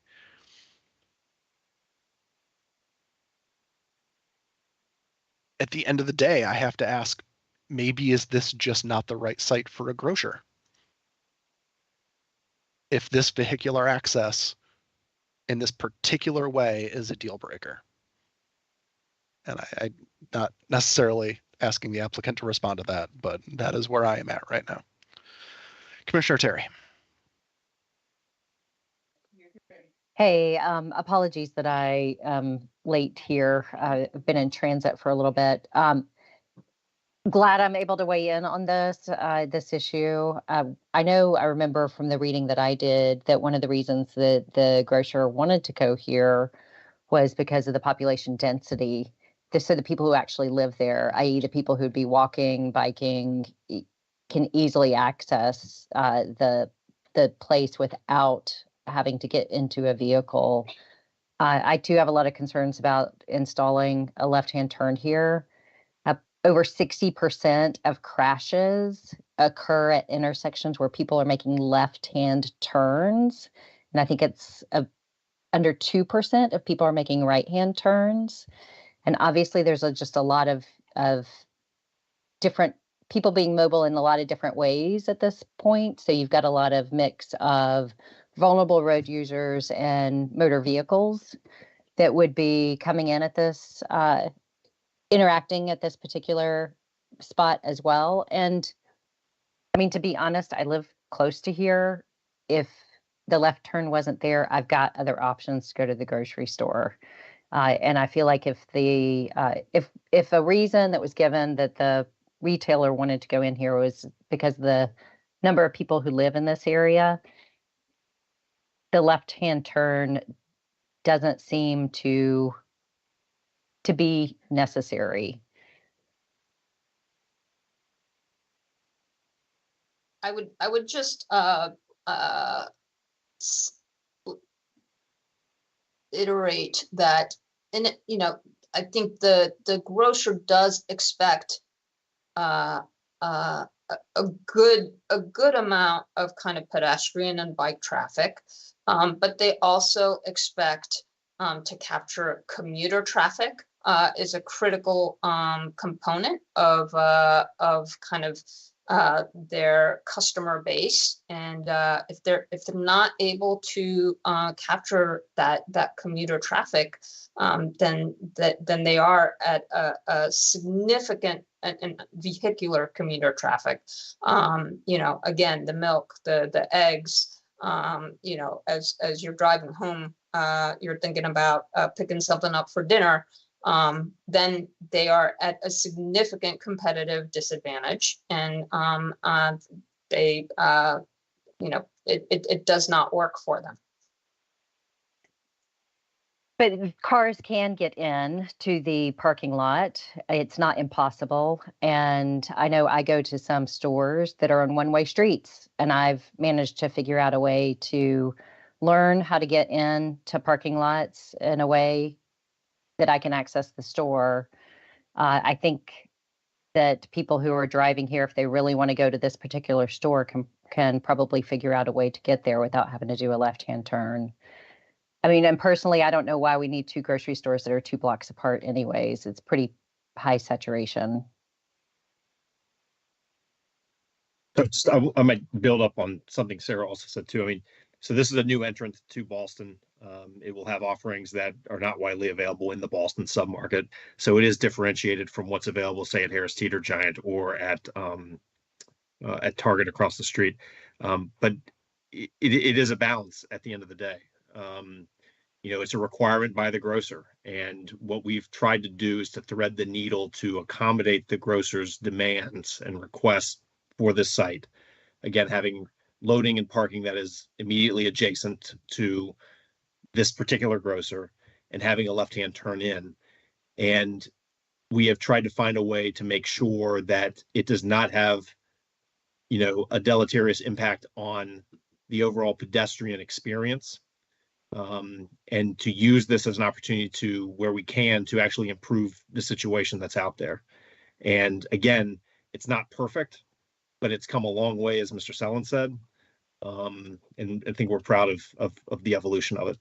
at the end of the day, I have to ask, maybe is this just not the right site for a grocer? If this vehicular access in this particular way is a deal breaker. And I'm not necessarily asking the applicant to respond to that, but that is where I am at right now. Commissioner Terry. Hey, apologies that I late here. I've been in transit for a little bit. Glad I'm able to weigh in on this issue. I remember from the reading that I did that one of the reasons that the grocer wanted to go here was because of the population density. So the people who actually live there, i.e. the people who'd be walking, biking, can easily access the place without having to get into a vehicle. I too have a lot of concerns about installing a left-hand turn here. Over 60% of crashes occur at intersections where people are making left-hand turns. And I think it's under 2% of people are making right-hand turns. And obviously there's just a lot of different people being mobile in a lot of different ways at this point. So you've got a lot of mix of vulnerable road users and motor vehicles that would be coming in at this, interacting at this particular spot as well. And I mean, to be honest, I live close to here. If the left turn wasn't there, I've got other options to go to the grocery store. And I feel like if a reason that was given that the retailer wanted to go in here was because the number of people who live in this area, the left-hand turn doesn't seem to be necessary. I would just iterate that, and I think the grocer does expect a good amount of kind of pedestrian and bike traffic, but they also expect to capture commuter traffic is a critical component of kind of their customer base, and if they're not able to capture that commuter traffic, then they are at a significant and vehicular commuter traffic. Again, the milk, the eggs. As you're driving home, you're thinking about picking something up for dinner. Then they are at a significant competitive disadvantage, and it does not work for them. But cars can get in to the parking lot. It's not impossible. And I know I go to some stores that are on one-way streets, and I've managed to figure out a way to learn how to get into parking lots in a way that I can access the store. I think that people who are driving here, if they really want to go to this particular store, can probably figure out a way to get there without having to do a left-hand turn. I mean, and personally, I don't know why we need two grocery stores that are 2 blocks apart anyways. It's pretty high saturation. I might build up on something Sarah also said too. I mean, so this is a new entrant to Boston. It will have offerings that are not widely available in the Boston submarket. So it is differentiated from what's available, say, at Harris Teeter Giant or at Target across the street. But it is a balance at the end of the day. It's a requirement by the grocer. And what we've tried to do is to thread the needle to accommodate the grocer's demands and requests for this site. Again, having loading and parking that is immediately adjacent to this particular grocer and having a left-hand turn in. And we have tried to find a way to make sure that it does not have, a deleterious impact on the overall pedestrian experience. And to use this as an opportunity to, where we can, to actually improve the situation that's out there. And again, it's not perfect, but it's come a long way, as Mr. Sellon said. And I think we're proud of the evolution of it.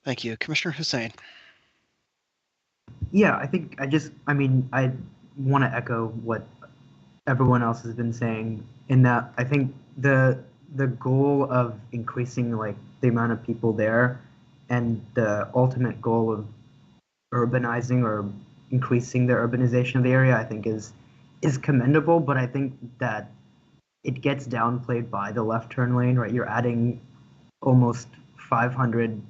Thank you. Commissioner Hussain. Yeah, I want to echo what everyone else has been saying in that I think the goal of increasing like the amount of people there and the ultimate goal of urbanizing or increasing the urbanization of the area, I think is commendable, but I think that it gets downplayed by the left turn lane, right? You're adding almost 500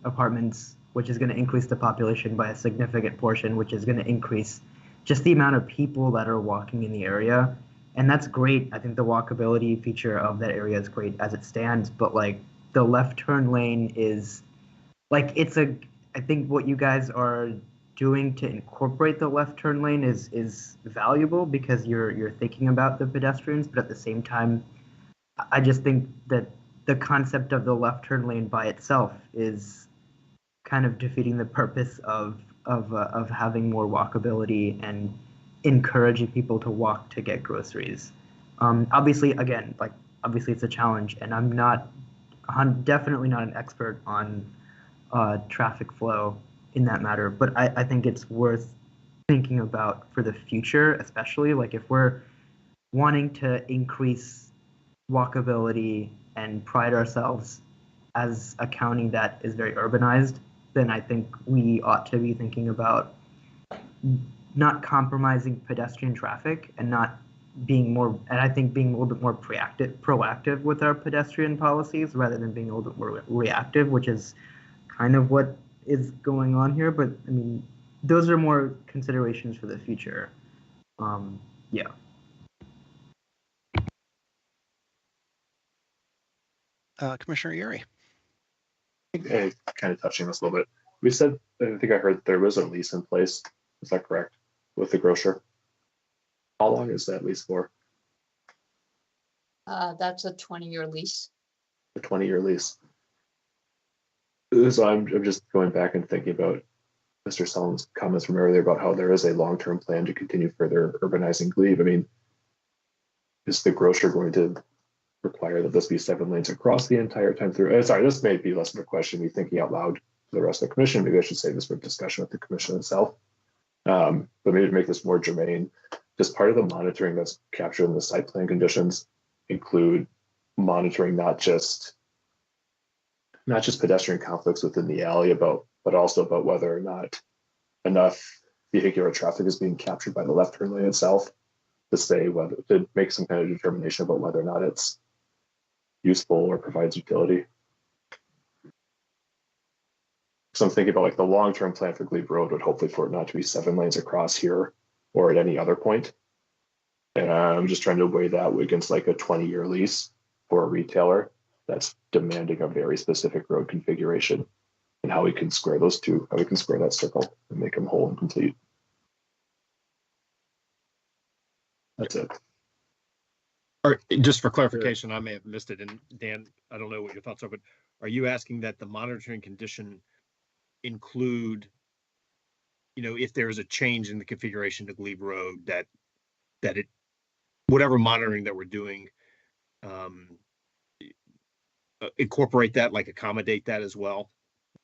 apartments, which is going to increase the population by a significant portion, which is going to increase just the amount of people that are walking in the area. And that's great. I think the walkability feature of that area is great as it stands, but like the left turn lane is like, I think what you guys are doing to incorporate the left turn lane is valuable because you're thinking about the pedestrians, but at the same time, I just think that the concept of the left turn lane by itself is kind of defeating the purpose of having more walkability and encouraging people to walk to get groceries. Obviously, again, obviously it's a challenge, and I'm definitely not an expert on traffic flow in that matter, but I think it's worth thinking about for the future, especially like if we're wanting to increase walkability and pride ourselves as a county that is very urbanized, then I think we ought to be thinking about not compromising pedestrian traffic and not being more, and I think being a little bit more proactive with our pedestrian policies rather than being a little bit more reactive, which is kind of what is going on here. But I mean, those are more considerations for the future. Yeah. Commissioner Yuri. Hey, kind of touching this a little bit. We said, I think I heard there was a lease in place. Is that correct? With the grocer? How long is that lease for? That's a 20-year lease. A 20-year lease. So I'm just going back and thinking about Mr. Sellon's comments from earlier about how there is a long-term plan to continue further urbanizing Glebe. I mean, is the grocer going to require that this be 7 lanes across the entire time through? Sorry, this may be less of a question, me thinking out loud for the rest of the commission. Maybe I should save this for discussion with the commission itself. But maybe to make this more germane, just part of the monitoring that's captured in the site plan conditions include monitoring not just pedestrian conflicts within the alley, but also about whether or not enough vehicular traffic is being captured by the left turn lane itself to say whether to make some kind of determination about whether or not it's useful or provides utility. So I'm thinking about like the long-term plan for Glebe Road would hopefully for it not to be 7 lanes across here or at any other point. And I'm just trying to weigh that against like a 20-year lease for a retailer that's demanding a very specific road configuration, and how we can square those two, how we can square that circle and make them whole and complete. That's it. Or just for clarification, I may have missed it, and Dan, I don't know what your thoughts are, but are you asking that the monitoring condition include, if there's a change in the configuration to Glebe Road, that it, whatever monitoring that we're doing, incorporate that, like accommodate that as well,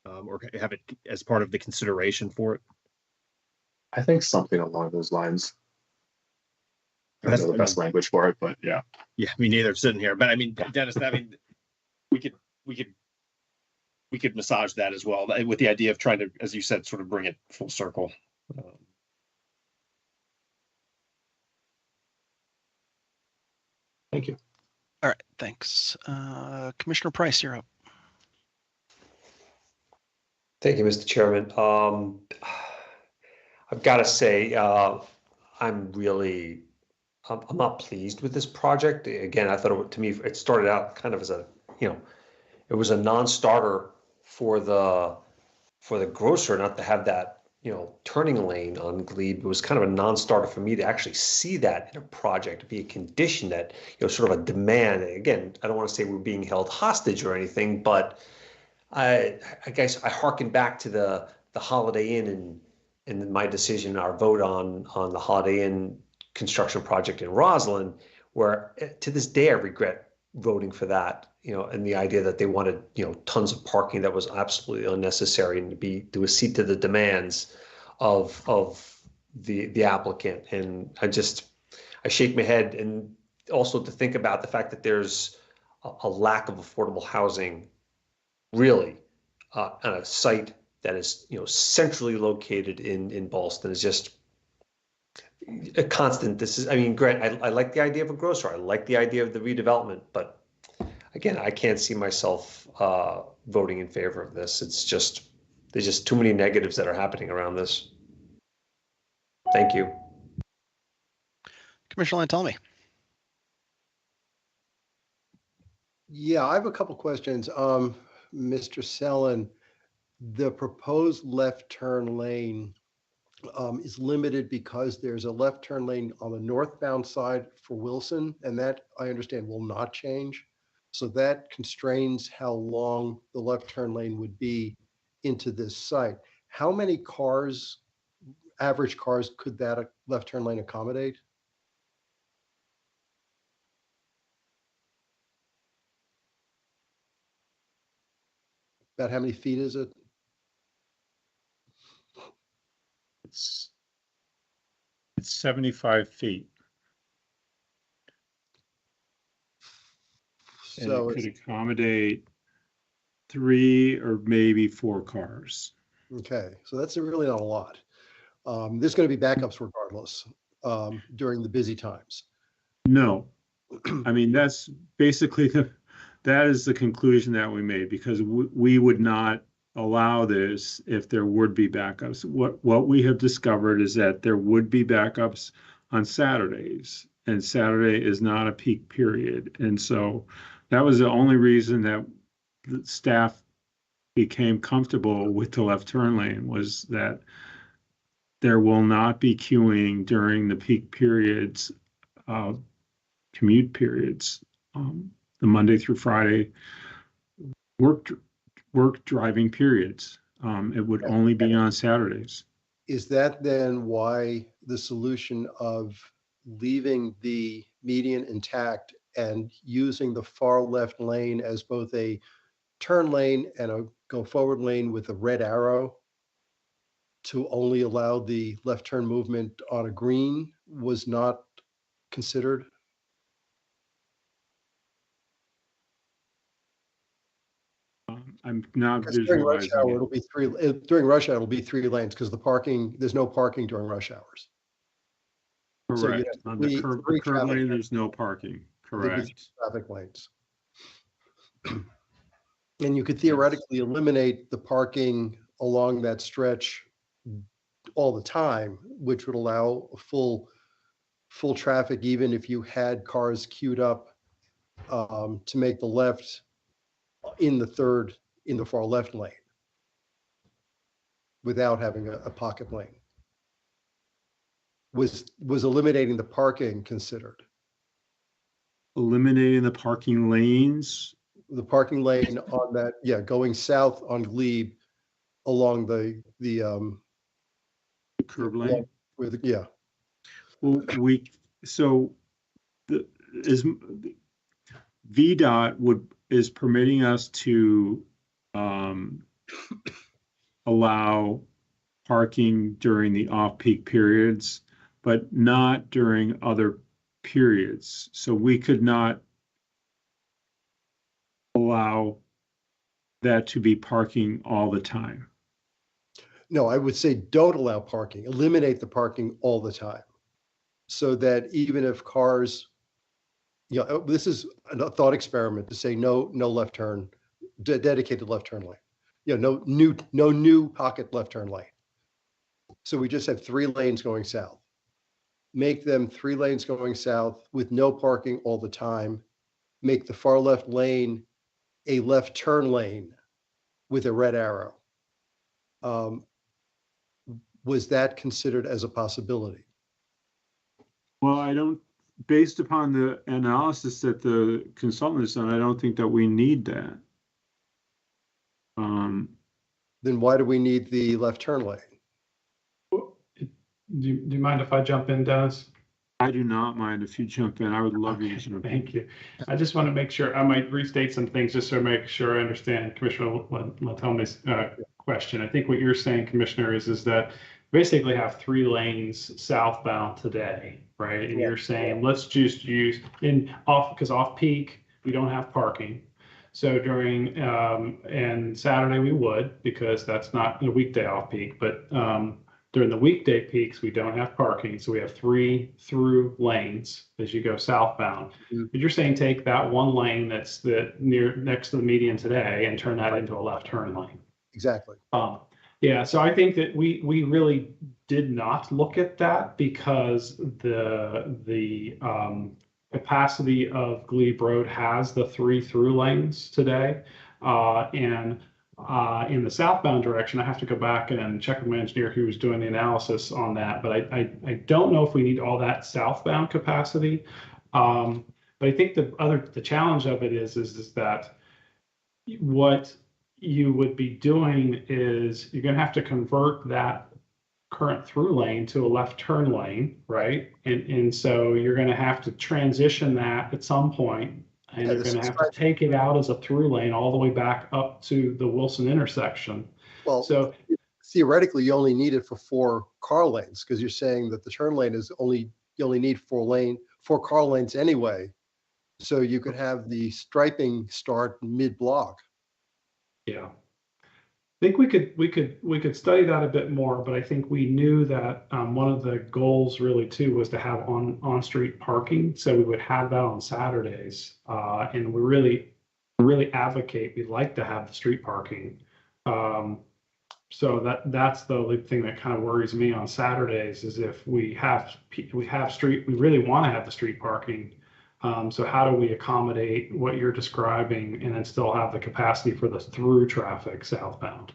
or have it as part of the consideration for it? I think something along those lines. I don't know the best language for it, but yeah. Yeah, me neither, sitting here. But I mean, Dennis, I mean, we could massage that as well with the idea of trying to, as you said, sort of bring it full circle. Thank you. All right, thanks. Commissioner Price, you're up. Thank you, Mr. Chairman. I've got to say, I'm not pleased with this project. Again, I thought to me, it started out kind of as a, it was a non-starter for the grocer not to have that, turning lane on Glebe. It was kind of a non-starter for me to actually see that in a project, be a condition that, sort of a demand. Again, I don't want to say we're being held hostage or anything, but I guess I hearken back to the Holiday Inn and my decision, our vote on the Holiday Inn construction project in Roslyn, where to this day I regret voting for that, and the idea that they wanted, tons of parking that was absolutely unnecessary and to accede to the demands of the applicant. And I shake my head, and also to think about the fact that there's a lack of affordable housing really on a site that is, centrally located in Ballston is just a constant. Grant, I like the idea of a grocer. I like the idea of the redevelopment, but again, I can't see myself voting in favor of this. There's just too many negatives that are happening around this. Thank you. Commissioner Lantelmi. Yeah, I have a couple questions. Mr. Sellen, the proposed left turn lane is limited because there's a left turn lane on the northbound side for Wilson, and that I understand will not change. So that constrains how long the left turn lane would be into this site. How many cars, average cars, could that left turn lane accommodate? About how many feet is it? It's 75 feet. So and it could accommodate 3 or maybe 4 cars. Okay, so that's really not a lot. There's going to be backups regardless during the busy times. No, I mean, that's basically that is the conclusion that we made, because we would not allow this if there would be backups. What we have discovered is that there would be backups on Saturdays, and Saturday is not a peak period. And so that was the only reason that the staff became comfortable with the left turn lane, was that there will not be queuing during the peak periods, commute periods, the Monday through Friday work driving periods. It would only be on Saturdays. Is that then why the solution of leaving the median intact and using the far left lane as both a turn lane and a go forward lane with a red arrow to only allow the left turn movement on a green was not considered? I'm not During rush visualizing hour, it. it'll be three. During rush hour, it'll be 3 lanes because there's no parking during rush hours. So Correct. On the curb lane, there's no parking. Correct. Traffic lanes. And you could theoretically eliminate the parking along that stretch all the time, which would allow a full traffic, even if you had cars queued up to make the left in the far left lane without having a pocket lane. Was eliminating the parking considered? Eliminating the parking lanes? The parking lane on that, yeah, going south on Glebe along the curb lane? Yeah. Well, VDOT is permitting us to allow parking during the off-peak periods, but not during other periods. So we could not allow that to be parking all the time. No, I would say don't allow parking, eliminate the parking all the time. So that even if cars, this is a thought experiment to say no left turn, dedicated left turn lane. No new pocket left turn lane. So we just have 3 lanes going south. Make them 3 lanes going south with no parking all the time. Make the far left lane a left turn lane with a red arrow. Was that considered as a possibility? Well, I don't, based upon the analysis that the consultant has done, I don't think that we need that. Then why do we need the left turn lane? Do you mind if I jump in, Dennis? I do not mind if you jump in. I would love you to jump in. Thank you. I just want to make sure, I might restate some things just to make sure I understand Commissioner Latome's question. I think what you're saying, Commissioner, is that basically have 3 lanes southbound today, right? And you're saying, let's just use because off peak, we don't have parking. So during, and Saturday we would, because that's not a weekday off peak, but during the weekday peaks, we don't have parking. So we have 3 through lanes as you go southbound. But you're saying take that 1 lane that's next to the median today and turn that into a left turn lane. Exactly. Yeah, so I think that we really did not look at that because the capacity of Glebe Road has the 3 through lanes today. And in the southbound direction, I have to go back and check with my engineer who was doing the analysis on that. But I don't know if we need all that southbound capacity. But I think the challenge of it is that what you would be doing is you're going to have to convert that current through lane to a left turn lane, right? And so you're going to have to transition that at some point, and you're going to have to take it out as a through lane all the way back up to the Wilson intersection. Well, so theoretically, you only need it for 4 car lanes because you're saying that the turn lane is you only need 4 car lanes anyway. So you could have the striping start mid-block. Yeah. I think we could study that a bit more, but I think we knew that one of the goals really too was to have on-street parking. So we would have that on Saturdays, and we really advocate. We'd like to have the street parking. So that's the only thing that kind of worries me on Saturdays is if we really want to have the street parking. So how do we accommodate what you're describing and then still have the capacity for the through traffic southbound?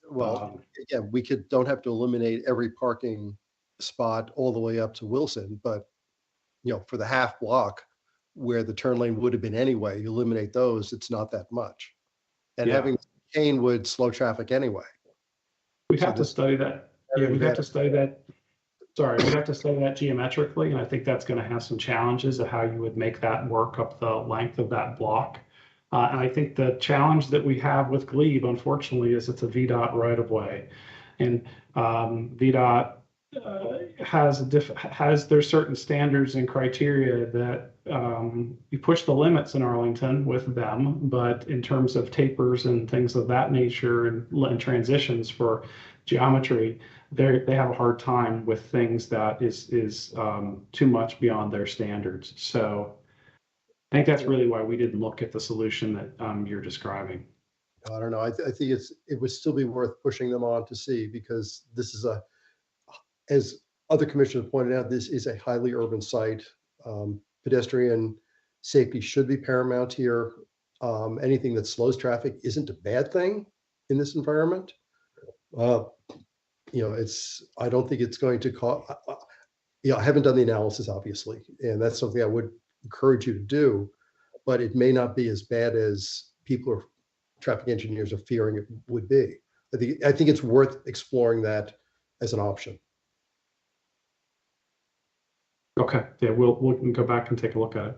Well, again, we don't have to eliminate every parking spot all the way up to Wilson, but for the half block where the turn lane would have been anyway, you eliminate those, it's not that much. And having cane would slow traffic anyway. We'd have to study that. Yeah, we'd have to study that. Sorry, we'd have to study that geometrically, and I think that's going to have some challenges of how you would make that work up the length of that block. And I think the challenge that we have with Glebe, unfortunately, is it's a VDOT right-of-way, and VDOT there's certain standards and criteria that you push the limits in Arlington with them, but in terms of tapers and things of that nature and transitions for geometry, they have a hard time with things that is too much beyond their standards. So I think that's really why we didn't look at the solution that you're describing. I don't know. I think it would still be worth pushing them on to see, because this is as other commissioners pointed out, this is a highly urban site. Pedestrian safety should be paramount here. Anything that slows traffic isn't a bad thing in this environment. I don't think it's going to cause, I haven't done the analysis, obviously, and that's something I would encourage you to do, but it may not be as bad as traffic engineers are fearing it would be. I think it's worth exploring that as an option. Okay, yeah, we can go back and take a look at it.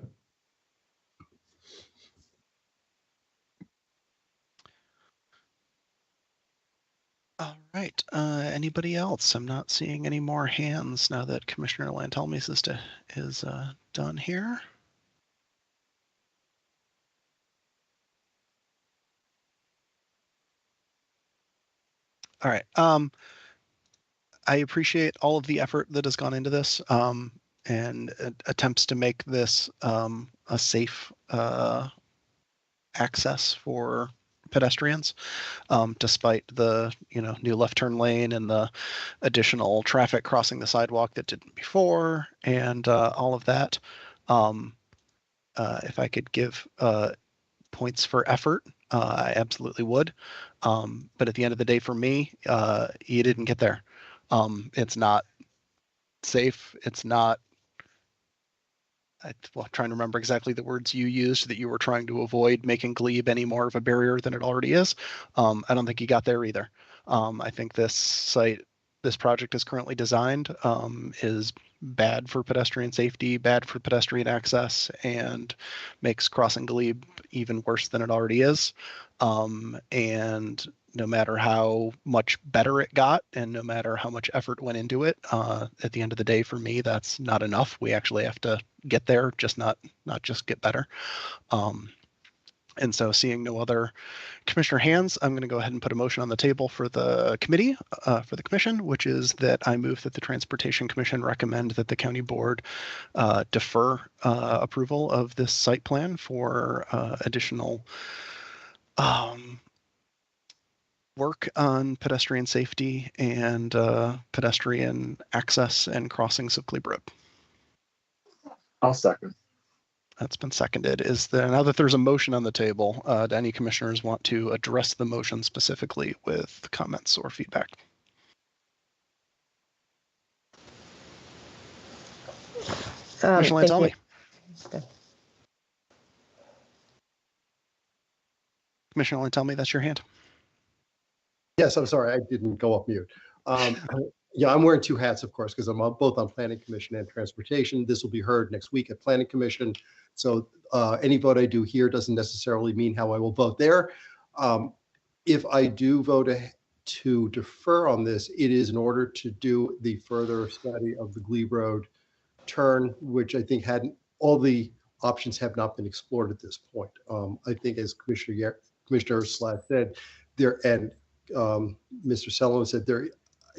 All right. Anybody else? I'm not seeing any more hands now that Commissioner Lantelmes is done here. All right. I appreciate all of the effort that has gone into this and attempts to make this a safe access for pedestrians, despite the new left turn lane and the additional traffic crossing the sidewalk that didn't before, and all of that. If I could give points for effort, I absolutely would. But at the end of the day, for me, you didn't get there. It's not safe. It's not. I'm trying to remember exactly the words you used, that you were trying to avoid making Glebe any more of a barrier than it already is. I don't think you got there either. I think this project is currently designed is bad for pedestrian safety, bad for pedestrian access, and makes crossing Glebe even worse than it already is. And no matter how much better it got and no matter how much effort went into it, at the end of the day, for me, that's not enough. We actually have to get there, just not just get better. And so, seeing no other commissioner hands, I'm going to go ahead and put a motion on the table for the committee, for the commission, which is that I move that the Transportation Commission recommend that the county board defer approval of this site plan for additional work on pedestrian safety and pedestrian access and crossings of Glebe Road. I'll second. That's been seconded. Now that there's a motion on the table, do any commissioners want to address the motion specifically with comments or feedback? Commissioner Lantelme. Commissioner Lantelme, that's your hand. Yes, I'm sorry, I didn't go off mute. Yeah, I'm wearing two hats, of course, because I'm both on Planning Commission and Transportation. This will be heard next week at Planning Commission. So any vote I do here doesn't necessarily mean how I will vote there. If I do vote to defer on this, it is in order to do the further study of the Glebe Road turn, which I think all the options have not been explored at this point. I think, as Commissioner Slatt said, and Mr. Sullivan said,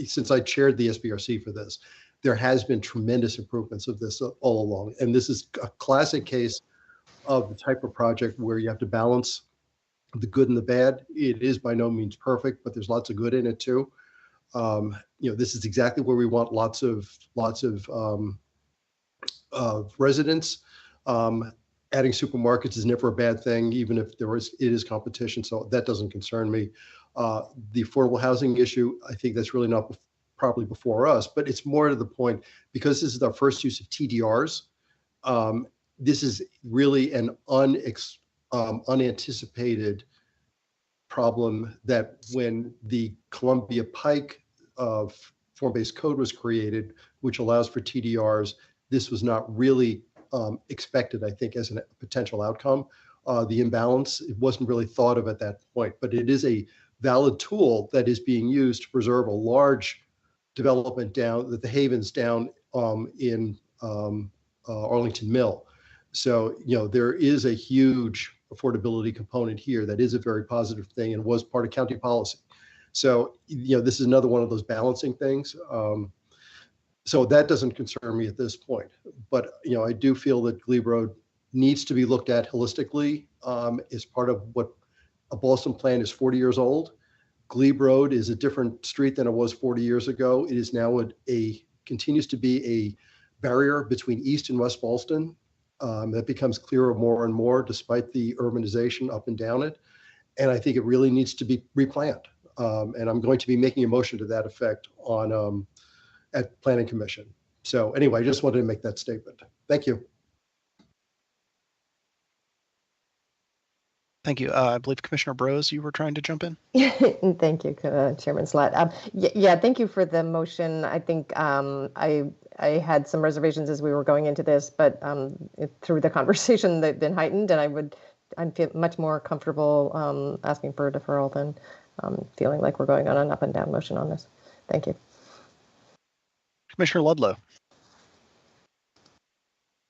since I chaired the SBRC for this, there has been tremendous improvements of this all along. And this is a classic case of the type of project where you have to balance the good and the bad. It is by no means perfect, but there's lots of good in it too. This is exactly where we want lots of residents. Adding supermarkets is never a bad thing, even if it is competition. So that doesn't concern me. The affordable housing issue, I think that's really not probably before us, but it's more to the point, because this is our first use of TDRs. This is really an unanticipated problem that when the Columbia Pike form-based code was created, which allows for TDRs, this was not really expected, I think, as a potential outcome. The imbalance, it wasn't really thought of at that point, but it is a valid tool that is being used to preserve a large development down at the Havens down in Arlington Mill. So, there is a huge affordability component here that is a very positive thing and was part of county policy. So, this is another one of those balancing things. So that doesn't concern me at this point. But, I do feel that Glebe Road needs to be looked at holistically as part of what a Boston plan is 40 years old. Glebe Road is a different street than it was 40 years ago. It is now continues to be a barrier between East and West Boston. That becomes clearer more and more despite the urbanization up and down it. And I think it really needs to be replanned. And I'm going to be making a motion to that effect at Planning Commission. So anyway, I just wanted to make that statement. Thank you. Thank you. I believe Commissioner Brose, you were trying to jump in. Thank you, Chairman Slatt. Yeah, thank you for the motion. I think I had some reservations as we were going into this, but through the conversation, they've been heightened, and I would I'm much more comfortable asking for a deferral than feeling like we're going on an up and down motion on this. Thank you. Commissioner Ludlow.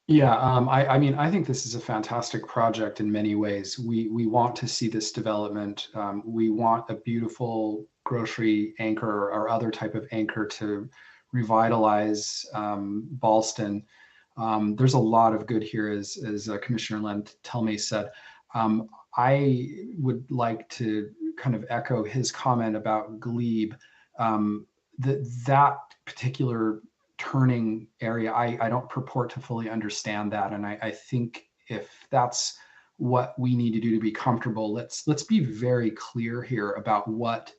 Yeah, I mean, I think this is a fantastic project in many ways. We want to see this development. We want a beautiful grocery anchor or other type of anchor to revitalize Ballston. There's a lot of good here, as Commissioner Lentelme said. I would like to kind of echo his comment about Glebe. That particular turning area, I don't purport to fully understand that, and I think if that's what we need to do to be comfortable, let's be very clear here about what,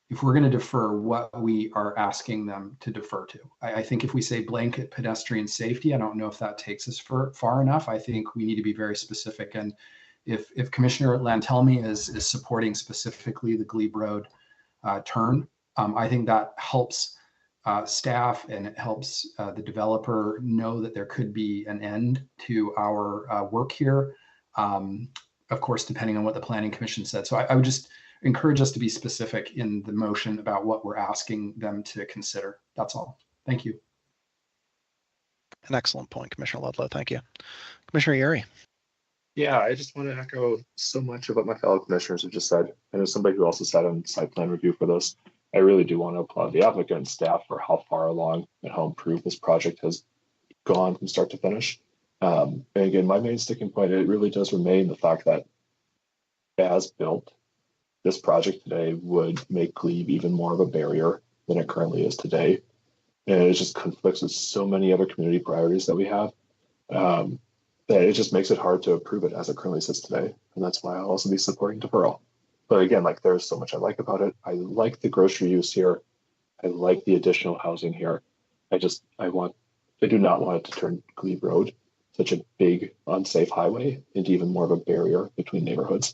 if we're going to defer, what we are asking them to defer to. I think if we say blanket pedestrian safety, I don't know if that takes us far enough. I think we need to be very specific, and if Commissioner Lentelme is supporting specifically the Glebe Road turn, I think that helps staff, and it helps the developer know that there could be an end to our work here. Of course, depending on what the Planning Commission said. So I would just encourage us to be specific in the motion about what we're asking them to consider. That's all. Thank you. An excellent point, Commissioner Ludlow. Thank you. Commissioner Yeri. Yeah, I just want to echo so much of what my fellow commissioners have just said. And as somebody who also sat on site plan review for this, I really do want to applaud the applicant and staff for how far along and how improved this project has gone from start to finish. And again, my main sticking point, it really does remain the fact that as built, this project today would make Glebe even more of a barrier than it currently is today. And it just conflicts with so many other community priorities that we have. That it just makes it hard to approve it as it currently sits today. And that's why I'll also be supporting deferral. But again, like there's so much I like about it. I like the grocery use here. I like the additional housing here. I do not want it to turn Glebe Road, such a big unsafe highway, into even more of a barrier between neighborhoods.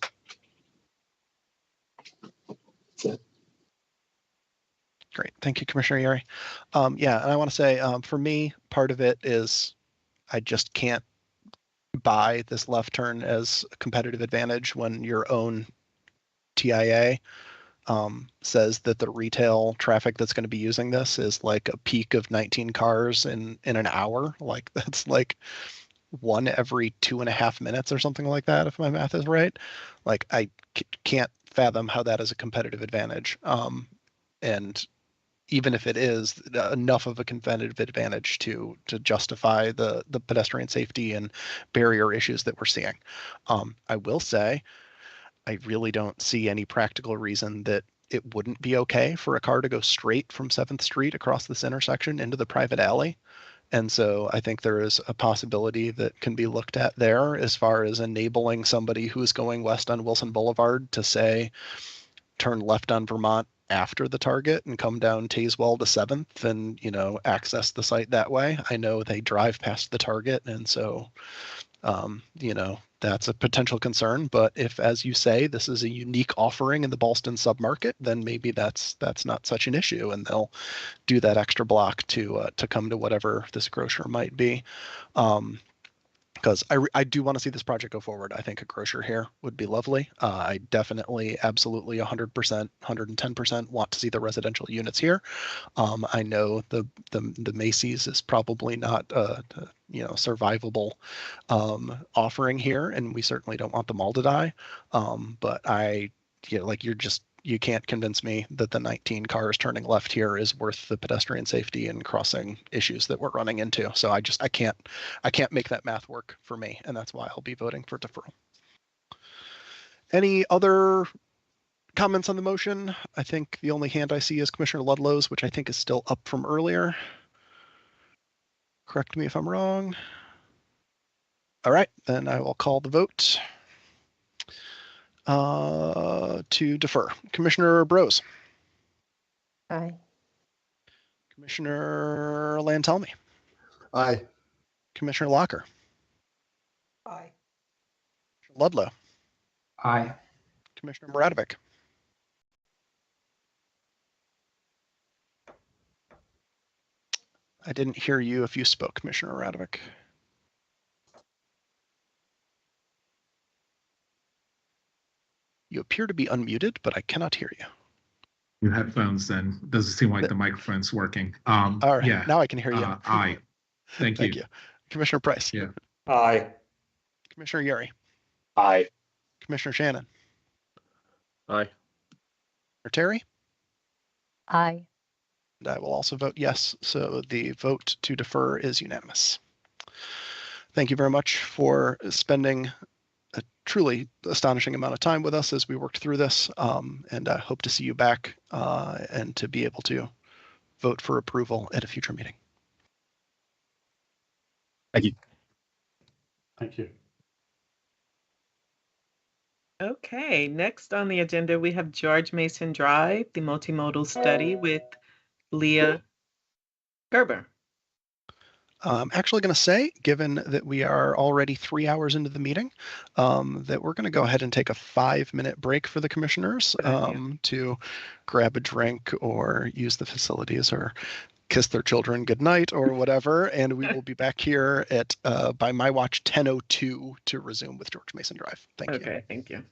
That's it. Great. Thank you, Commissioner Yeri. Yeah, and I want to say for me, part of it is I just can't buy this left turn as a competitive advantage when your own TIA says that the retail traffic that's going to be using this is like a peak of 19 cars in an hour. Like that's like one every 2.5 minutes or something like that, if my math is right. Like I can't fathom how that is a competitive advantage. And even if it is enough of a competitive advantage to justify the pedestrian safety and barrier issues that we're seeing. I will say, I really don't see any practical reason that it wouldn't be okay for a car to go straight from 7th Street across this intersection into the private alley. And so I think there is a possibility that can be looked at there as far as enabling somebody who is going west on Wilson Boulevard to say, turn left on Vermont after the target and come down Tazewell to 7th and, access the site that way. I know they drive past the target. And so, that's a potential concern. But if, as you say, this is a unique offering in the Ballston submarket, then maybe that's not such an issue. And they'll do that extra block to come to whatever this grocer might be. Because I do want to see this project go forward. I think a grocer here would be lovely. I definitely, absolutely 100%, 110% want to see the residential units here. I know the Macy's is probably not survivable offering here, and we certainly don't want them all to die. But you can't convince me that the 19 cars turning left here is worth the pedestrian safety and crossing issues that we're running into. So I can't make that math work for me, and that's why I'll be voting for deferral. Any other comments on the motion? I think the only hand I see is Commissioner Ludlow's, which I think is still up from earlier. Correct me if I'm wrong. All right, then I will call the vote to defer. Commissioner Brose. Aye. Commissioner Lantelme. Aye. Commissioner Locker. Aye. Ludlow. Aye. Commissioner Muradovic. I didn't hear you if you spoke, Commissioner Muradovic. You appear to be unmuted, but I cannot hear you. New headphones then. Doesn't seem like the microphone's working. All right, Yeah. now I can hear you. Aye. Thank you. Thank you. Commissioner Price. Yeah. Aye. Commissioner Yuri. Aye. Commissioner Shannon. Aye. Or Terry. Aye. And I will also vote yes. So the vote to defer is unanimous. Thank you very much for spending a truly astonishing amount of time with us as we worked through this. And I hope to see you back and to be able to vote for approval at a future meeting. Thank you. Thank you. Okay, next on the agenda, we have George Mason Drive, the multimodal study with Leah Gerber. I'm actually going to say, given that we are already 3 hours into the meeting, that we're going to go ahead and take a 5-minute break for the commissioners to grab a drink or use the facilities or kiss their children goodnight or whatever. And we will be back here at, by my watch, 10:02 to resume with George Mason Drive. Thank you. Okay, thank you.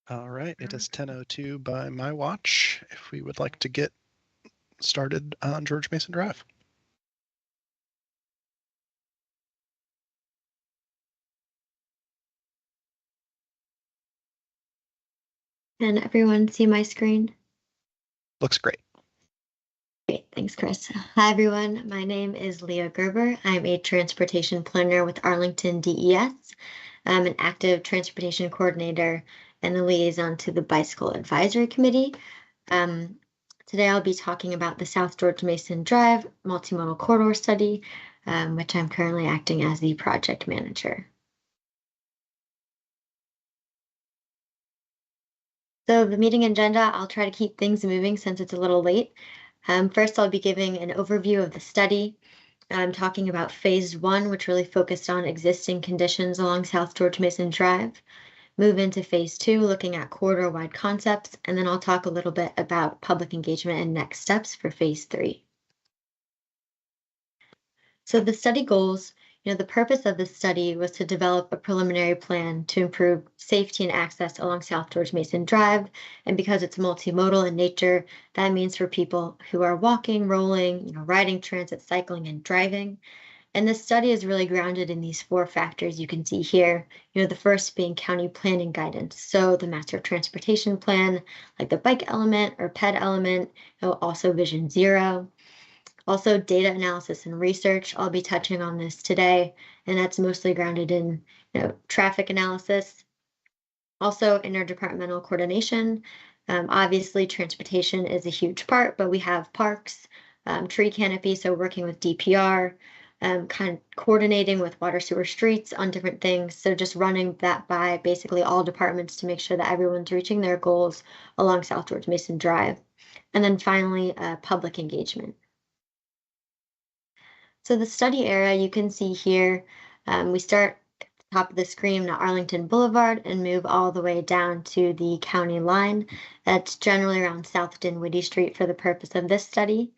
All right, it is 10:02 by my watch. If we would like to get started on George Mason Drive. Can everyone see my screen? Looks great. Great, thanks, Chris. Hi, everyone. My name is Leah Gerber. I'm a transportation planner with Arlington DES. I'm an active transportation coordinator and a liaison to the Bicycle Advisory Committee. Today, I'll be talking about the South George Mason Drive Multimodal Corridor Study, which I'm currently acting as the project manager. So the meeting agenda, I'll try to keep things moving since it's a little late. First, I'll be giving an overview of the study. I'm talking about phase 1, which really focused on existing conditions along South George Mason Drive. Move into phase 2, looking at corridor-wide concepts, and then I'll talk a little bit about public engagement and next steps for phase 3. So the study goals, the purpose of the study was to develop a preliminary plan to improve safety and access along South George Mason Drive. And because it's multimodal in nature, that means for people who are walking, rolling, riding transit, cycling, and driving. And this study is really grounded in these 4 factors you can see here. The first being county planning guidance. So the master transportation plan, like the bike element or ped element, also Vision Zero. Also, data analysis and research. I'll be touching on this today, and that's mostly grounded in traffic analysis. Also, interdepartmental coordination. Obviously, transportation is a huge part, but we have parks, tree canopy, so working with DPR, kind of coordinating with water, sewer, streets on different things. So just running that by basically all departments to make sure that everyone's reaching their goals along South George Mason Drive. And then finally, public engagement. So the study area you can see here, we start at the top of the screen at Arlington Boulevard and move all the way down to the county line. That's generally around South Dinwiddie Street for the purpose of this study.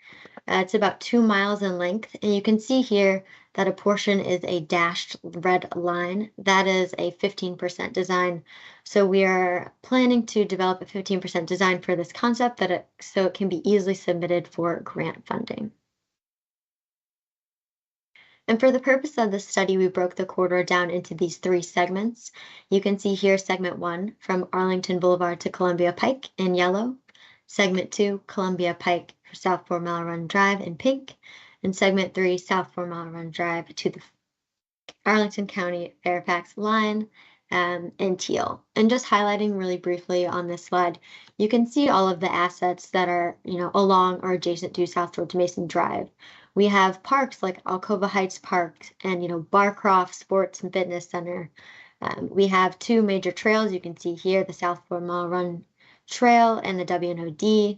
It's about 2 miles in length, and you can see here that a portion is a dashed red line. That is a 15% design. So we are planning to develop a 15% design for this concept so it can be easily submitted for grant funding. And for the purpose of this study, we broke the corridor down into these 3 segments. You can see here segment 1 from Arlington Boulevard to Columbia Pike in yellow, segment 2, Columbia Pike for South 4 Mile Run Drive in pink, and segment 3, South 4 Mile Run Drive to the Arlington County Fairfax line in teal. And just highlighting really briefly on this slide, you can see all of the assets that are along or adjacent to South George Mason Drive. We have parks like Alcova Heights Park and Barcroft Sports and Fitness Center. We have 2 major trails you can see here, the South 4 Mile Run Trail and the WNOD.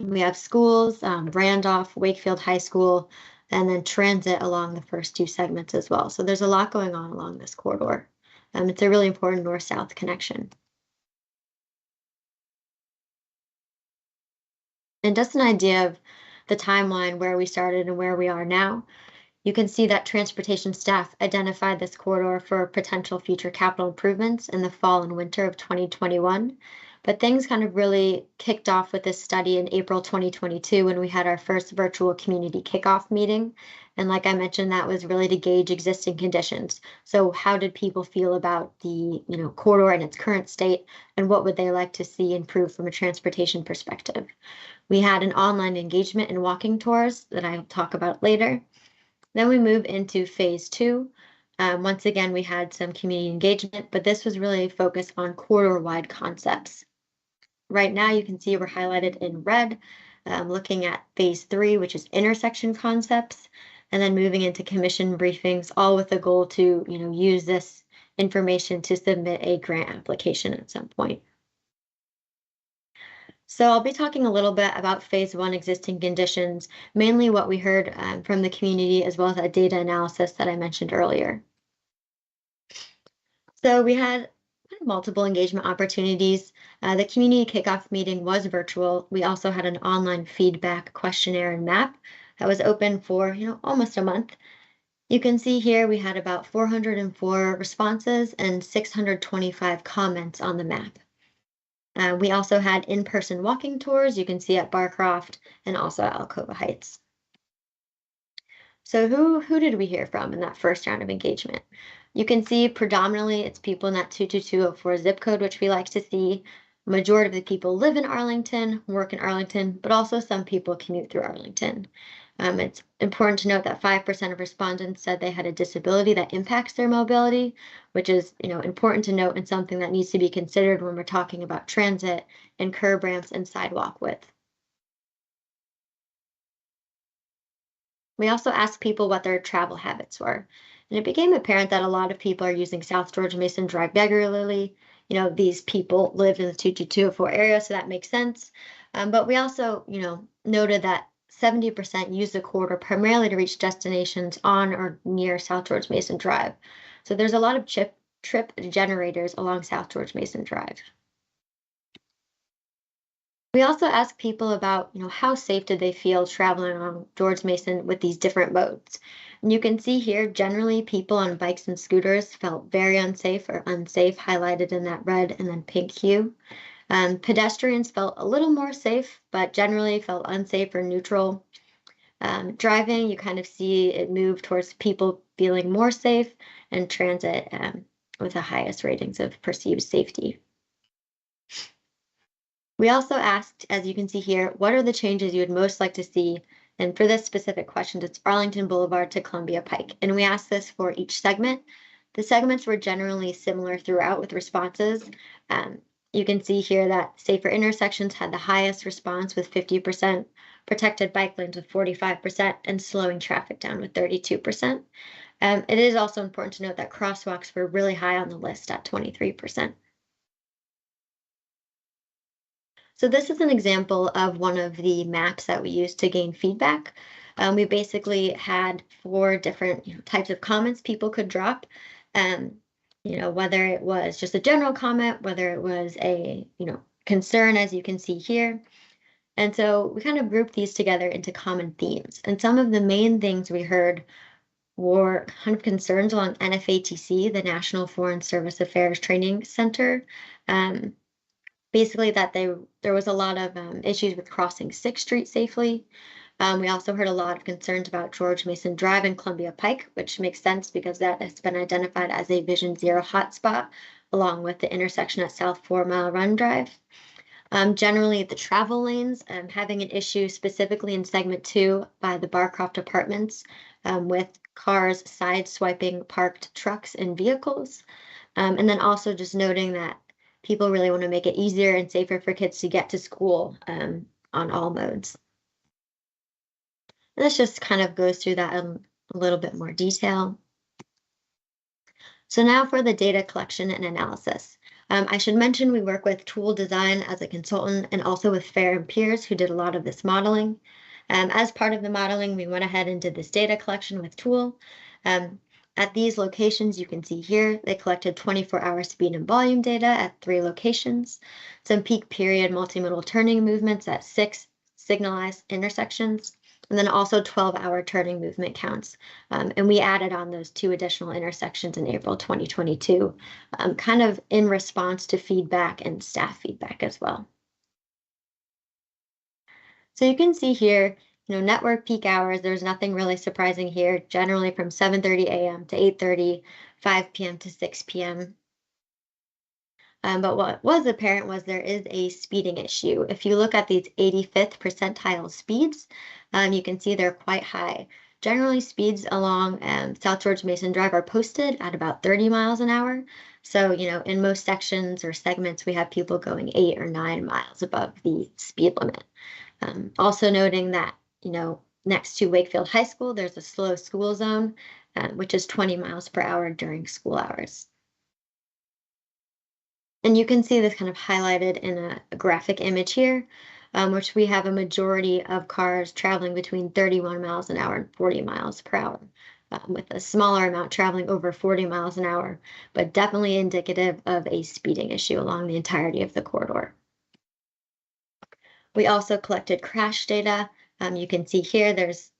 We have schools, Randolph, Wakefield High School, and then transit along the first 2 segments as well. So there's a lot going on along this corridor. It's a really important north-south connection. And just an idea of the timeline where we started and where we are now. You can see that transportation staff identified this corridor for potential future capital improvements in the fall and winter of 2021. But things kind of really kicked off with this study in April 2022 when we had our first virtual community kickoff meeting. And like I mentioned, that was really to gauge existing conditions. So how did people feel about the corridor in its current state, and what would they like to see improved from a transportation perspective? We had an online engagement and walking tours that I'll talk about later. Then we move into phase 2. Once again, we had some community engagement, but this was really focused on corridor-wide concepts. Right now, you can see we're highlighted in red, looking at phase 3, which is intersection concepts, and then moving into commission briefings, all with the goal to use this information to submit a grant application at some point. So I'll be talking a little bit about phase 1 existing conditions, mainly what we heard from the community, as well as that data analysis that I mentioned earlier. So we had multiple engagement opportunities. The community kickoff meeting was virtual. We also had an online feedback questionnaire and map that was open for almost a month. You can see here we had about 404 responses and 625 comments on the map. We also had in-person walking tours you can see at Barcroft and also at Alcova Heights. So who did we hear from in that first round of engagement? You can see predominantly it's people in that 22204 zip code, which we like to see. Majority of the people live in Arlington, work in Arlington, but also some people commute through Arlington. It's important to note that 5% of respondents said they had a disability that impacts their mobility, which is, important to note and something that needs to be considered when we're talking about transit and curb ramps and sidewalk width. We also asked people what their travel habits were, and it became apparent that a lot of people are using South George Mason Drive regularly. These people live in the 22204 area, so that makes sense. But we also, noted that 70% use the corridor primarily to reach destinations on or near South George Mason Drive. So there's a lot of trip generators along South George Mason Drive. We also asked people about, how safe did they feel traveling on George Mason with these different modes. And you can see here, generally people on bikes and scooters felt very unsafe or unsafe, highlighted in that red and then pink hue. Pedestrians felt a little more safe, but generally felt unsafe or neutral. Driving, you kind of see it move towards people feeling more safe, and transit with the highest ratings of perceived safety. We also asked, as you can see here, what are the changes you would most like to see? And for this specific question, it's Arlington Boulevard to Columbia Pike. And we asked this for each segment. The segments were generally similar throughout with responses. You can see here that safer intersections had the highest response with 50%, protected bike lanes with 45%, and slowing traffic down with 32%. It is also important to note that crosswalks were really high on the list at 23%. So this is an example of one of the maps that we used to gain feedback. We basically had 4 different types of comments people could drop. Whether it was just a general comment, whether it was a concern, as you can see here. And so we kind of grouped these together into common themes. And some of the main things we heard were kind of concerns on NFATC, the National Foreign Service Affairs Training Center. Basically that there was a lot of issues with crossing 6th Street safely. We also heard a lot of concerns about George Mason Drive and Columbia Pike, which makes sense because that has been identified as a Vision Zero hotspot, along with the intersection at South 4 Mile Run Drive. Generally, the travel lanes, having an issue specifically in segment 2 by the Barcroft Apartments with cars side-swiping parked trucks and vehicles. And then also just noting that people really want to make it easier and safer for kids to get to school on all modes. And this just kind of goes through that in a little bit more detail. So now for the data collection and analysis. I should mention we work with Tool Design as a consultant and also with Fair and Peers, who did a lot of this modeling. As part of the modeling, we went ahead and did this data collection with Tool. At these locations, you can see here, they collected 24-hour speed and volume data at 3 locations, some peak period multimodal turning movements at 6 signalized intersections, and then also 12-hour turning movement counts. And we added on those 2 additional intersections in April 2022, kind of in response to feedback and staff feedback as well. So you can see here, network peak hours, there's nothing really surprising here, generally from 7:30 a.m. to 8:30, 5 p.m. to 6 p.m. But what was apparent was there is a speeding issue. If you look at these 85th percentile speeds, you can see they're quite high. Generally, speeds along South George Mason Drive are posted at about 30 miles an hour. So, in most sections or segments, we have people going 8 or 9 miles above the speed limit. Also noting that, next to Wakefield High School, there's a slow school zone, which is 20 miles per hour during school hours. And you can see this kind of highlighted in a graphic image here, which we have a majority of cars traveling between 31 miles an hour and 40 miles per hour, with a smaller amount traveling over 40 miles an hour, but definitely indicative of a speeding issue along the entirety of the corridor. We also collected crash data. You can see here there's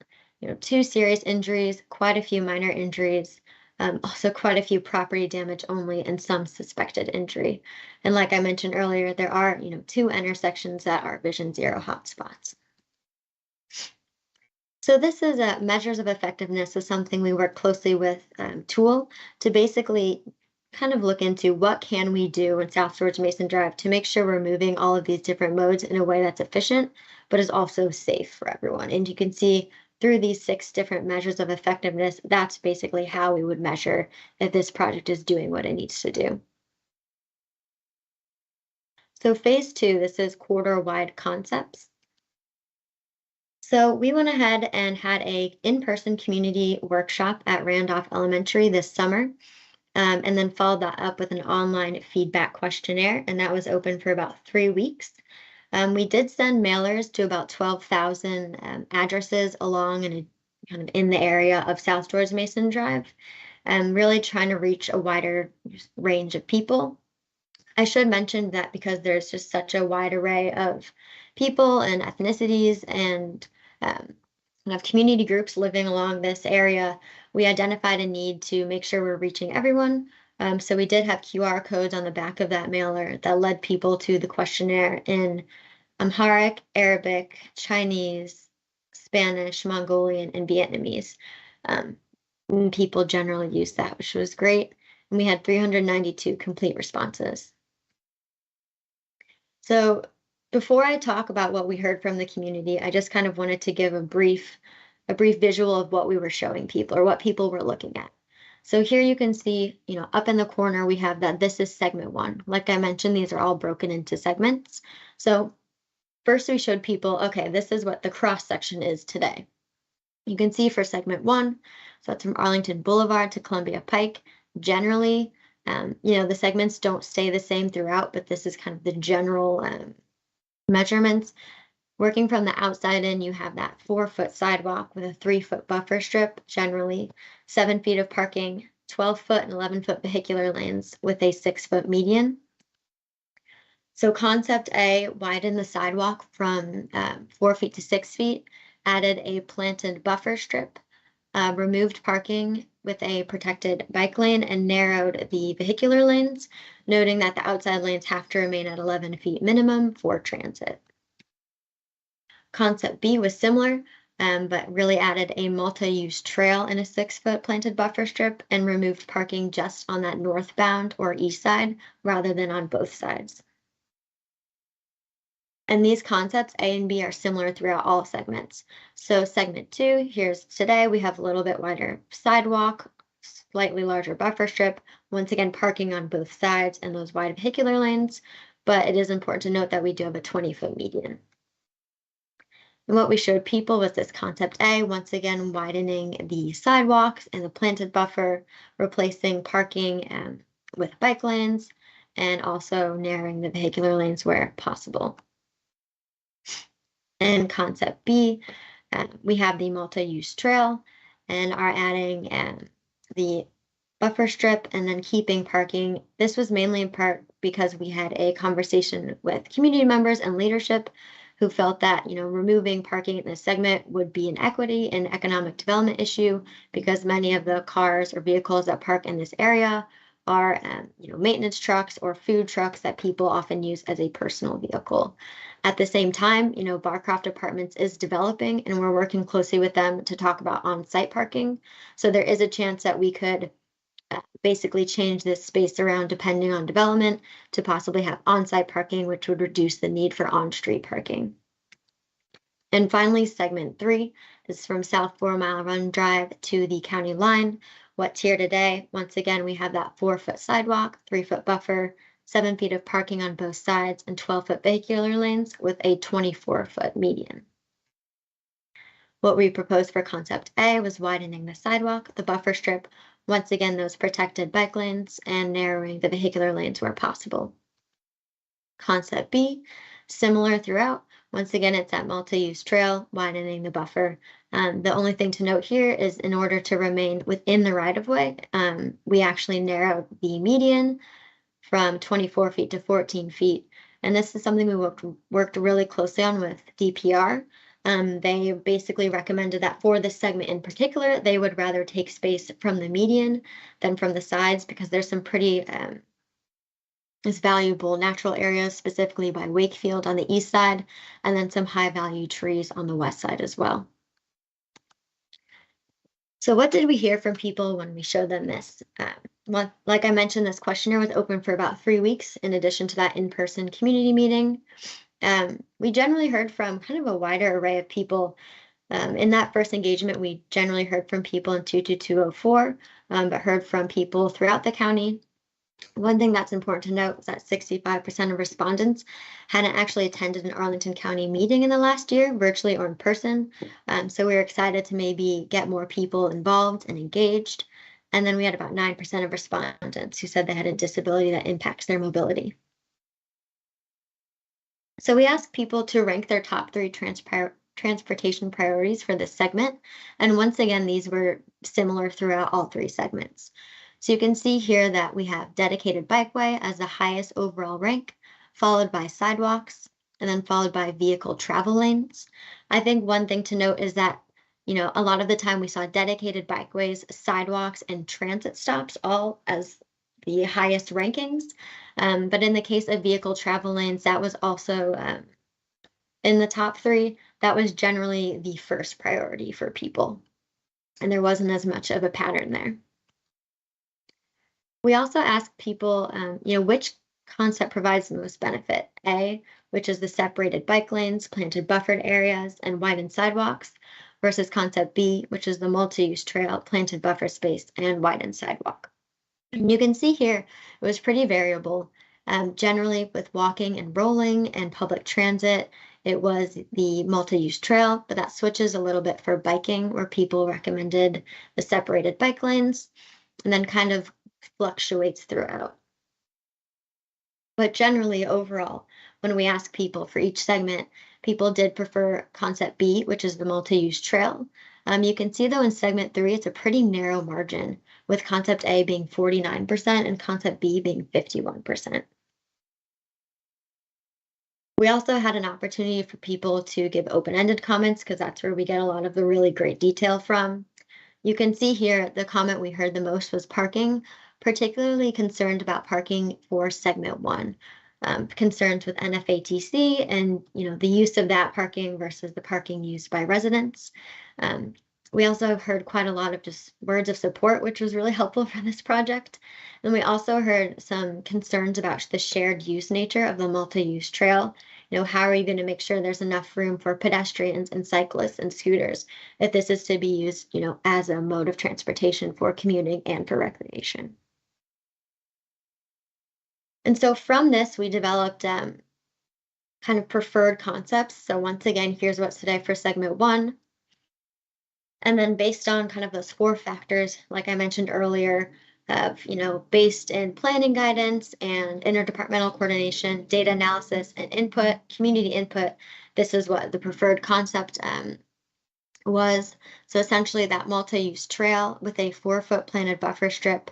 2 serious injuries, quite a few minor injuries. Also quite a few property damage only and some suspected injury. And like I mentioned earlier, there are, 2 intersections that are Vision Zero hotspots. So this is measures of effectiveness is something we work closely with Tool to basically kind of look into what can we do in South George Mason Drive to make sure we're moving all of these different modes in a way that's efficient, but is also safe for everyone. And you can see through these 6 different measures of effectiveness, that's basically how we would measure if this project is doing what it needs to do. So phase 2, this is quarter-wide concepts. So we went ahead and had a in-person community workshop at Randolph Elementary this summer, and then followed that up with an online feedback questionnaire, and that was open for about 3 weeks. We did send mailers to about 12,000 addresses along and kind of in the area of South George Mason Drive, and really trying to reach a wider range of people. I should mention that because there's just such a wide array of people and ethnicities and kind of community groups living along this area, we identified a need to make sure we're reaching everyone. So we did have QR codes on the back of that mailer that led people to the questionnaire in Amharic, Arabic, Chinese, Spanish, Mongolian, and Vietnamese. And people generally use that, which was great. And we had 392 complete responses. So before I talk about what we heard from the community, I just kind of wanted to give a brief visual of what we were showing people or what people were looking at. So here you can see, up in the corner, we have that this is segment 1. Like I mentioned, these are all broken into segments. So first we showed people, okay, this is what the cross section is today. You can see for segment 1, so that's from Arlington Boulevard to Columbia Pike. Generally, the segments don't stay the same throughout, but this is kind of the general measurements. Working from the outside in, you have that 4-foot sidewalk with a 3-foot buffer strip, generally 7 feet of parking, 12-foot and 11-foot vehicular lanes with a 6-foot median. So concept A widened the sidewalk from 4 feet to 6 feet, added a planted buffer strip, removed parking with a protected bike lane, and narrowed the vehicular lanes, noting that the outside lanes have to remain at 11 feet minimum for transit. Concept B was similar, but really added a multi-use trail and a 6-foot planted buffer strip and removed parking just on that northbound or east side rather than on both sides. And these concepts, A and B, are similar throughout all segments. So segment 2, here's today, we have a little bit wider sidewalk, slightly larger buffer strip, once again parking on both sides and those wide vehicular lanes, but it is important to note that we do have a 20-foot median. And what we showed people was this concept A, once again widening the sidewalks and the planted buffer, replacing parking with bike lanes, and also narrowing the vehicular lanes where possible. And concept B, we have the multi-use trail and are adding the buffer strip and then keeping parking. This was mainly in part because we had a conversation with community members and leadership who felt that, removing parking in this segment would be an equity and economic development issue because many of the cars or vehicles that park in this area are, maintenance trucks or food trucks that people often use as a personal vehicle. At the same time, Barcroft Apartments is developing and we're working closely with them to talk about on-site parking. So there is a chance that we could basically change this space around depending on development to possibly have on-site parking, which would reduce the need for on-street parking. And finally, segment 3 is from South 4 Mile Run Drive to the county line. What's here today? Once again, we have that 4-foot sidewalk, 3-foot buffer, 7 feet of parking on both sides, and 12-foot vehicular lanes with a 24-foot median. What we proposed for concept A was widening the sidewalk, the buffer strip, once again, those protected bike lanes, and narrowing the vehicular lanes where possible. Concept B, similar throughout. Once again, it's that multi-use trail, widening the buffer. The only thing to note here is in order to remain within the right-of-way, we actually narrowed the median from 24 feet to 14 feet. And this is something we worked really closely on with DPR. They basically recommended that for this segment in particular, they would rather take space from the median than from the sides because there's some pretty valuable natural areas, specifically by Wakefield on the east side, and then some high value trees on the west side as well. So what did we hear from people when we showed them this? Well, like I mentioned, this questionnaire was open for about 3 weeks in addition to that in-person community meeting. We generally heard from kind of a wider array of people. In that first engagement, we generally heard from people in 22204, but heard from people throughout the county. One thing that's important to note is that 65% of respondents hadn't actually attended an Arlington County meeting in the last year, virtually or in person. So we were excited to maybe get more people involved and engaged. And then we had about 9% of respondents who said they had a disability that impacts their mobility. So we asked people to rank their top 3 transportation priorities for this segment. And once again, these were similar throughout all 3 segments. So you can see here that we have dedicated bikeway as the highest overall rank, followed by sidewalks, and then followed by vehicle travel lanes. I think one thing to note is that, a lot of the time we saw dedicated bikeways, sidewalks, and transit stops all as the highest rankings. But in the case of vehicle travel lanes, that was also in the top 3. That was generally the first priority for people. And there wasn't as much of a pattern there. We also asked people, which concept provides the most benefit? A, which is the separated bike lanes, planted buffered areas, and widened sidewalks, versus concept B, which is the multi-use trail, planted buffer space, and widened sidewalk. And you can see here, it was pretty variable. Generally with walking and rolling and public transit, it was the multi-use trail, but that switches a little bit for biking, where people recommended the separated bike lanes, and then kind of fluctuates throughout. But generally, overall, when we ask people for each segment, people did prefer concept B, which is the multi-use trail. You can see, though, in segment 3, it's a pretty narrow margin, with concept A being 49% and concept B being 51%. We also had an opportunity for people to give open-ended comments, because that's where we get a lot of the really great detail from. You can see here the comment we heard the most was parking, particularly concerned about parking for segment 1, concerns with NFATC and the use of that parking versus the parking used by residents. We also heard quite a lot of just words of support, which was really helpful for this project. And we also heard some concerns about the shared use nature of the multi-use trail. How are you going to make sure there's enough room for pedestrians and cyclists and scooters if this is to be used, as a mode of transportation for commuting and for recreation? And so from this, we developed kind of preferred concepts. So once again, here's what's today for segment 1. And then based on kind of those 4 factors, like I mentioned earlier, of, based in planning guidance and interdepartmental coordination, data analysis and input, community input, this is what the preferred concept was. So essentially that multi-use trail with a 4-foot planted buffer strip,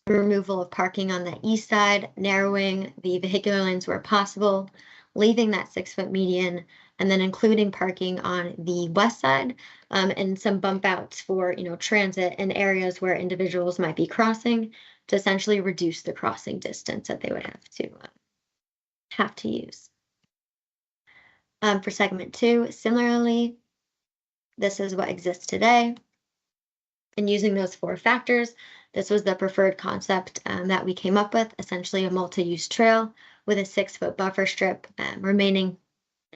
removal of parking on the east side, narrowing the vehicular lanes where possible, leaving that 6-foot median, and then including parking on the west side, and some bump outs for transit in areas where individuals might be crossing, to essentially reduce the crossing distance that they would have to use. For segment 2, similarly, this is what exists today. And using those 4 factors, this was the preferred concept that we came up with, essentially a multi-use trail with a 6-foot buffer strip,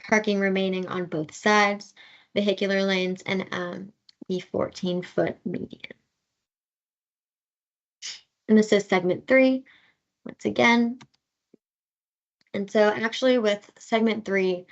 parking remaining on both sides, vehicular lanes, and the 14-foot median. And this is segment 3, once again. And so actually with segment 3,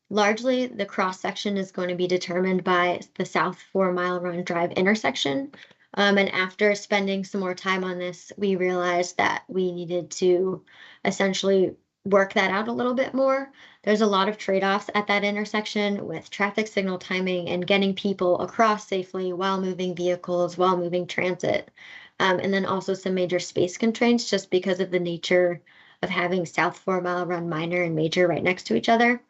largely the cross section is going to be determined by the South 4 Mile Run Drive intersection. And after spending some more time on this, we realized that we needed to essentially work that out a little bit more. There's a lot of trade-offs at that intersection with traffic signal timing and getting people across safely while moving vehicles, while moving transit. And then also some major space constraints just because of the nature of having South 4 Mile Run minor and major right next to each other.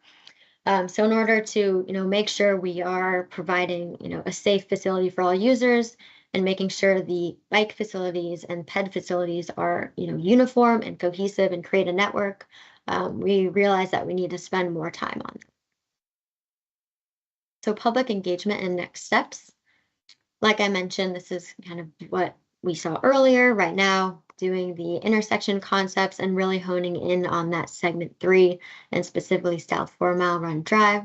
So in order to, make sure we are providing, a safe facility for all users and making sure the bike facilities and ped facilities are, uniform and cohesive and create a network, we realize that we need to spend more time on it. So public engagement and next steps. Like I mentioned, this is kind of what we saw earlier. Right now, doing the intersection concepts and really honing in on that segment 3 and specifically South 4 Mile Run Drive.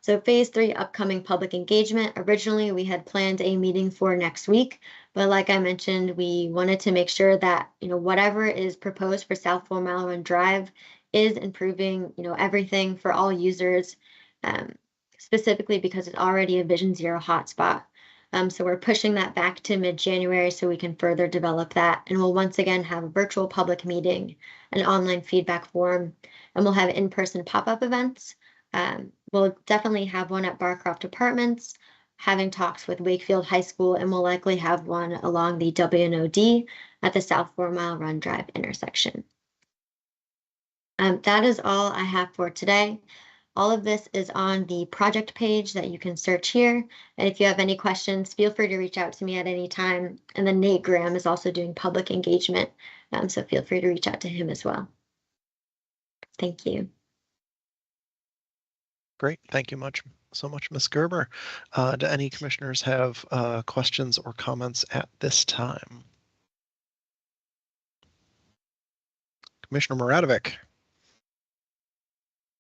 So phase 3 upcoming public engagement. Originally, we had planned a meeting for next week, but like I mentioned, we wanted to make sure that, whatever is proposed for South 4 Mile Run Drive is improving, everything for all users, specifically because it's already a Vision Zero hotspot. So we're pushing that back to mid-January so we can further develop that. And we'll once again have a virtual public meeting, an online feedback forum, and we'll have in-person pop-up events. We'll definitely have one at Barcroft Apartments, having talks with Wakefield High School, and we'll likely have one along the WNOD at the South 4 Mile Run Drive intersection. That is all I have for today. All of this is on the project page that you can search here. And if you have any questions, feel free to reach out to me at any time. And then Nate Graham is also doing public engagement. So feel free to reach out to him as well. Thank you. Great. Thank you so much, Ms. Gerber. Do any commissioners have questions or comments at this time? Commissioner Muradovic.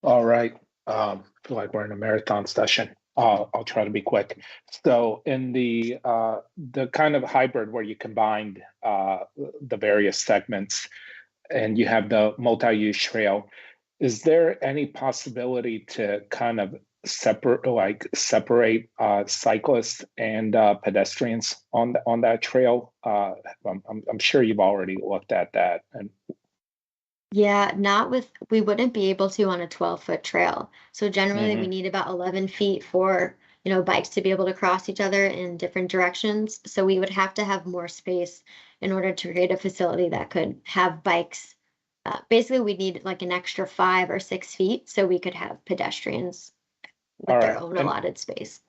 All right. Feel like we're in a marathon session. I'll try to be quick. So in the kind of hybrid where you combined the various segments and you have the multi-use trail, is there any possibility to kind of separate cyclists and pedestrians on that trail? I'm sure you've already looked at that. And yeah, we wouldn't be able to on a 12-foot trail. So generally we need about 11 feet for, bikes to be able to cross each other in different directions. So we would have to have more space in order to create a facility that could have bikes. Basically, we need like an extra 5 or 6 feet so we could have pedestrians with their own allotted space.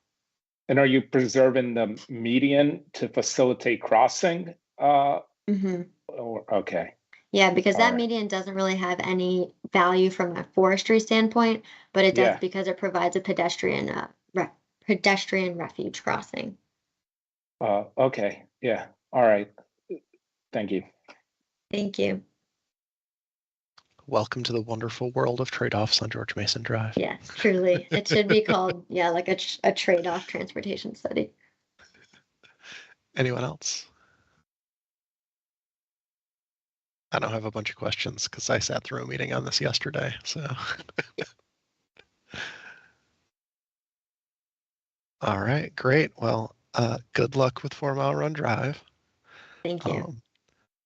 And are you preserving the median to facilitate crossing? Okay. Yeah, because that median doesn't really have any value from a forestry standpoint, but it does because it provides a pedestrian refuge crossing. Okay. Yeah. All right. Thank you. Thank you. Welcome to the wonderful world of trade-offs on George Mason Drive. Yes, truly. It should be called, like a trade-off transportation study. Anyone else? I don't have a bunch of questions because I sat through a meeting on this yesterday. So, all right, great. Well, good luck with 4 Mile Run Drive. Thank you.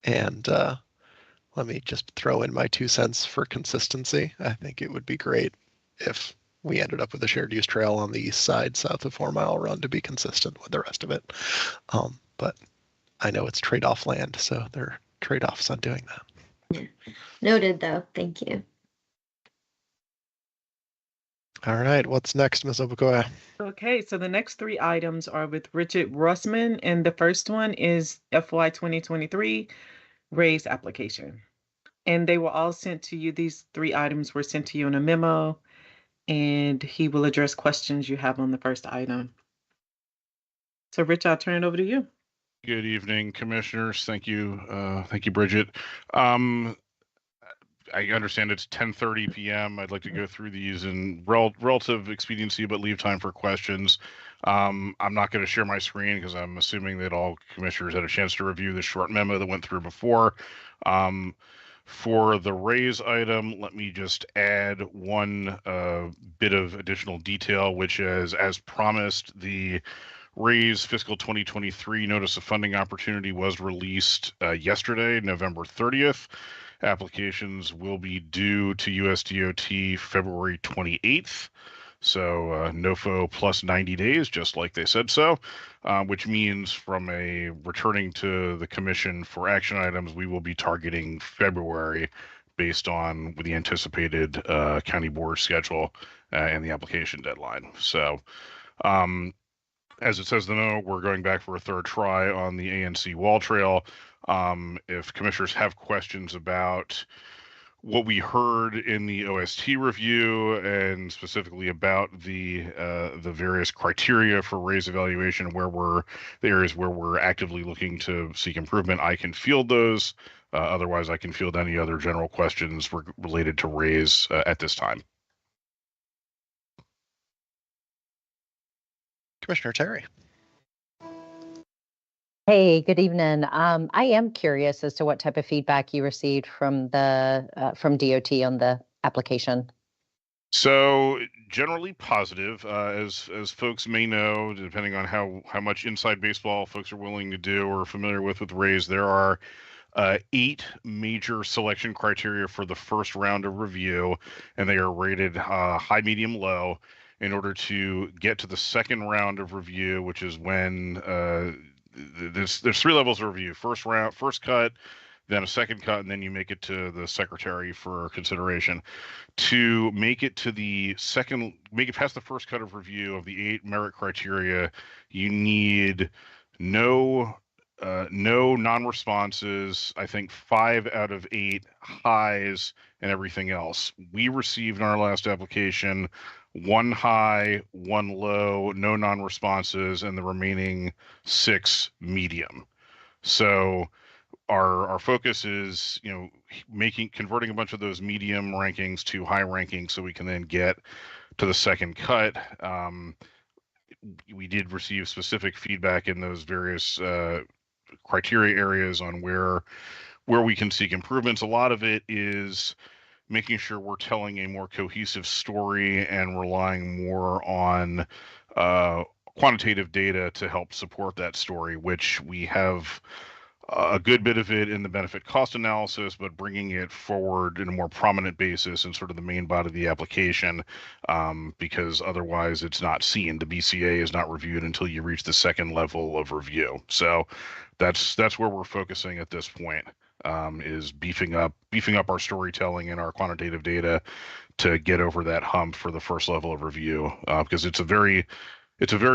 And let me just throw in my 2 cents for consistency. I think it would be great if we ended up with a shared use trail on the east side south of 4 Mile Run to be consistent with the rest of it. But I know it's trade-off land, so there are trade-offs on doing that. Yeah. Noted, though. Thank you. All right. What's next, Ms. Obukoya? Okay, so the next 3 items are with Richard Russman, and the first one is FY 2023 raise application. And they were all sent to you. These 3 items were sent to you in a memo, and he will address questions you have on the first item. So, Rich, I'll turn it over to you. Good evening, commissioners. Thank you. Thank you, Bridget. I understand it's 10:30 p.m. I'd like to go through these in relative expediency, but leave time for questions. I'm not going to share my screen because I'm assuming that all commissioners had a chance to review the short memo that went through before. For the raise item, let me just add one bit of additional detail, which is, as promised, the raise fiscal 2023 notice of funding opportunity was released yesterday, November 30th. Applications will be due to USDOT February 28th. So NOFO plus 90 days, just like they said so, which means from a returning to the commission for action items, we will be targeting February based on the anticipated county board schedule and the application deadline. So as it says in the note, we're going back for a third try on the ANC wall trail. If commissioners have questions about what we heard in the OST review and specifically about the various criteria for raise evaluation, the areas where we're actively looking to seek improvement, I can field those. Otherwise, I can field any other general questions related to raise at this time. Commissioner Terry. Hey, good evening. I am curious as to what type of feedback you received from from DOT on the application. So generally positive, as folks may know, depending on how much inside baseball folks are willing to do or familiar with raise, there are 8 major selection criteria for the first round of review, and they are rated high, medium, low. In order to get to the second round of review, which is when there's 3 levels of review: first round, first cut, then a second cut, and then you make it to the secretary for consideration. To make it to the second, make it past the first cut of review of the 8 merit criteria, you need no non-responses, I think 5 out of 8 highs, and everything else. We received in our last application 1 high, 1 low, no non-responses, and the remaining 6 medium. So our focus is, converting a bunch of those medium rankings to high rankings so we can then get to the second cut. We did receive specific feedback in those various criteria areas on where we can seek improvements. A lot of it is making sure we're telling a more cohesive story and relying more on quantitative data to help support that story, which we have a good bit of it in the benefit cost analysis, but bringing it forward in a more prominent basis in sort of the main body of the application, because otherwise it's not seen. The BCA is not reviewed until you reach the second level of review. So that's where we're focusing at this point, is beefing up our storytelling and our quantitative data to get over that hump for the first level of review, because it's a very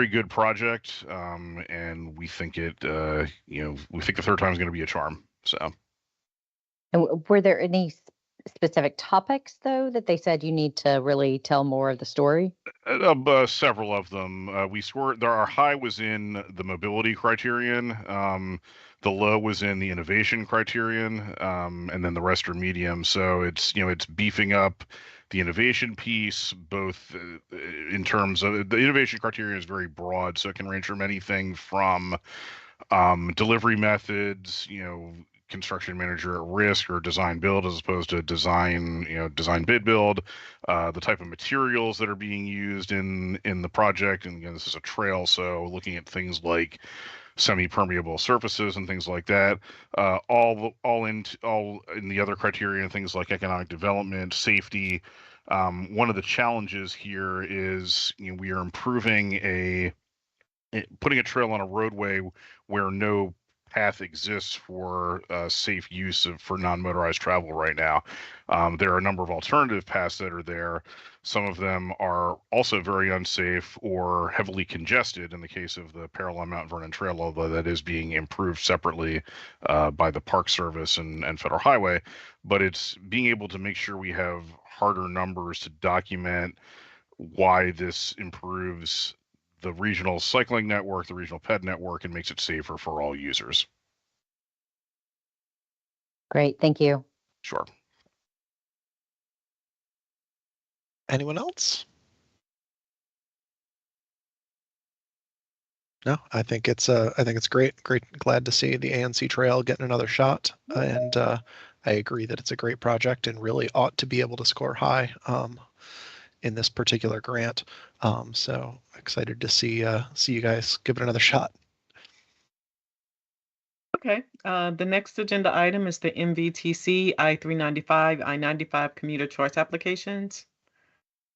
good project, and we think we think the third time is going to be a charm. So, and were there any specific topics though that they said you need to really tell more of the story? Several of them. Our high was in the mobility criterion. The low was in the innovation criterion, and then the rest are medium. So it's beefing up the innovation piece, both in terms of the innovation criteria is very broad, so it can range from anything from delivery methods, construction manager at risk or design build as opposed to design bid build, the type of materials that are being used in the project. And again, this is a trail, so looking at things like semi-permeable surfaces and things like that, all in the other criteria, and things like economic development, safety. One of the challenges here is we are putting a trail on a roadway where no path exists for safe use for non-motorized travel right now. There are a number of alternative paths that are there. Some of them are also very unsafe or heavily congested in the case of the parallel Mount Vernon Trail, although that is being improved separately by the Park Service and Federal Highway. But it's being able to make sure we have harder numbers to document why this improves the regional cycling network, the regional ped network, and makes it safer for all users. Great, thank you. Sure. Anyone else? No, I think it's great. Glad to see the ANC Trail getting another shot, and I agree that it's a great project and really ought to be able to score high in this particular grant. So excited to see you guys give it another shot. Okay. The next agenda item is the MVTC I-395, I-95 commuter choice applications.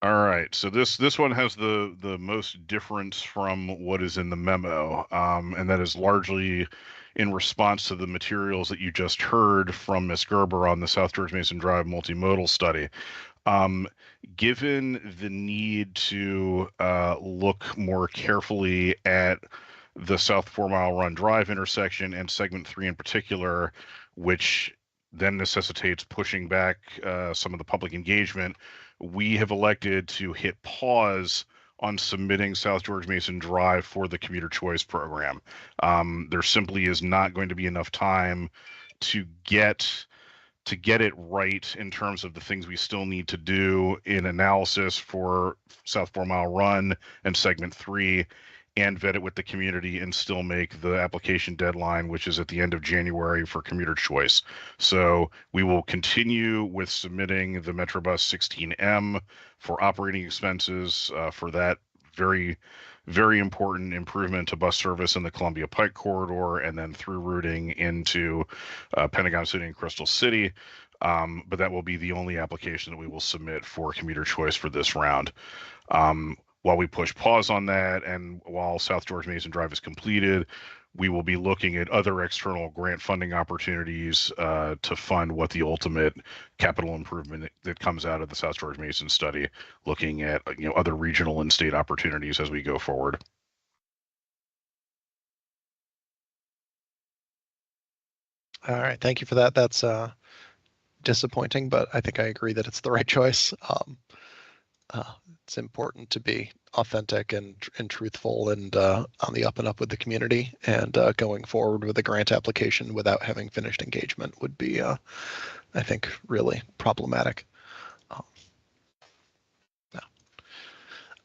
All right, so this one has the most difference from what is in the memo, and that is largely in response to the materials that you just heard from Ms. Gerber on the South George Mason Drive multimodal study. Given the need to look more carefully at the South 4 Mile Run Drive intersection and segment 3 in particular, which then necessitates pushing back some of the public engagement, we have elected to hit pause on submitting South George Mason Drive for the commuter choice program. There simply is not going to be enough time to get it right in terms of the things we still need to do in analysis for South 4 Mile Run and segment 3, and vet it with the community and still make the application deadline, which is at the end of January for commuter choice. So we will continue with submitting the Metrobus 16M for operating expenses for that very, very important improvement to bus service in the Columbia Pike corridor, and then through routing into Pentagon City and Crystal City. But that will be the only application that we will submit for commuter choice for this round. While we push pause on that, and while South George Mason Drive is completed, we will be looking at other external grant funding opportunities to fund what the ultimate capital improvement that comes out of the South George Mason study, looking at other regional and state opportunities as we go forward. All right, thank you for that. That's disappointing, but I think I agree that it's the right choice. It's important to be authentic and truthful and on the up and up with the community, and going forward with a grant application without having finished engagement would be, I think, really problematic. No.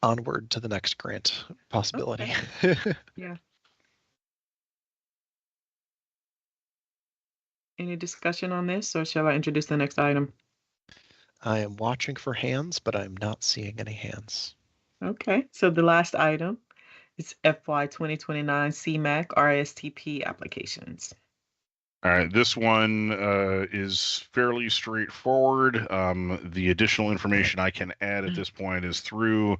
Onward to the next grant possibility. Okay. Yeah. Any discussion on this, or shall I introduce the next item? I am watching for hands, but I'm not seeing any hands. Okay, so the last item is FY 2029 CMAQ RSTP applications. All right, this one is fairly straightforward. The additional information I can add at this point is through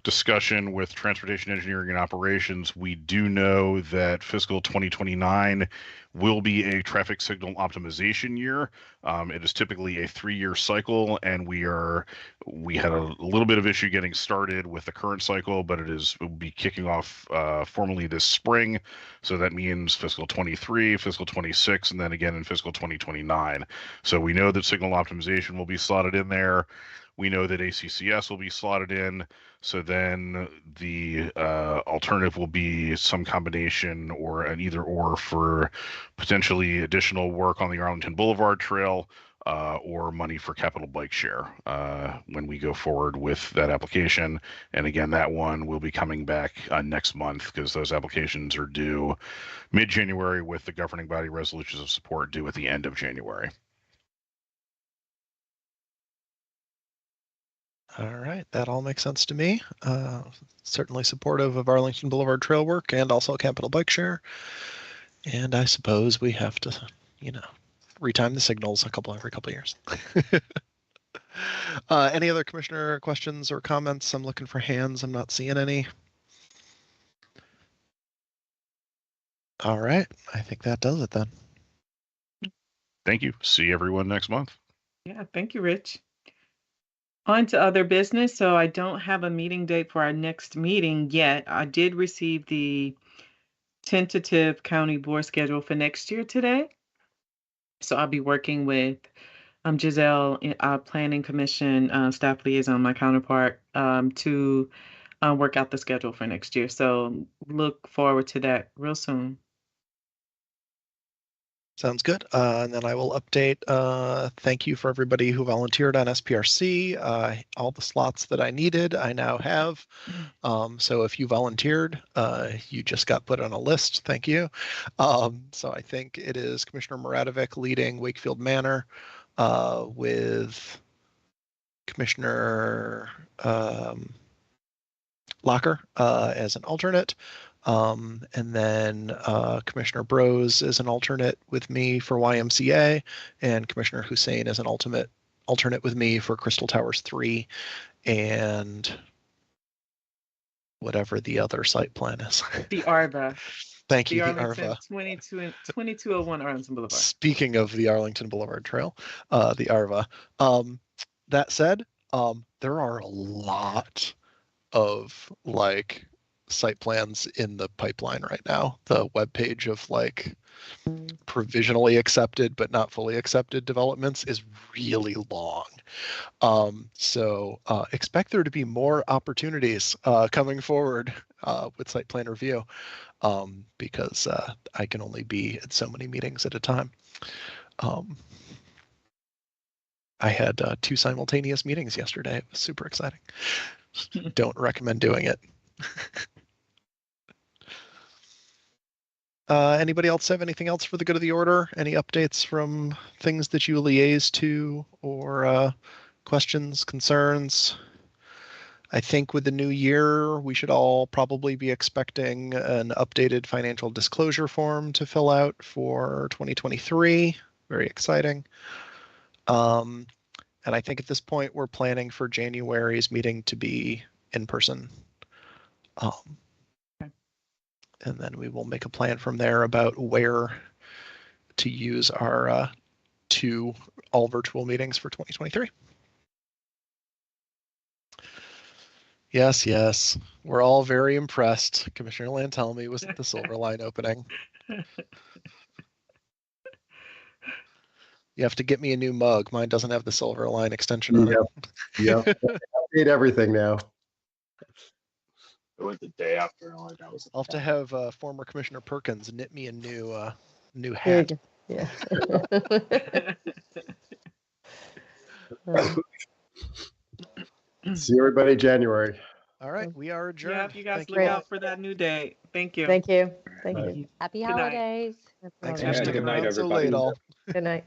discussion with Transportation Engineering and Operations. We do know that fiscal 2029 will be a traffic signal optimization year. It is typically a 3-year cycle, and we had a little bit of issue getting started with the current cycle, but it will be kicking off formally this spring. So that means fiscal 23, fiscal 26, and then again in fiscal 2029. So we know that signal optimization will be slotted in there. We know that ACCS will be slotted in. So then the alternative will be some combination or an either or for potentially additional work on the Arlington Boulevard Trail, or money for capital bike share when we go forward with that application. And again, that one will be coming back next month, because those applications are due mid-January, with the governing body resolutions of support due at the end of January. All right, that all makes sense to me. Certainly supportive of Arlington Boulevard Trail work and also capital bike share. And I suppose we have to, retime the signals every couple of years. Any other commissioner questions or comments? I'm looking for hands. I'm not seeing any. All right, I think that does it then. Thank you. See everyone next month. Yeah, thank you, Rich. On to other business. So I don't have a meeting date for our next meeting yet. I did receive the tentative county board schedule for next year today. So I'll be working with Giselle, Planning Commission staff liaison, my counterpart, to work out the schedule for next year. So look forward to that real soon. Sounds good. And then I will update. Thank you for everybody who volunteered on SPRC. All the slots that I needed, I now have. So if you volunteered, you just got put on a list. Thank you. So I think it is Commissioner Muradovic leading Wakefield Manor, with Commissioner Locker as an alternate. And then Commissioner Brose is an alternate with me for YMCA, and Commissioner Hussein is an alternate with me for Crystal Towers 3 and whatever the other site plan is. The ARVA. Thank The you, the Arlington ARVA. 2201 Arlington Boulevard. Speaking of the Arlington Boulevard Trail, the ARVA. That said, there are a lot of like site plans in the pipeline right now. The webpage of like provisionally accepted but not fully accepted developments is really long. So expect there to be more opportunities coming forward with site plan review, because I can only be at so many meetings at a time. I had 2 simultaneous meetings yesterday. It was super exciting. Don't recommend doing it. Anybody else have anything else for the good of the order? Any updates from things that you liaise to, or questions, concerns? I think with the new year, we should all probably be expecting an updated financial disclosure form to fill out for 2023. Very exciting. And I think at this point, we're planning for January's meeting to be in person. And then we will make a plan from there about where to use our 2 all virtual meetings for 2023. Yes, yes. We're all very impressed. Commissioner Lantelmi was at the Silver Line opening. You have to get me a new mug. Mine doesn't have the Silver Line extension on it. Yep. Update everything now. It went the day after. I'll have to have former Commissioner Perkins knit me a new hat. Yeah. See everybody January. All right, we are adjourned. Yeah, you guys Thank look you. out for that new date. Thank you. Thank you. Thank Right. you. Happy Good night. holidays. Thanks Yeah, for sticking good night, around so everybody. late, all. Good night.